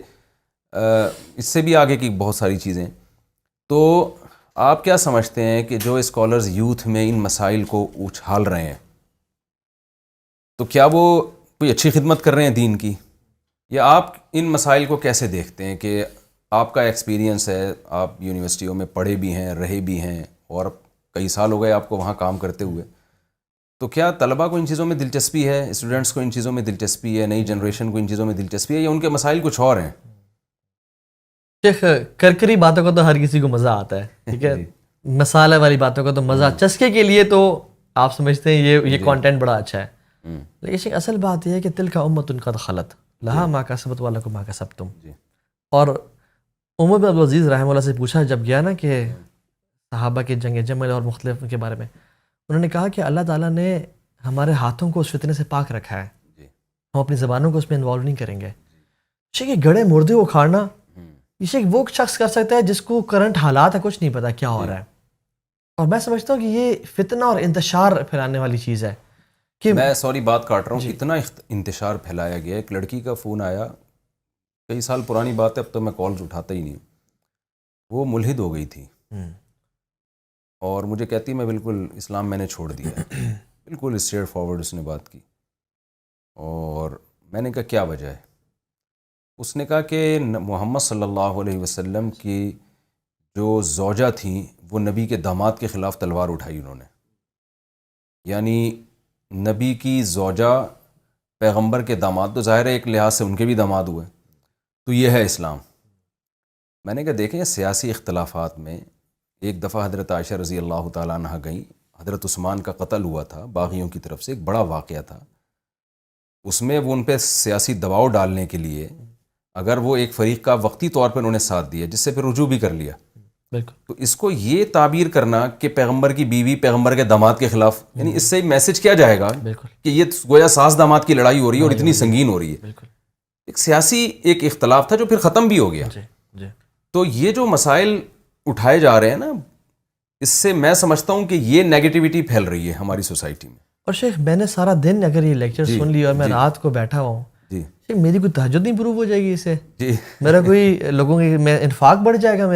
[SPEAKER 1] اس سے بھی آگے کی بہت ساری چیزیں۔ تو آپ کیا سمجھتے ہیں کہ جو اسکالرز یوتھ میں ان مسائل کو اچھال رہے ہیں، تو کیا وہ کوئی اچھی خدمت کر رہے ہیں دین کی، یا آپ ان مسائل کو کیسے دیکھتے ہیں کہ آپ کا ایکسپیرینس ہے، آپ یونیورسٹیوں میں پڑھے بھی ہیں، رہے بھی ہیں، اور کئی سال ہو گئے آپ کو وہاں کام کرتے ہوئے، تو کیا طلباء کو ان چیزوں میں دلچسپی ہے، اسٹوڈنٹس کو ان چیزوں میں دلچسپی ہے، نئی جنریشن کو ان چیزوں میں دلچسپی ہے، یا ان کے مسائل کچھ اور ہیں؟
[SPEAKER 2] شیخ کرکری باتوں کا تو ہر کسی کو مزہ آتا ہے، ٹھیک ہے، مسالے والی باتوں کا تو مزہ، چسکے کے لیے تو آپ سمجھتے ہیں یہ کانٹینٹ بڑا اچھا ہے، لیکن شیخ اصل بات یہ ہے کہ تلک امۃ قد خلت لہا ما کسبت ولکم ما کسبتم۔ اور عمر بن عبدالعزیز رحمہ اللہ سے پوچھا جب گیا نا کہ صحابہ کے جنگ جمل اور مختلف کے بارے میں، انہوں نے کہا کہ اللہ تعالیٰ نے ہمارے ہاتھوں کو اس فتنے سے پاک رکھا ہے، ہم اپنی زبانوں کو اس میں انوالو نہیں کریں گے۔ شیخ یہ گڑے مردے کو اکھاڑنا، یہ شیخ وہ شخص کر سکتا ہے جس کو کرنٹ حالات ہے کچھ نہیں پتا کیا ہو رہا ہے، اور میں سمجھتا ہوں کہ یہ فتنہ اور انتشار پھیلانے والی چیز ہے کہ
[SPEAKER 1] میں سوری بات کاٹ رہا ہوں، اتنا انتشار پھیلایا گیا، ایک لڑکی کا فون آیا، کئی سال پرانی بات ہے، اب تو میں کالز اٹھاتا ہی نہیں، وہ ملحد ہو گئی تھی اور مجھے کہتی میں بالکل اسلام میں نے چھوڑ دیا ہے، بالکل اسٹریٹ فارورڈ اس نے بات کی، اور میں نے کہا کیا وجہ ہے؟ اس نے کہا کہ محمد صلی اللہ علیہ وسلم کی جو زوجہ تھیں وہ نبی کے داماد کے خلاف تلوار اٹھائی انہوں نے، یعنی نبی کی زوجہ پیغمبر کے داماد، تو ظاہر ہے ایک لحاظ سے ان کے بھی داماد ہوئے، تو یہ ہے اسلام۔ میں نے کہا دیکھیں سیاسی اختلافات میں ایک دفعہ حضرت عائشہ رضی اللہ تعالیٰ عنہ گئیں، حضرت عثمان کا قتل ہوا تھا باغیوں کی طرف سے، ایک بڑا واقعہ تھا، اس میں وہ ان پہ سیاسی دباؤ ڈالنے کے لیے اگر وہ ایک فریق کا وقتی طور پر انہوں نے ساتھ دیا جس سے پھر رجوع بھی کر لیا،
[SPEAKER 2] بالکل
[SPEAKER 1] تو اس کو یہ تعبیر کرنا کہ پیغمبر کی بیوی پیغمبر کے داماد کے خلاف، یعنی اس سے میسج کیا جائے گا
[SPEAKER 2] بالکل
[SPEAKER 1] کہ یہ گویا ساس داماد کی لڑائی ہو رہی ہے اور اتنی سنگین ہو رہی ہے،
[SPEAKER 2] بالکل
[SPEAKER 1] ایک سیاسی ایک اختلاف تھا جو پھر ختم بھی ہو گیا۔
[SPEAKER 2] جی جی
[SPEAKER 1] تو یہ جو مسائل اٹھائے جا رہے ہیں نا، اس سے میں سمجھتا ہوں کہ یہ نیگیٹیوٹی پھیل رہی ہے ہماری سوسائٹی میں۔
[SPEAKER 2] اور شیخ میں نے سارا دن اگر یہ لیکچر سن لی اور میں رات کو بیٹھا ہوں،
[SPEAKER 1] جی
[SPEAKER 2] شیخ میری کوئی تہجد نہیں پروو ہو جائے گی اس سے،
[SPEAKER 1] جی
[SPEAKER 2] میرا کوئی لوگوں کی میں انفاق بڑھ جائے گا،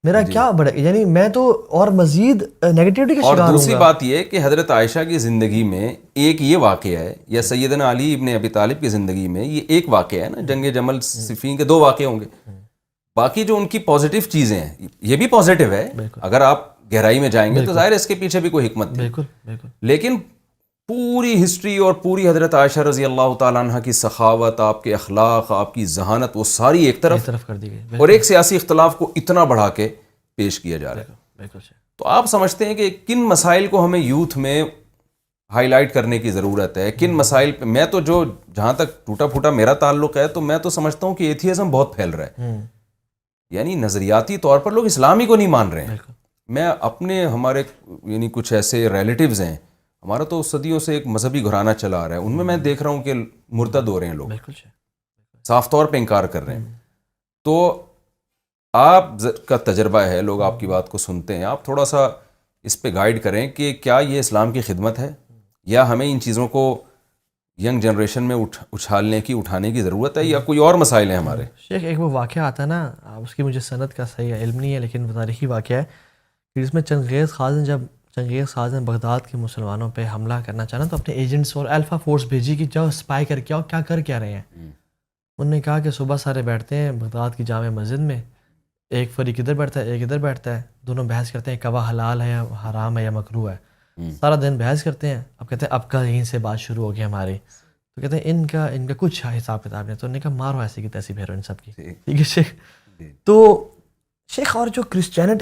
[SPEAKER 2] میرا کیا بڑھے، یعنی میں تو اور مزید نیگیٹیوٹی کا
[SPEAKER 1] اور
[SPEAKER 2] شکار ہوں
[SPEAKER 1] دوسری
[SPEAKER 2] گا۔
[SPEAKER 1] بات یہ کہ حضرت عائشہ کی زندگی میں ایک یہ واقعہ ہے، یا سیدنا علی ابن ابی طالب کی زندگی میں یہ ایک واقعہ ہے نا، جنگ جمل صفین کے 2 واقعے ہوں گے، باقی جو ان کی پازیٹیو چیزیں ہیں یہ بھی پازیٹیو ہے، اگر آپ گہرائی میں جائیں گے تو ظاہر ہے اس کے پیچھے بھی کوئی حکمت تھی،
[SPEAKER 2] بالکل بالکل
[SPEAKER 1] لیکن پوری ہسٹری اور پوری حضرت عائشہ رضی اللہ تعالیٰ عنہ کی سخاوت، آپ کے اخلاق، آپ کی ذہانت، وہ ساری ایک طرف
[SPEAKER 2] کر دی گئی،
[SPEAKER 1] اور ایک سیاسی اختلاف کو اتنا بڑھا کے پیش کیا جا رہا ہے۔
[SPEAKER 2] بالکل
[SPEAKER 1] تو آپ سمجھتے ہیں کہ کن مسائل کو ہمیں یوتھ میں ہائی لائٹ کرنے کی ضرورت ہے، کن مسائل پہ؟ میں تو جو جہاں تک ٹوٹا پھوٹا میرا تعلق ہے تو میں تو سمجھتا ہوں کہ ایتھیزم بہت پھیل رہا ہے، یعنی نظریاتی طور پر لوگ اسلام ہی کو نہیں مان رہے ہیں۔ میں اپنے ہمارے یعنی کچھ ایسے ریلیٹیوز ہیں، ہمارا تو صدیوں سے ایک مذہبی گھرانہ چلا آ رہا ہے، ان میں دیکھ رہا ہوں کہ مرتد ہو رہے ہیں لوگ،
[SPEAKER 2] بالکل
[SPEAKER 1] صاف طور پہ انکار کر رہے ہیں۔ تو آپ کا تجربہ ہے، لوگ آپ کی بات کو سنتے ہیں، آپ تھوڑا سا اس پہ گائیڈ کریں کہ کیا یہ اسلام کی خدمت ہے، یا ہمیں ان چیزوں کو ینگ جنریشن میں اٹھانے کی ضرورت ہے، یا کوئی اور مسائل ہیں ہمارے؟
[SPEAKER 2] شیخ ایک وہ واقعہ آتا ہے نا، اس کی مجھے سند کا صحیح علم نہیں ہے لیکن وہ تاریخی واقعہ ہے کہ جس میں چنگیز خان نے بغداد کے مسلمانوں پہ حملہ کرنا چاہنا تو اپنے ایجنٹس اور الفا فورس بھیجی کہ جاؤ اسپائی کر کے آؤ کیا کر کیا رہے ہیں۔ انہوں نے کہا کہ صبح سارے بیٹھتے ہیں بغداد کی جامع مسجد میں، ایک فریق ادھر بیٹھتا ہے ایک ادھر بیٹھتا ہے، دونوں بحث کرتے ہیں کوا حلال ہے یا حرام ہے یا مکروہ ہے، سارا دن بحث کرتے ہیں۔ اب کہتے ہیں اب کا یہیں سے بات شروع ہو گئی ہماری، تو کہتے ہیں ان کا کچھ حساب کتاب نہیں، تو انہوں نے کہا مارو ایسی کی تیسی پھیرو ان سب کی، ٹھیک ہے شیخ۔ تو شیخ اور جو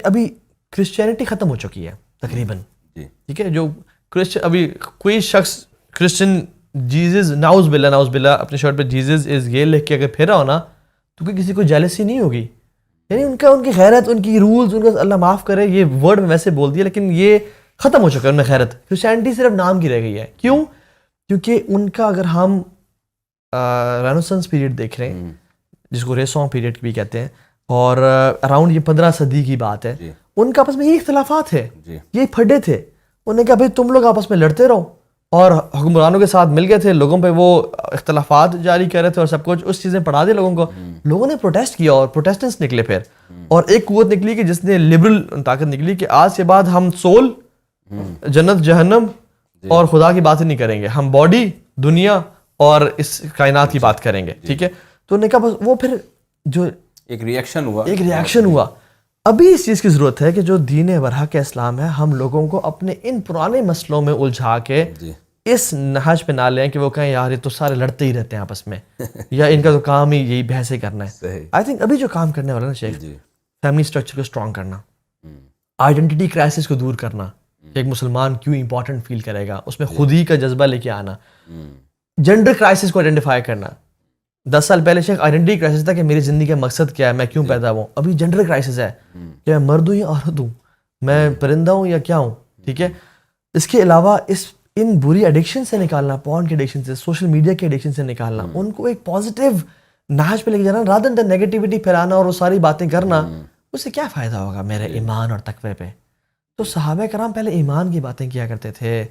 [SPEAKER 2] ابھی کرسچینٹی ختم ہو چکی ہے تقریباً، ٹھیک ہے. جو کرسچن ابھی کوئی شخص کرسچن جیزس ناؤز باللہ اپنے شرٹ پہ جیزس از یہ لکھ کے اگر پھیرا ہو نا تو کوئی کسی کو جیلسی نہیں ہوگی. یعنی ان کی غیرت, ان کی رولز, ان کا اللہ معاف کرے یہ ورڈ میں ویسے بول دیا لیکن یہ ختم ہو چکا ہے ان میں غیرت. کرسچینٹی صرف نام کی رہ گئی ہے. کیوں؟ کیونکہ ان کا اگر ہم رینیسانس پیریڈ دیکھ رہے ہیں جس کو ریسون پیریڈ بھی کہتے ہیں اور اراؤنڈ یہ 15 صدی کی بات ہے, ان کا آپس میں یہ اختلافات ہے, یہ پھڈے تھے. انہوں نے کہا بھائی تم لوگ آپس میں لڑتے رہو, اور حکمرانوں کے ساتھ مل گئے تھے, لوگوں پہ وہ اختلافات جاری کر رہے تھے اور سب کچھ اس چیزیں پڑھا دی لوگوں کو. لوگوں نے پروٹیسٹ کیا اور پروٹیسٹنٹس نکلے پھر, اور ایک قوت نکلی کہ جس نے لبرل طاقت نکلی کہ آج کے بعد ہم سول, جنت جہنم اور خدا کی باتیں نہیں کریں گے, ہم باڈی, دنیا اور اس کائنات کی بات کریں گے. ٹھیک ہے, تو انہوں نے کہا بس وہ پھر جو
[SPEAKER 1] ایک ریئیکشن
[SPEAKER 2] ہوا. ابھی اس چیز کی ضرورت ہے کہ جو دین برحق اسلام ہے ہم لوگوں کو اپنے ان پرانے مسئلوں میں الجھا کے اس نہج پہ نہ لیں کہ وہ کہیں یار یہ تو سارے لڑتے ہی رہتے ہیں آپس میں یا ان کا تو کام ہی یہی بحثیں کرنا ہے. آئی تھنک ابھی جو کام کرنے والا نا شیخ, فیملی اسٹرکچر کو اسٹرانگ کرنا, آئیڈینٹی کرائسس کو دور کرنا, ایک مسلمان کیوں امپورٹنٹ فیل کرے گا, اس میں خود ہی کا جذبہ لے کے آنا, جنڈر کرائسس کو آئیڈینٹیفائی کرنا. 10 سال پہلے شیخ آئیڈینٹی کرائسس تھا کہ میری زندگی کا مقصد کیا ہے, میں کیوں پیدا ہوں. ابھی جنڈر کرائسس ہے کہ میں مرد ہوں یا عورت ہوں, میں پرندہ ہوں یا کیا ہوں. ٹھیک ہے, اس کے علاوہ ان بری ایڈکشن سے نکالنا, پورن کے ایڈکشن سے, سوشل میڈیا کے ایڈکشن سے نکالنا, ان کو ایک پازیٹیو نہج پہ لے کے جانا رادر دین نیگیٹیوٹی پھیلانا اور وہ ساری باتیں کرنا. اس سے کیا فائدہ ہوگا میرے ایمان اور تقوی پہ. تو صحابہ کرام پہلے ایمان کی باتیں کیا کرتے تھے,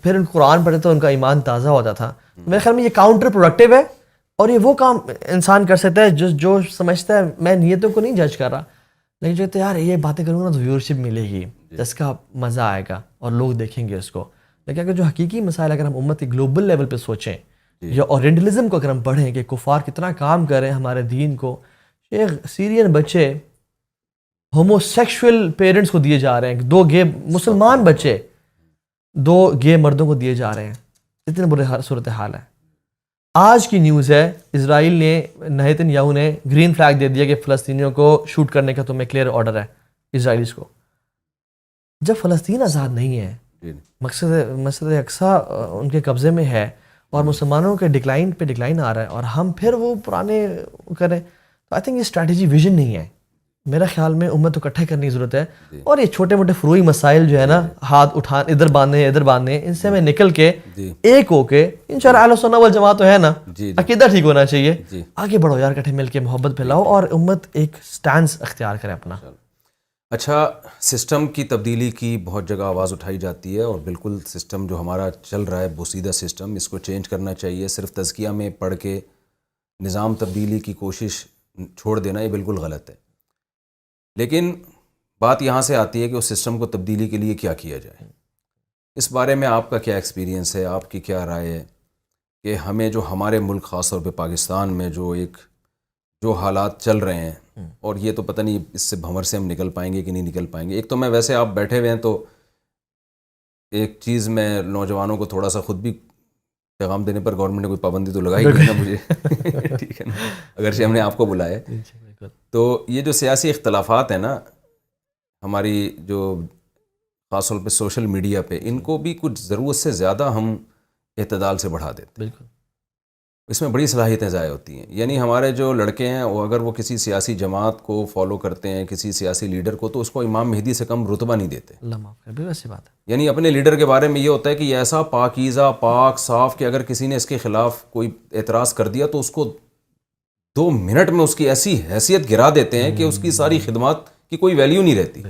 [SPEAKER 2] پھر ان قرآن پڑھتے تو ان کا ایمان تازہ ہوتا تھا. میرے خیال میں یہ کاؤنٹر پروڈکٹیو ہے, اور یہ وہ کام انسان کر سکتا ہے جو سمجھتا ہے میں نیتوں کو نہیں جج کر رہا, لیکن جو کہتے ہیں یار یہ باتیں کروں گا نا تو ویورشپ ملے گی, جس کا مزہ آئے گا اور لوگ دیکھیں گے اس کو. لیکن اگر جو حقیقی مسائل اگر ہم امت کے گلوبل لیول پہ سوچیں یا اورینٹلزم کو اگر ہم پڑھیں کہ کفار کتنا کام کر رہے ہیں ہمارے دین کو. شیخ سیرین بچے ہومو سیکشول پیرنٹس کو دیے جا رہے ہیں, 2 گے مسلمان بچے 2 گے مردوں کو دیے جا رہے ہیں. اتنے برے صورتحال ہے. آج کی نیوز ہے اسرائیل نے نیتن یاہو نے گرین فلیگ دے دیا کہ فلسطینیوں کو شوٹ کرنے کا تمہیں کلیئر آرڈر ہے اسرائیلیز کو. جب فلسطین آزاد نہیں ہے, مسجد اقصیٰ ان کے قبضے میں ہے اور مسلمانوں کے ڈکلائن پہ ڈکلائن آ رہا ہے, اور ہم پھر وہ پرانے کریں, تو آئی تھنک یہ اسٹریٹجی ویژن نہیں ہے. میرا خیال میں امت کو اکٹھے کرنے کی ضرورت ہے, اور یہ چھوٹے موٹے فروئی مسائل جو ہے نا, ہاتھ اٹھان ادھر باندھنے ان سے میں نکل کے ایک ہو کے انشاءاللہ اہل سنت والجماعت تو ہے نا, عقیدہ ٹھیک ہونا چاہیے, آگے بڑھو یار, اکٹھے مل کے محبت پھیلاؤ اور امت ایک سٹانس اختیار کرے اپنا.
[SPEAKER 1] اچھا, سسٹم کی تبدیلی کی بہت جگہ آواز اٹھائی جاتی ہے, اور بالکل سسٹم جو ہمارا چل رہا ہے بوسیدہ سسٹم, اس کو چینج کرنا چاہیے. صرف تزکیہ میں پڑھ کے نظام تبدیلی کی کوشش چھوڑ دینا یہ بالکل غلط ہے. لیکن بات یہاں سے آتی ہے کہ اس سسٹم کو تبدیلی کے لیے کیا کیا جائے. اس بارے میں آپ کا کیا ایکسپیرینس ہے, آپ کی کیا رائے ہے کہ ہمیں جو ہمارے ملک خاص طور پہ پاکستان میں جو حالات چل رہے ہیں, اور یہ تو پتہ نہیں اس سے بھنور سے ہم نکل پائیں گے کہ نہیں نکل پائیں گے. ایک تو میں ویسے آپ بیٹھے ہوئے ہیں تو ایک چیز میں نوجوانوں کو تھوڑا سا خود بھی پیغام دینے پر گورنمنٹ نے کوئی پابندی تو لگائی نہیں نا مجھے, ٹھیک ہے نا, اگرچہ ہم نے آپ کو بلایا. تو یہ جو سیاسی اختلافات ہیں نا ہماری, جو خاص طور پہ سوشل میڈیا پہ, ان کو بھی کچھ ضرورت سے زیادہ ہم اعتدال سے بڑھا دیتے ہیں.
[SPEAKER 2] بالکل
[SPEAKER 1] اس میں بڑی صلاحیتیں ضائع ہوتی ہیں. یعنی ہمارے جو لڑکے ہیں وہ اگر وہ کسی سیاسی جماعت کو فالو کرتے ہیں, کسی سیاسی لیڈر کو, تو اس کو امام مہدی سے کم رتبہ نہیں دیتے.
[SPEAKER 2] اللہ معاف کرے, ویسی بات ہے.
[SPEAKER 1] یعنی اپنے لیڈر کے بارے میں یہ ہوتا ہے کہ یہ ایسا پاکیزہ پاک صاف کہ اگر کسی نے اس کے خلاف کوئی اعتراض کر دیا تو اس کو 2 منٹ میں اس کی ایسی حیثیت گرا دیتے ہیں کہ اس کی ساری خدمات کی کوئی ویلیو نہیں رہتی.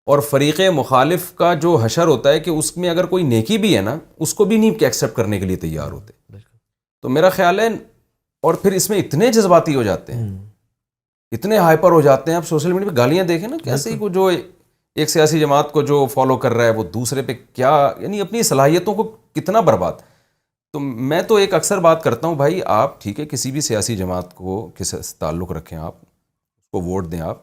[SPEAKER 1] اور فریق مخالف کا جو حشر ہوتا ہے کہ اس میں اگر کوئی نیکی بھی ہے نا, اس کو بھی نہیں کہ ایکسیپٹ کرنے کے لیے تیار ہوتے. تو میرا خیال ہے, اور پھر اس میں اتنے جذباتی ہو جاتے ہیں, اتنے ہائپر ہو جاتے ہیں. آپ سوشل میڈیا پہ گالیاں دیکھیں نا, کیسے ہی کو جو ایک سیاسی جماعت کو جو فالو کر رہا ہے وہ دوسرے پہ کیا, یعنی اپنی صلاحیتوں کو کتنا برباد. تو میں تو ایک اکثر بات کرتا ہوں, بھائی آپ ٹھیک ہے کسی بھی سیاسی جماعت کو کس تعلق رکھیں, آپ اس کو ووٹ دیں آپ,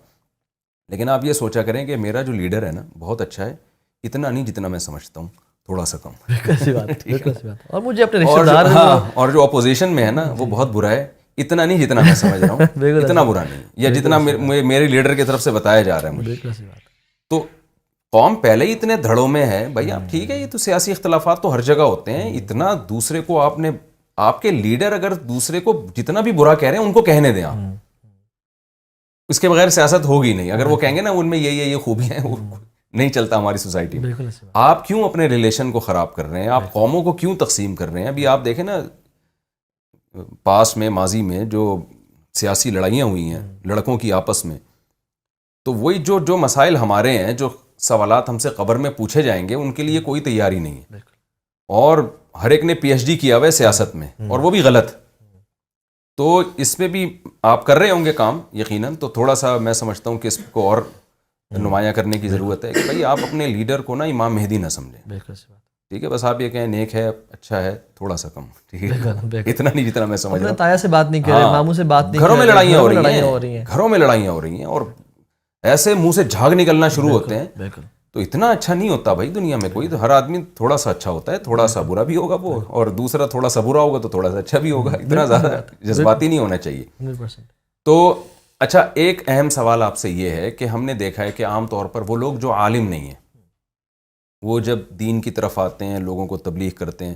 [SPEAKER 1] لیکن آپ یہ سوچا کریں کہ میرا جو لیڈر ہے نا بہت اچھا ہے, اتنا نہیں جتنا میں سمجھتا ہوں, تھوڑا سا کم.
[SPEAKER 2] اور مجھے اپنے رشتہ دار,
[SPEAKER 1] اور جو اپوزیشن میں ہے نا وہ بہت برا ہے, اتنا نہیں جتنا میں سمجھ رہا ہوں, اتنا برا نہیں, یا جتنا میرے لیڈر کی طرف سے بتایا جا رہا ہے مجھے. تو قوم پہلے ہی اتنے دھڑوں میں ہے بھائی. آپ ٹھیک ہے یہ تو سیاسی اختلافات تو ہر جگہ ہوتے ہیں, اتنا دوسرے کو آپ نے, آپ کے لیڈر اگر دوسرے کو جتنا بھی برا کہہ رہے ہیں ان کو کہنے دیں آپ, اس کے بغیر سیاست ہوگی نہیں. اگر وہ کہیں گے نا ان میں یہ خوبیاں ہیں, وہ نہیں چلتا ہماری سوسائٹی میں. آپ کیوں اپنے ریلیشن کو خراب کر رہے ہیں, آپ قوموں کو کیوں تقسیم کر رہے ہیں؟ ابھی آپ دیکھیں نا پاس میں, ماضی میں جو سیاسی لڑائیاں ہوئی ہیں لڑکوں کی آپس میں, تو وہی جو مسائل ہمارے ہیں, جو سوالات ہم سے قبر میں پوچھے جائیں گے, ان کے لیے کوئی تیاری نہیں ہے. اور ہر ایک نے پی ایچ ڈی کیا ہوا ہے سیاست میں, اور وہ بھی غلط. تو اس میں بھی آپ کر رہے ہوں گے کام یقیناً, تو تھوڑا سا میں سمجھتا ہوں کہ اس کو اور نمایاں کرنے کی ضرورت ہے کہ بھائی آپ اپنے لیڈر کو نا امام مہدی نہ سمجھیں. ٹھیک ہے, بس آپ یہ کہیں نیک ہے, اچھا ہے, تھوڑا سا کم, ٹھیک ہے, اتنا نہیں جتنا میں سمجھ رہا ہوں.
[SPEAKER 2] تایا سے بات نہیں کر رہے, ماموں سے بات نہیں,
[SPEAKER 1] گھروں میں لڑائیاں ہو رہی ہیں, گھروں میں لڑائیاں ہو رہی ہیں, اور ایسے منہ سے جھاگ نکلنا شروع ہوتے ہیں. تو اتنا اچھا نہیں ہوتا بھائی دنیا میں کوئی. تو ہر آدمی تھوڑا سا اچھا ہوتا ہے, تھوڑا سا برا بھی ہوگا وہ, اور دوسرا تھوڑا سا برا ہوگا تو تھوڑا سا اچھا بھی ہوگا. اتنا زیادہ جذباتی نہیں ہونا چاہیے. تو اچھا, ایک اہم سوال آپ سے یہ ہے کہ ہم نے دیکھا ہے کہ عام طور پر وہ لوگ جو عالم نہیں ہیں, وہ جب دین کی طرف آتے ہیں, لوگوں کو تبلیغ کرتے ہیں,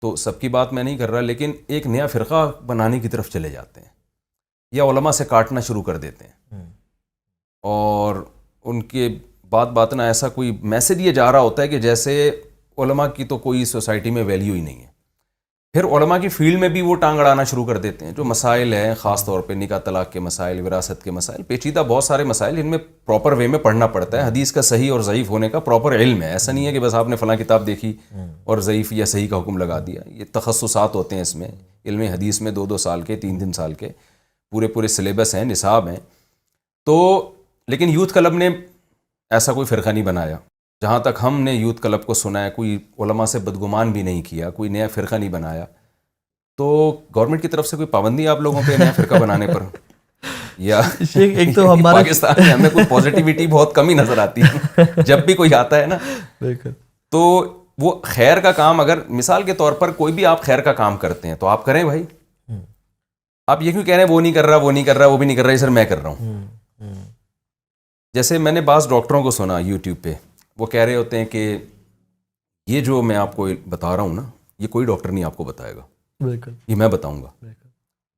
[SPEAKER 1] تو سب کی بات میں نہیں کر رہا, لیکن ایک نیا فرقہ بنانے کی طرف چلے جاتے ہیں, یا علماء سے کاٹنا شروع کر دیتے ہیں, اور ان کے بات نہ ایسا کوئی میسج یہ جا رہا ہوتا ہے کہ جیسے علماء کی تو کوئی سوسائٹی میں ویلیو ہی نہیں ہے. پھر علماء کی فیلڈ میں بھی وہ ٹانگ اڑانا شروع کر دیتے ہیں. جو مسائل ہیں, خاص طور پہ نکاح طلاق کے مسائل, وراثت کے مسائل, پیچیدہ بہت سارے مسائل, جن میں پراپر وے میں پڑھنا پڑتا ہے. حدیث کا صحیح اور ضعیف ہونے کا پراپر علم ہے. ایسا نہیں ہے کہ بس آپ نے فلاں کتاب دیکھی اور ضعیف یا صحیح کا حکم لگا دیا. یہ تخصصات ہوتے ہیں اس میں. علم حدیث میں 2 سال کے, 3 سال کے پورے سلیبس ہیں, نصاب ہیں. تو لیکن یوتھ کلب نے ایسا کوئی فرقہ نہیں بنایا. جہاں تک ہم نے یوتھ کلب کو سنا ہے, کوئی علماء سے بدگمان بھی نہیں کیا, کوئی نیا فرقہ نہیں بنایا. تو گورنمنٹ کی طرف سے کوئی پابندی آپ لوگوں پہ نیا فرقہ بنانے پر, یا
[SPEAKER 2] ایک تو ہمارا
[SPEAKER 1] پاکستان میں ہمیں کوئی پازیٹیوٹی بہت کم ہی نظر آتی ہے جب بھی کوئی آتا ہے نا. تو وہ خیر کا کام, اگر مثال کے طور پر کوئی بھی آپ خیر کا کام کرتے ہیں تو آپ کریں بھائی. آپ یہ کیوں کہہ رہے ہیں وہ نہیں کر رہا, وہ نہیں کر رہا, وہ بھی نہیں کر رہا, سر میں کر رہا ہوں. جیسے میں نے بعض ڈاکٹروں کو سنا یوٹیوب پہ, وہ کہہ رہے ہوتے ہیں کہ یہ جو میں آپ کو بتا رہا ہوں نا, یہ کوئی ڈاکٹر نہیں آپ کو بتائے گا, یہ میں بتاؤں گا.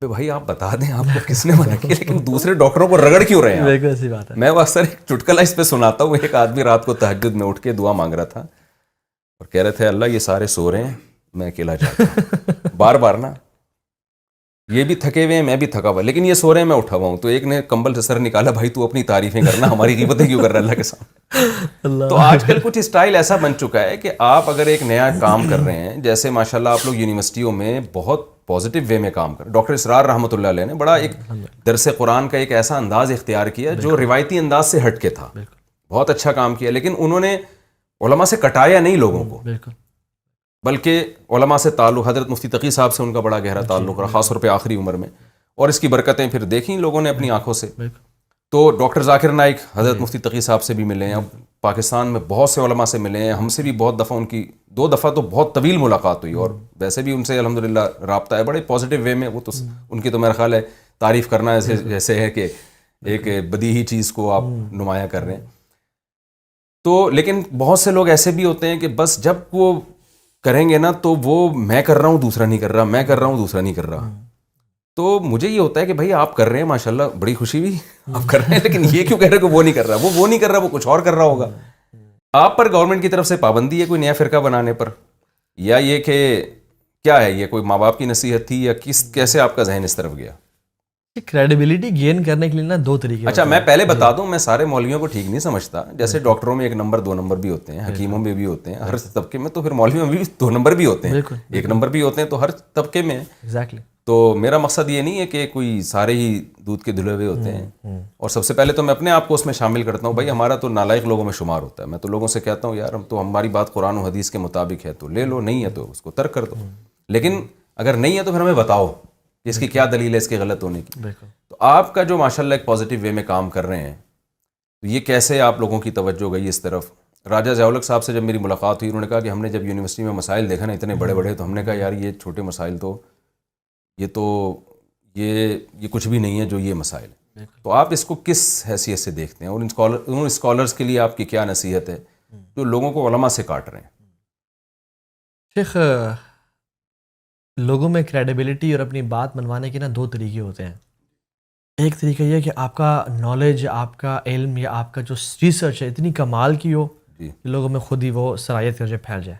[SPEAKER 1] بھائی آپ بتا دیں, آپ کو کس نے منع کیا, لیکن دوسرے ڈاکٹروں کو رگڑ کیوں رہے ہیں؟ میں وہ اکثر ایک چٹکلا اس پہ سناتا ہوں. ایک آدمی رات کو تہجد میں اٹھ کے دعا مانگ رہا تھا اور کہہ رہے تھے اللہ یہ سارے سو رہے ہیں, میں اکیلا جاتا ہوں. بار بار نا, یہ بھی تھکے ہوئے ہیں, میں بھی تھکا ہوا, لیکن یہ سو رہے ہیں, میں اٹھا ہوا ہوں. تو ایک نے کمبل سے سر نکالا, بھائی تو اپنی تعریفیں کرنا, ہماری غیبتیں کیوں کر رہا ہے اللہ کے سامنے. تو آج کل کچھ اسٹائل ایسا بن چکا ہے کہ آپ اگر ایک نیا کام کر رہے ہیں, جیسے ماشاءاللہ آپ لوگ یونیورسٹیوں میں بہت پازیٹیو وے میں کام کر رہے ہیں. ڈاکٹر اسرار رحمۃ اللہ علیہ نے بڑا ایک درس قرآن کا ایک ایسا انداز اختیار کیا جو روایتی انداز سے ہٹ کے تھا, بہت اچھا کام کیا. لیکن انہوں نے علماء سے کٹایا نہیں لوگوں کو, بلکہ علماء سے تعلق, حضرت مفتی تقی صاحب سے ان کا بڑا گہرا تعلق رہا, خاص طور پہ آخری عمر میں, اور اس کی برکتیں پھر دیکھیں لوگوں نے اپنی آنکھوں سے. تو ڈاکٹر ذاکر نائک حضرت مفتی تقی صاحب سے بھی ملے ہیں, اب پاکستان میں بہت سے علماء سے ملے ہیں, ہم سے بھی بہت دفعہ, ان کی 2 دفعہ تو بہت طویل ملاقات ہوئی, اور ویسے بھی ان سے الحمدللہ رابطہ ہے بڑے پازیٹیو وے میں. وہ تو ان کی تو میرا خیال ہے تعریف کرنا جیسے ہے کہ ایک بدیہی چیز کو آپ نمایاں کر رہے ہیں. تو لیکن بہت سے لوگ ایسے بھی ہوتے ہیں کہ بس جب وہ کریں گے نا تو وہ میں کر رہا ہوں دوسرا نہیں کر رہا, میں کر رہا ہوں دوسرا نہیں کر رہا. تو مجھے یہ ہوتا ہے کہ بھائی آپ کر رہے ہیں ماشاءاللہ, بڑی خوشی ہوئی آپ کر رہے ہیں, لیکن یہ کیوں کہہ رہے ہیں کہ وہ نہیں کر رہا, وہ نہیں کر رہا, وہ کچھ اور کر رہا ہوگا. آپ پر گورنمنٹ کی طرف سے پابندی ہے کوئی نیا فرقہ بنانے پر, یا یہ کہ کیا ہے, یہ کوئی ماں باپ کی نصیحت تھی, یا کیسے آپ کا ذہن اس طرف گیا؟
[SPEAKER 2] کریڈیبلٹی گین کرنے کے لیے نا 2 طریقے.
[SPEAKER 1] اچھا میں پہلے بتا دوں, میں سارے مولویوں کو ٹھیک نہیں سمجھتا. جیسے ڈاکٹروں میں 1 نمبر 2 نمبر بھی ہوتے ہیں, حکیموں میں بھی ہوتے ہیں, ہر طبقے میں. تو پھر مولویوں میں بھی 2 نمبر بھی ہوتے ہیں, 1 نمبر بھی ہوتے ہیں, تو ہر طبقے میں. تو میرا مقصد یہ نہیں ہے کہ کوئی سارے ہی دودھ کے دھلے ہوئے ہوتے ہیں. اور سب سے پہلے تو میں اپنے آپ کو اس میں شامل کرتا ہوں. بھائی ہمارا تو نالائق لوگوں میں شمار ہوتا ہے. میں تو لوگوں سے کہتا ہوں یار ہم تو, ہماری بات قرآن و حدیث کے مطابق ہے تو لے لو, نہیں ہے تو اس کو ترک کر دو. لیکن اگر نہیں ہے تو پھر ہمیں بتاؤ اس کی کیا دلیل ہے اس کے غلط ہونے کی. تو آپ کا جو ماشاءاللہ ایک پازیٹیو وے میں کام کر رہے ہیں, تو یہ کیسے آپ لوگوں کی توجہ گئی اس طرف؟ راجہ ضیاء صاحب سے جب میری ملاقات ہوئی, انہوں نے کہا کہ ہم نے جب یونیورسٹی میں مسائل دیکھا نا اتنے بڑے بڑے, تو ہم نے کہا یار یہ چھوٹے مسائل تو یہ کچھ بھی نہیں ہے جو یہ مسائل. تو آپ اس کو کس حیثیت سے دیکھتے ہیں، اور ان اسکالرس کے لیے آپ کی کیا نصیحت ہے جو لوگوں کو علماء سے کاٹ رہے ہیں؟
[SPEAKER 2] شیخ، لوگوں میں کریڈیبلٹی اور اپنی بات منوانے کے نا دو طریقے ہوتے ہیں. ایک طریقہ یہ ہے کہ آپ کا نالج، آپ کا علم یا آپ کا جو ریسرچ ہے اتنی کمال کی ہو کہ لوگوں میں خود ہی وہ صلاحیت کر جائے، پھیل جائے.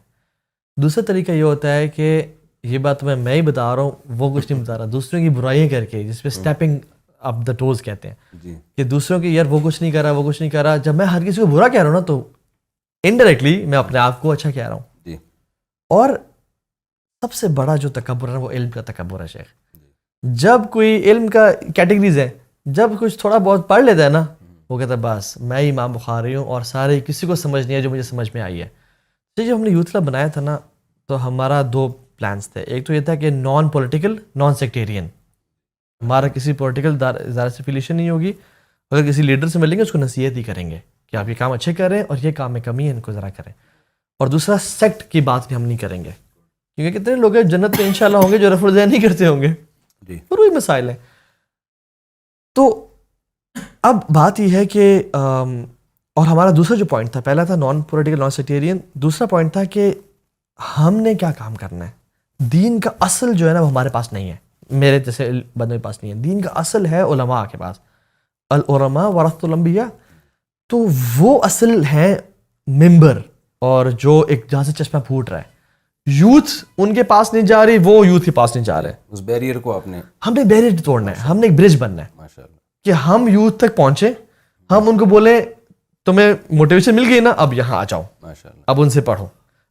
[SPEAKER 2] دوسرا طریقہ یہ ہوتا ہے کہ یہ بات میں ہی بتا رہا ہوں، وہ کچھ نہیں بتا رہا، دوسروں کی برائیاں کر کے، جس پہ اسٹیپنگ اپ دا ٹوز کہتے ہیں کہ دوسروں کی یار وہ کچھ نہیں کر رہا، وہ کچھ نہیں کر رہا. جب میں ہر کسی کو برا کہہ رہا ہوں نا تو انڈائریکٹلی میں اپنے آپ کو اچھا کہہ رہا ہوں. اور سب سے بڑا جو تکبر ہے وہ علم کا تکبر ہے شیخ. جب کوئی علم کا کیٹیگریز ہے، جب کچھ تھوڑا بہت پڑھ لیتا ہے نا، وہ کہتا ہے بس میں امام بخاری ہوں اور سارے کسی کو سمجھ نہیں ہے جو مجھے سمجھ میں آئی ہے. تو جب ہم نے یوتھ کلب بنایا تھا نا تو ہمارا دو پلانس تھے. ایک تو یہ تھا کہ نان پولیٹیکل، نان سیکٹیرین. ہمارا کسی پولیٹیکل ادارے سے افیلیشن نہیں ہوگی. اگر کسی لیڈر سے ملیں گے اس کو نصیحت ہی کریں گے کہ آپ یہ کام اچھے کر رہے ہیں اور یہ کام میں کمی ہے، ان کو ذرا کریں. اور دوسرا سیکٹ کی بات بھی ہم نہیں کریں گے، کیونکہ کتنے لوگ ہیں جنت میں انشاءاللہ ہوں گے جو رفع الذہن نہیں کرتے ہوں گے. اور وہی مسائل ہیں. تو اب بات یہ ہے کہ اور ہمارا دوسرا جو پوائنٹ تھا، پہلا تھا نان پولیٹیکل نان سیکٹیرین، دوسرا پوائنٹ تھا کہ ہم نے کیا کام کرنا ہے. دین کا اصل جو ہے نا وہ ہمارے پاس نہیں ہے، میرے جیسے بندوں کے پاس نہیں ہے. دین کا اصل ہے علماء کے پاس، العلماء ورثۃ الانبیاء. تو وہ اصل ہے ممبر، اور جو ایک جہاں سے چشمہ پھوٹ رہا ہے، یوتھ ان کے پاس نہیں جا رہی، وہ یوتھ کے پاس نہیں جا رہے.
[SPEAKER 1] اس بیریئر کو ہم
[SPEAKER 2] نے بیریئر توڑنا ہے، ہم نے ایک برج بننا ہے
[SPEAKER 1] ماشاءاللہ
[SPEAKER 2] کہ ہم یوتھ تک پہنچے، ہم ان کو بولیں تمہیں موٹیویشن مل گئی نا، اب یہاں آ جاؤ، اب ان سے پڑھو.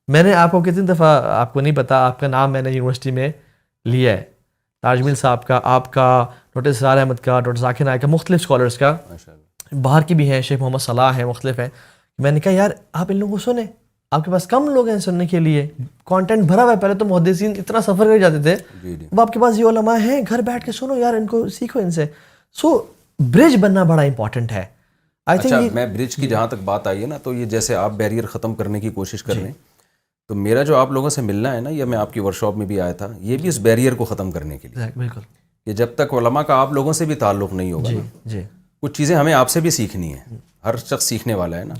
[SPEAKER 2] میں نے آپ کو کتنی دفعہ، آپ کو نہیں پتا، آپ کا نام میں نے یونیورسٹی میں لیا ہے، تاج محل صاحب کا، آپ کا، ڈاکٹر اسرار احمد کا، ڈاکٹر ذاکر نائک کا، مختلف اسکالرس کا، باہر کی بھی ہیں، شیخ محمد صلاح ہیں، مختلف ہیں. میں نے کہا یار آپ ان لوگوں کو سنیں، آپ کے پاس کم لوگ ہیں سننے کے لیے، کانٹینٹ بھرا ہوا ہے. پہلے تو محدثین اتنا سفر کر جاتے تھے، اب آپ کے پاس یہ علماء ہیں، گھر بیٹھ کے سنو یار، ان کو سیکھو ان سے. سو برج بننا بڑا امپورٹنٹ ہے.
[SPEAKER 1] اچھا، میں برج کی جہاں تک بات آئی ہے نا، تو یہ جیسے آپ بیریئر ختم کرنے کی کوشش کر رہے ہیں، تو میرا جو آپ لوگوں سے ملنا ہے نا، یا میں آپ کی ورکشاپ میں بھی آیا تھا، یہ بھی اس بیریئر کو ختم کرنے کے لیے.
[SPEAKER 2] بالکل،
[SPEAKER 1] کہ جب تک علماء کا آپ لوگوں سے بھی تعلق نہیں ہوگا نا، کچھ چیزیں ہمیں آپ سے بھی سیکھنی ہیں. ہر شخص سیکھنے والا ہے نا.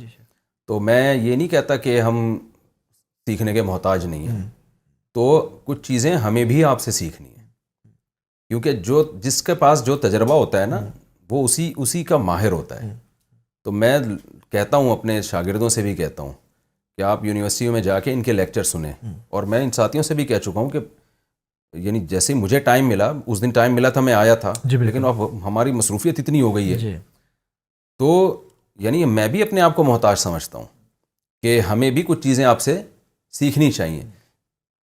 [SPEAKER 1] تو میں یہ نہیں کہتا کہ ہم سیکھنے کے محتاج نہیں ہیں، تو کچھ چیزیں ہمیں بھی آپ سے سیکھنی ہیں، کیونکہ جس کے پاس جو تجربہ ہوتا ہے نا، وہ اسی کا ماہر ہوتا ہے. تو میں کہتا ہوں، اپنے شاگردوں سے بھی کہتا ہوں کہ آپ یونیورسٹیوں میں جا کے ان کے لیکچر سنیں. اور میں ان ساتھیوں سے بھی کہہ چکا ہوں کہ یعنی جیسے مجھے ٹائم ملا، اس دن ٹائم ملا تھا میں آیا تھا، لیکن اب ہماری مصروفیت اتنی ہو گئی ہے، تو یعنی میں بھی اپنے آپ کو محتاج سمجھتا ہوں کہ ہمیں بھی کچھ چیزیں آپ سے سیکھنی چاہیے.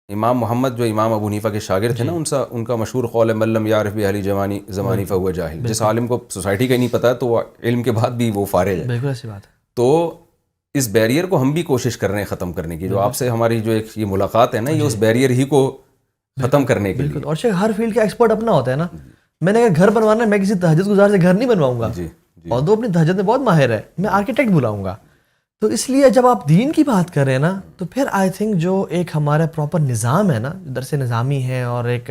[SPEAKER 1] امام محمد جو امام ابو حنیفہ کے شاگرد تھے نا، ان کا مشہور قول ہے من لم یعرف باہل زمانی فہو جاہل. جس عالم کو سوسائٹی کا نہیں پتہ تو وہ علم کے بعد بھی وہ فارغ ہے.
[SPEAKER 2] بالکل ایسی بات ہے.
[SPEAKER 1] تو اس بیریئر کو ہم بھی کوشش کر رہے ہیں ختم کرنے کی. جو آپ سے ہماری جو ایک یہ ملاقات ہے نا، یہ اس بیریئر ہی کو ختم کرنے کے لیے.
[SPEAKER 2] اور ہر فیلڈ کا ایکسپرٹ اپنا ہوتا ہے نا. میں نے اگر گھر بنوانا ہے، میں کسی تہجد گزار سے گھر نہیں بنواؤں گا، اور وہ اپنی تہجد میں بہت ماہر ہے، میں آرکیٹیکٹ بلاؤں گا. تو اس لیے جب آپ دین کی بات کر رہے ہیں نا، تو پھر آئی تھنک جو ایک ہمارا پراپر نظام ہے نا، درس نظامی ہے اور ایک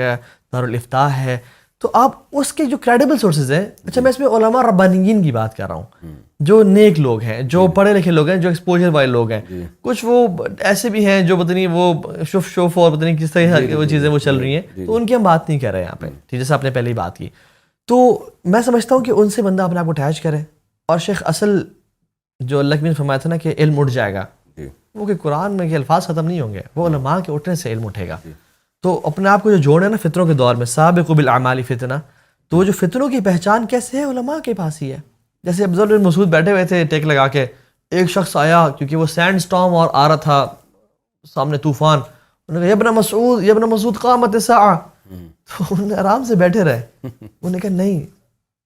[SPEAKER 2] دارالافتاء ہے، تو آپ اس کے جو کریڈیبل سورسز ہیں. اچھا، میں اس میں علماء ربانیین کی بات کر رہا ہوں، جو نیک لوگ ہیں، جو پڑھے لکھے لوگ ہیں، جو ایکسپوجر والے لوگ ہیں. کچھ وہ ایسے بھی ہیں جو پتہ نہیں وہ شوف اور پتہ نہیں کس طرح وہ چیزیں وہ چل رہی ہیں، تو ان کی ہم بات نہیں کر رہے ہیں یہاں پہ، جیسے آپ نے پہلے ہی بات کی. تو میں سمجھتا ہوں کہ ان سے بندہ اپنے آپ کو اٹیچ کرے. اور شیخ اصل جو اللہ کی نے فرمایا تھا نا کہ علم اٹھ جائے گا، وہ کہ قرآن میں کہ الفاظ ختم نہیں ہوں گے، وہ علماء کے اٹھنے سے علم اٹھے گا. تو اپنے آپ کو جو جوڑنا ہے نا فتنوں کے دور میں، سابقوا بالاعمال فتنہ، تو وہ جو فتنوں کی پہچان کیسے ہے، علماء کے پاس ہی ہے. جیسے افضل بن مسعود بیٹھے ہوئے تھے ٹیک لگا کے، ایک شخص آیا کیونکہ وہ سینڈ سٹارم اور آ رہا تھا سامنے طوفان، انہوں نے کہا یا ابن مسعود قامت الساعہ. تو انہوں نے آرام سے بیٹھے رہے. انہوں نے کہا نہیں،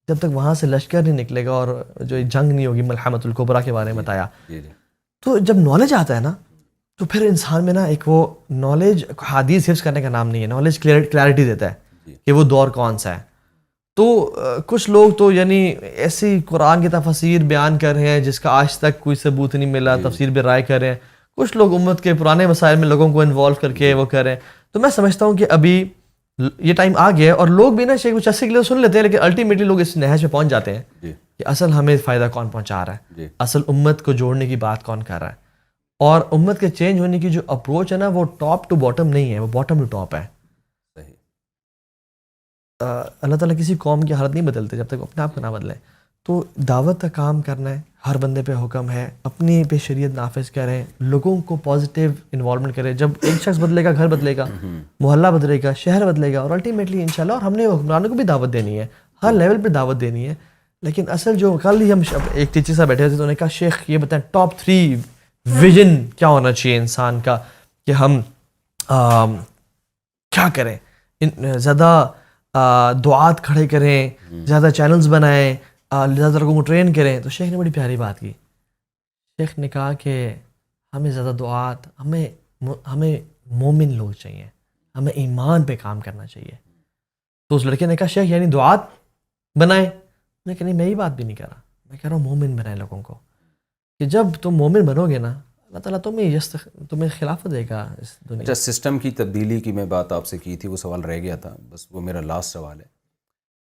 [SPEAKER 2] جب تک وہاں سے لشکر نہیں نکلے گا اور جو جنگ نہیں ہوگی، ملحمۃ الکبریٰ کے بارے میں بتایا. تو جب نالج آتا ہے نا، تو پھر انسان میں نا ایک وہ نالج حدیث حفظ کرنے کا نام نہیں ہے، نالج کلیئرٹی دیتا ہے کہ وہ دور کون سا ہے. تو کچھ لوگ تو یعنی ایسی قرآن کی تفسیر بیان کر رہے ہیں جس کا آج تک کوئی ثبوت نہیں ملا، تفسیر بے رائے کر رہے ہیں. کچھ لوگ امت کے پرانے مسائل میں لوگوں کو انوالو کر کے وہ کر رہے ہیں. تو میں سمجھتا ہوں کہ ابھی یہ ٹائم آ گیا ہے اور لوگ بھی نا شیخ کو چسے کے لیے سن لیتے ہیں، لیکن الٹیمیٹلی لوگ اس نہج پہ پہنچ جاتے ہیں
[SPEAKER 1] جی
[SPEAKER 2] کہ اصل ہمیں فائدہ کون پہنچا رہا ہے،
[SPEAKER 1] جی
[SPEAKER 2] اصل امت کو جوڑنے کی بات کون کر رہا ہے. اور امت کے چینج ہونے کی جو اپروچ ہے نا وہ ٹاپ ٹو باٹم نہیں ہے، وہ باٹم ٹو ٹاپ ہے.
[SPEAKER 1] صحیح.
[SPEAKER 2] اللہ تعالیٰ کسی قوم کی حالت نہیں بدلتے جب تک اپنے آپ کو نہ بدلیں. تو دعوت کا کام کرنا ہے، ہر بندے پہ حکم ہے، اپنی پہ شریعت نافذ کریں، لوگوں کو پازیٹیو انوالومنٹ کریں. جب ایک شخص بدلے گا، گھر بدلے گا، محلہ بدلے گا، شہر بدلے گا، اور الٹیمیٹلی انشاءاللہ. اور ہم نے حکمرانوں کو بھی دعوت دینی ہے، ہر لیول پہ دعوت دینی ہے. لیکن اصل جو کل ہی ہم ایک ٹیچر صاحب بیٹھے تھے تو انہوں نے کہا شیخ یہ بتائیں ٹاپ 3 ویژن کیا ہونا چاہیے انسان کا کہ ہم کیا کریں. زیادہ دعات کھڑے کریں، زیادہ چینلز بنائیں، زیادہ لوگوں کو ٹرین کریں. تو شیخ نے بڑی پیاری بات کی. شیخ نے کہا کہ ہمیں زیادہ دعات، ہمیں مومن لوگ چاہیے، ہمیں ایمان پہ کام کرنا چاہیے. تو اس لڑکے نے کہا شیخ یعنی دعات بنائیں. میں کہا نہیں، میں یہ بات بھی نہیں کہہ رہا، میں کہہ رہا ہوں مومن بنائیں لوگوں کو. کہ جب تم مومن بنو گے نا اللہ تعالیٰ تمہیں خلافت دے گا اس دنیا.
[SPEAKER 1] اچھا، سسٹم کی تبدیلی کی میں بات آپ سے کی تھی، وہ سوال رہ گیا تھا، بس وہ میرا لاسٹ سوال ہے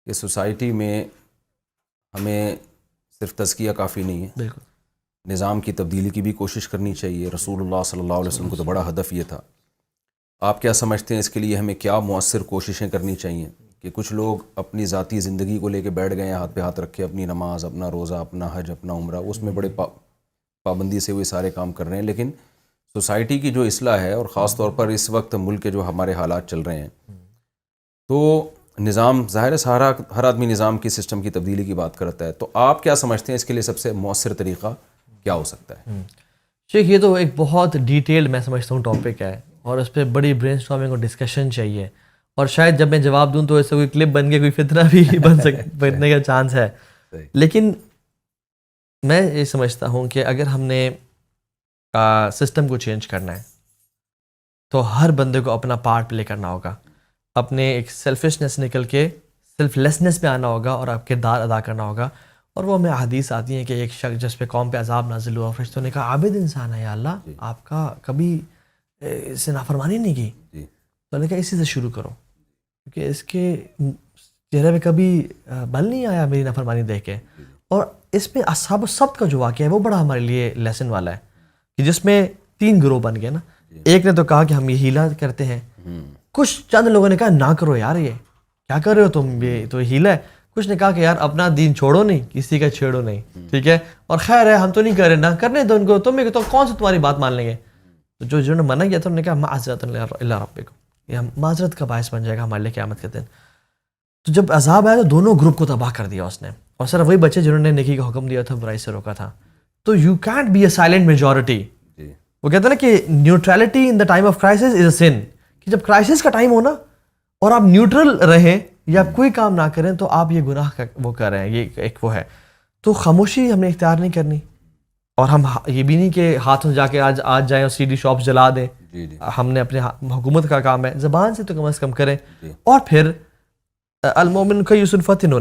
[SPEAKER 1] کہ سوسائٹی میں ہمیں صرف تزکیہ کافی نہیں ہے،
[SPEAKER 2] بالکل
[SPEAKER 1] نظام کی تبدیلی کی بھی کوشش کرنی چاہیے. رسول اللہ صلی اللہ علیہ وسلم کو تو بڑا ہدف یہ تھا. آپ کیا سمجھتے ہیں اس کے لیے ہمیں کیا مؤثر کوششیں کرنی چاہیے؟ کہ کچھ لوگ اپنی ذاتی زندگی کو لے کے بیٹھ گئے ہیں، ہاتھ پہ ہاتھ رکھے، اپنی نماز، اپنا روزہ، اپنا حج، اپنا عمرہ، اس میں بڑے پابندی سے وہ سارے کام کر رہے ہیں. لیکن سوسائٹی کی جو اصلاح ہے، اور خاص طور پر اس وقت ملک کے جو ہمارے حالات چل رہے ہیں، تو نظام ظاہر ہے ہر آدمی نظام کی سسٹم کی تبدیلی کی بات کرتا ہے. تو آپ کیا سمجھتے ہیں اس کے لیے سب سے مؤثر طریقہ کیا ہو سکتا ہے؟
[SPEAKER 2] شیخ یہ تو ایک بہت ڈیٹیلڈ میں سمجھتا ہوں ٹاپک ہے، اور اس پہ بڑی برین اسٹارمنگ اور ڈسکشن چاہیے. اور شاید جب میں جواب دوں تو ایسے کوئی کلپ بن کے کوئی فتنہ بھی بننے کا چانس ہے. لیکن میں یہ سمجھتا ہوں کہ اگر ہم نے سسٹم کو چینج کرنا ہے تو ہر بندے کو اپنا پارٹ پلے کرنا ہوگا، اپنے ایک سیلفشنس نکل کے سیلف لیسنس پہ آنا ہوگا اور آپ کردار ادا کرنا ہوگا. اور وہ ہمیں حدیث آتی ہیں کہ ایک شخص جس پہ قوم پہ عذاب نازل ہوا، فرشتوں نے کہا عابد انسان ہے یا اللہ، آپ کا کبھی اس سے نافرمانی نہیں کی. تو انہوں نے کہا اسی سے شروع کرو، کیونکہ اس کے چہرے پہ کبھی بل نہیں آیا میری نافرمانی دیکھ کے. اور اس میں اصحاب السبت کا جو واقعہ ہے وہ بڑا ہمارے لیے لیسن والا ہے، کہ جس میں 3 گروہ بن گئے نا. ایک نے تو کہا کہ ہم یہ ہیلا کرتے ہیں، کچھ چند لوگوں نے کہا نہ کرو یار، یہ کیا کر رہے ہو تم، یہ تو ہیلا ہے. کچھ نے کہا کہ یار اپنا دین چھوڑو نہیں، کسی کا چھیڑو نہیں، ٹھیک ہے، اور خیر ہے ہم تو نہیں کر رہے، نہ کرنے دو ان کو، تمہیں تو کون سے تمہاری بات مان لیں گے. تو جنہوں نے منع کیا تھا انہوں نے کہا معذرت اللہ ربکم، یہ ہم معذرت کا باعث بن جائے گا ہمارے لیے قیامت کے دن. تو جب عذاب آیا تو دونوں گروپ کو تباہ کر دیا اس نے، اور صرف وہی بچے جنہوں نے نیکی کا حکم دیا تھا، برائی سے روکا تھا. تو you can't be a silent majority. وہ کہتے ہیں نا کہ neutrality in the time of crisis is a sin, کہ جب کرائسس کا ٹائم ہونا اور آپ نیوٹرل رہیں یا کوئی کام نہ کریں تو آپ یہ گناہ کا وہ کر رہے ہیں، یہ ایک وہ ہے. تو خاموشی ہم نے اختیار نہیں کرنی، اور ہم یہ بھی نہیں کہ ہاتھوں جا کے آج جائیں اور CD شاپس جلا دیں. ہم نے اپنے حکومت کا کام ہے زبان سے تو کم از کم کریں. اور پھر المومن کیس فتن،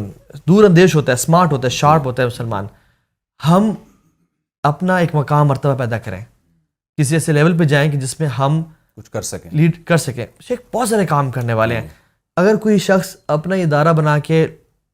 [SPEAKER 2] دور اندیش ہوتا ہے، اسمارٹ ہوتا ہے، شارپ ہوتا ہے مسلمان. ہم اپنا ایک مقام مرتبہ پیدا کریں، کسی ایسے لیول پہ جائیں کہ جس میں ہم
[SPEAKER 1] کچھ کر سکیں،
[SPEAKER 2] لیڈ کر سکیں. شیخ بہت سارے کام کرنے والے ہیں. اگر کوئی شخص اپنا ادارہ بنا کے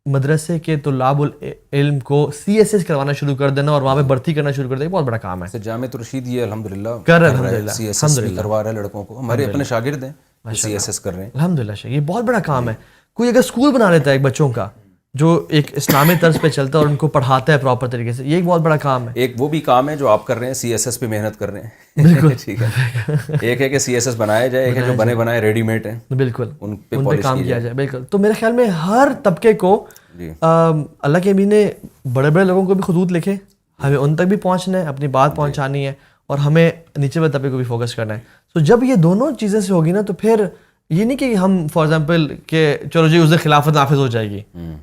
[SPEAKER 2] مدرسے کے طلاب العلم کو CSS کروانا شروع کر دینا اور وہاں پہ بھرتی کرنا شروع کر دینا، بہت بڑا کام ہے.
[SPEAKER 1] جامع رشید یہ الحمدللہ
[SPEAKER 2] کر رہے ہیں،
[SPEAKER 1] CSS بھی کروا رہے ہیں لڑکوں کو، ہمارے اپنے شاگرد ہیں CSS کر رہے ہیں
[SPEAKER 2] الحمدللہ. یہ بہت بڑا کام ہے. کوئی اگر اسکول بنا لیتا ہے ایک بچوں کا جو ایک اسلامی طرز پہ چلتا ہے اور ان کو پڑھاتا ہے پراپر طریقے سے، یہ ایک بہت بڑا کام ہے.
[SPEAKER 1] ایک وہ بھی کام ہے جو آپ کر رہے ہیں، CSS پہ محنت کر رہے ہیں. بالکل ٹھیک ہے. ایک ہے کہ CSS بنایا جائے، ایک ہے جو بنے بنائے ریڈی میڈ ہیں،
[SPEAKER 2] بالکل
[SPEAKER 1] ان
[SPEAKER 2] پہ کام کیا جائے. بالکل. تو میرے خیال میں ہر طبقے کو اللہ کے امین نے بڑے بڑے لوگوں کو بھی خطوط لکھے، ہمیں ان تک بھی پہنچنا ہے، اپنی بات پہنچانی ہے، اور ہمیں نیچے والے طبقے کو بھی فوکس کرنا ہے. تو جب یہ دونوں چیزیں سے ہوگی نا تو پھر یہ نہیں کہ ہم فار ایگزامپل کہ چلو جی اس دن خلافت نافذ ہو جائے گی.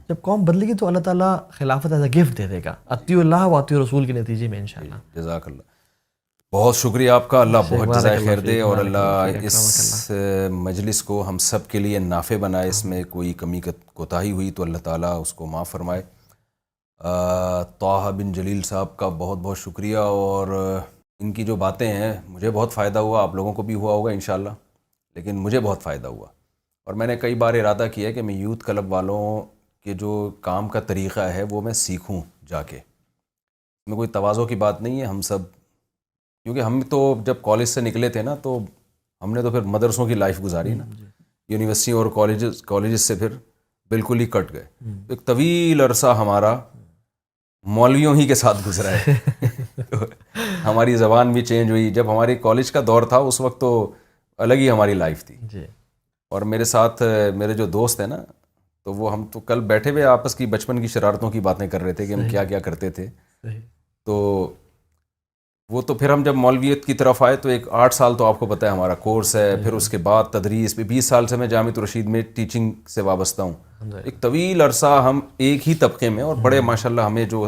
[SPEAKER 2] جب قوم بدلے گی تو اللہ تعالیٰ خلافت ایز اے گفٹ دے دے گا، اطیعوا اللہ و اطیعوا الرسول کے نتیجے میں انشاءاللہ.
[SPEAKER 1] جزاک اللہ، بہت شکریہ آپ کا، اللہ بہت جزائے خیر دے، اور اللہ اس مجلس کو ہم سب کے لیے نافع بنائے. اس میں کوئی کمی کوتاہی ہوئی تو اللہ تعالیٰ اس کو معاف فرمائے. طٰہٰ بن جلیل صاحب کا بہت بہت شکریہ، اور ان کی جو باتیں ہیں مجھے بہت فائدہ ہوا، آپ لوگوں کو بھی ہوا ہوگا انشاءاللہ، لیکن مجھے بہت فائدہ ہوا. اور میں نے کئی بار ارادہ کیا کہ میں یوتھ کلب والوں کے جو کام کا طریقہ ہے وہ میں سیکھوں جا کے. میں کوئی تواضع کی بات نہیں ہے, ہم سب, کیونکہ ہم تو جب کالج سے نکلے تھے نا تو ہم نے تو پھر مدرسوں کی لائف گزاری نا, یونیورسٹی اور کالجز سے پھر بالکل ہی کٹ گئے. ایک طویل عرصہ ہمارا مولویوں ہی کے ساتھ گزرا ہے. ہماری زبان بھی چینج ہوئی. جب ہماری کالج کا دور تھا اس وقت تو الگ ہی ہماری لائف تھی. اور میرے ساتھ میرے جو دوست ہیں نا, تو وہ ہم تو کل بیٹھے ہوئے آپس کی بچپن کی شرارتوں کی باتیں کر رہے تھے کہ ہم کیا کیا کرتے تھے. تو وہ تو پھر ہم جب مولویت کی طرف آئے تو ایک 8 سال تو آپ کو پتہ ہے ہمارا کورس ہے, پھر اس کے بعد تدریس پہ 20 سال سے میں جامعۃ الرشید میں ٹیچنگ سے وابستہ ہوں. ایک طویل عرصہ ہم ایک ہی طبقے میں, اور بڑے ماشاءاللہ ہمیں جو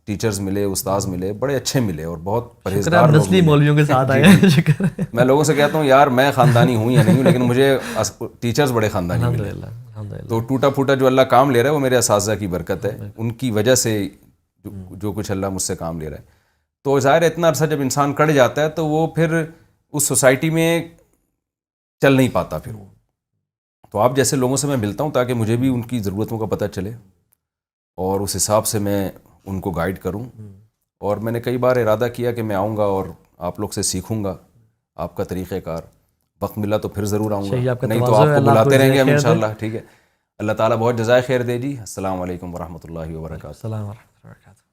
[SPEAKER 1] ٹیچرز ملے, استاذ ملے, بڑے اچھے ملے اور بہت پرہیزگار لوگ ملے.
[SPEAKER 2] مولویوں کے ساتھ آئے ہیں.
[SPEAKER 1] میں لوگوں سے کہتا ہوں یار میں خاندانی ہوں یا نہیں ہوں, لیکن مجھے ٹیچرز بڑے خاندانی ملے. تو ٹوٹا پھوٹا جو اللہ کام لے رہا ہے وہ میرے اساتذہ کی برکت ہے, ان کی وجہ سے جو کچھ اللہ مجھ سے کام لے رہا ہے. تو ظاہر ہے اتنا عرصہ جب انسان کٹ جاتا ہے تو وہ پھر اس سوسائٹی میں چل نہیں پاتا. پھر تو آپ جیسے لوگوں سے میں ملتا ہوں تاکہ مجھے بھی ان کی ضرورتوں کا پتہ چلے اور اس حساب سے میں ان کو گائیڈ کروں. اور میں نے کئی بار ارادہ کیا کہ میں آؤں گا اور آپ لوگ سے سیکھوں گا آپ کا طریقہ کار. وقت ملا تو پھر ضرور آؤں گا, نہیں تو آپ کو بلاتے رہیں گے ہم انشاءاللہ. ٹھیک ہے, اللہ تعالیٰ بہت جزائے خیر دے جی. السلام علیکم ورحمۃ اللہ وبرکاتہ.
[SPEAKER 2] السلام ورحمۃ اللہ وبرکاتہ.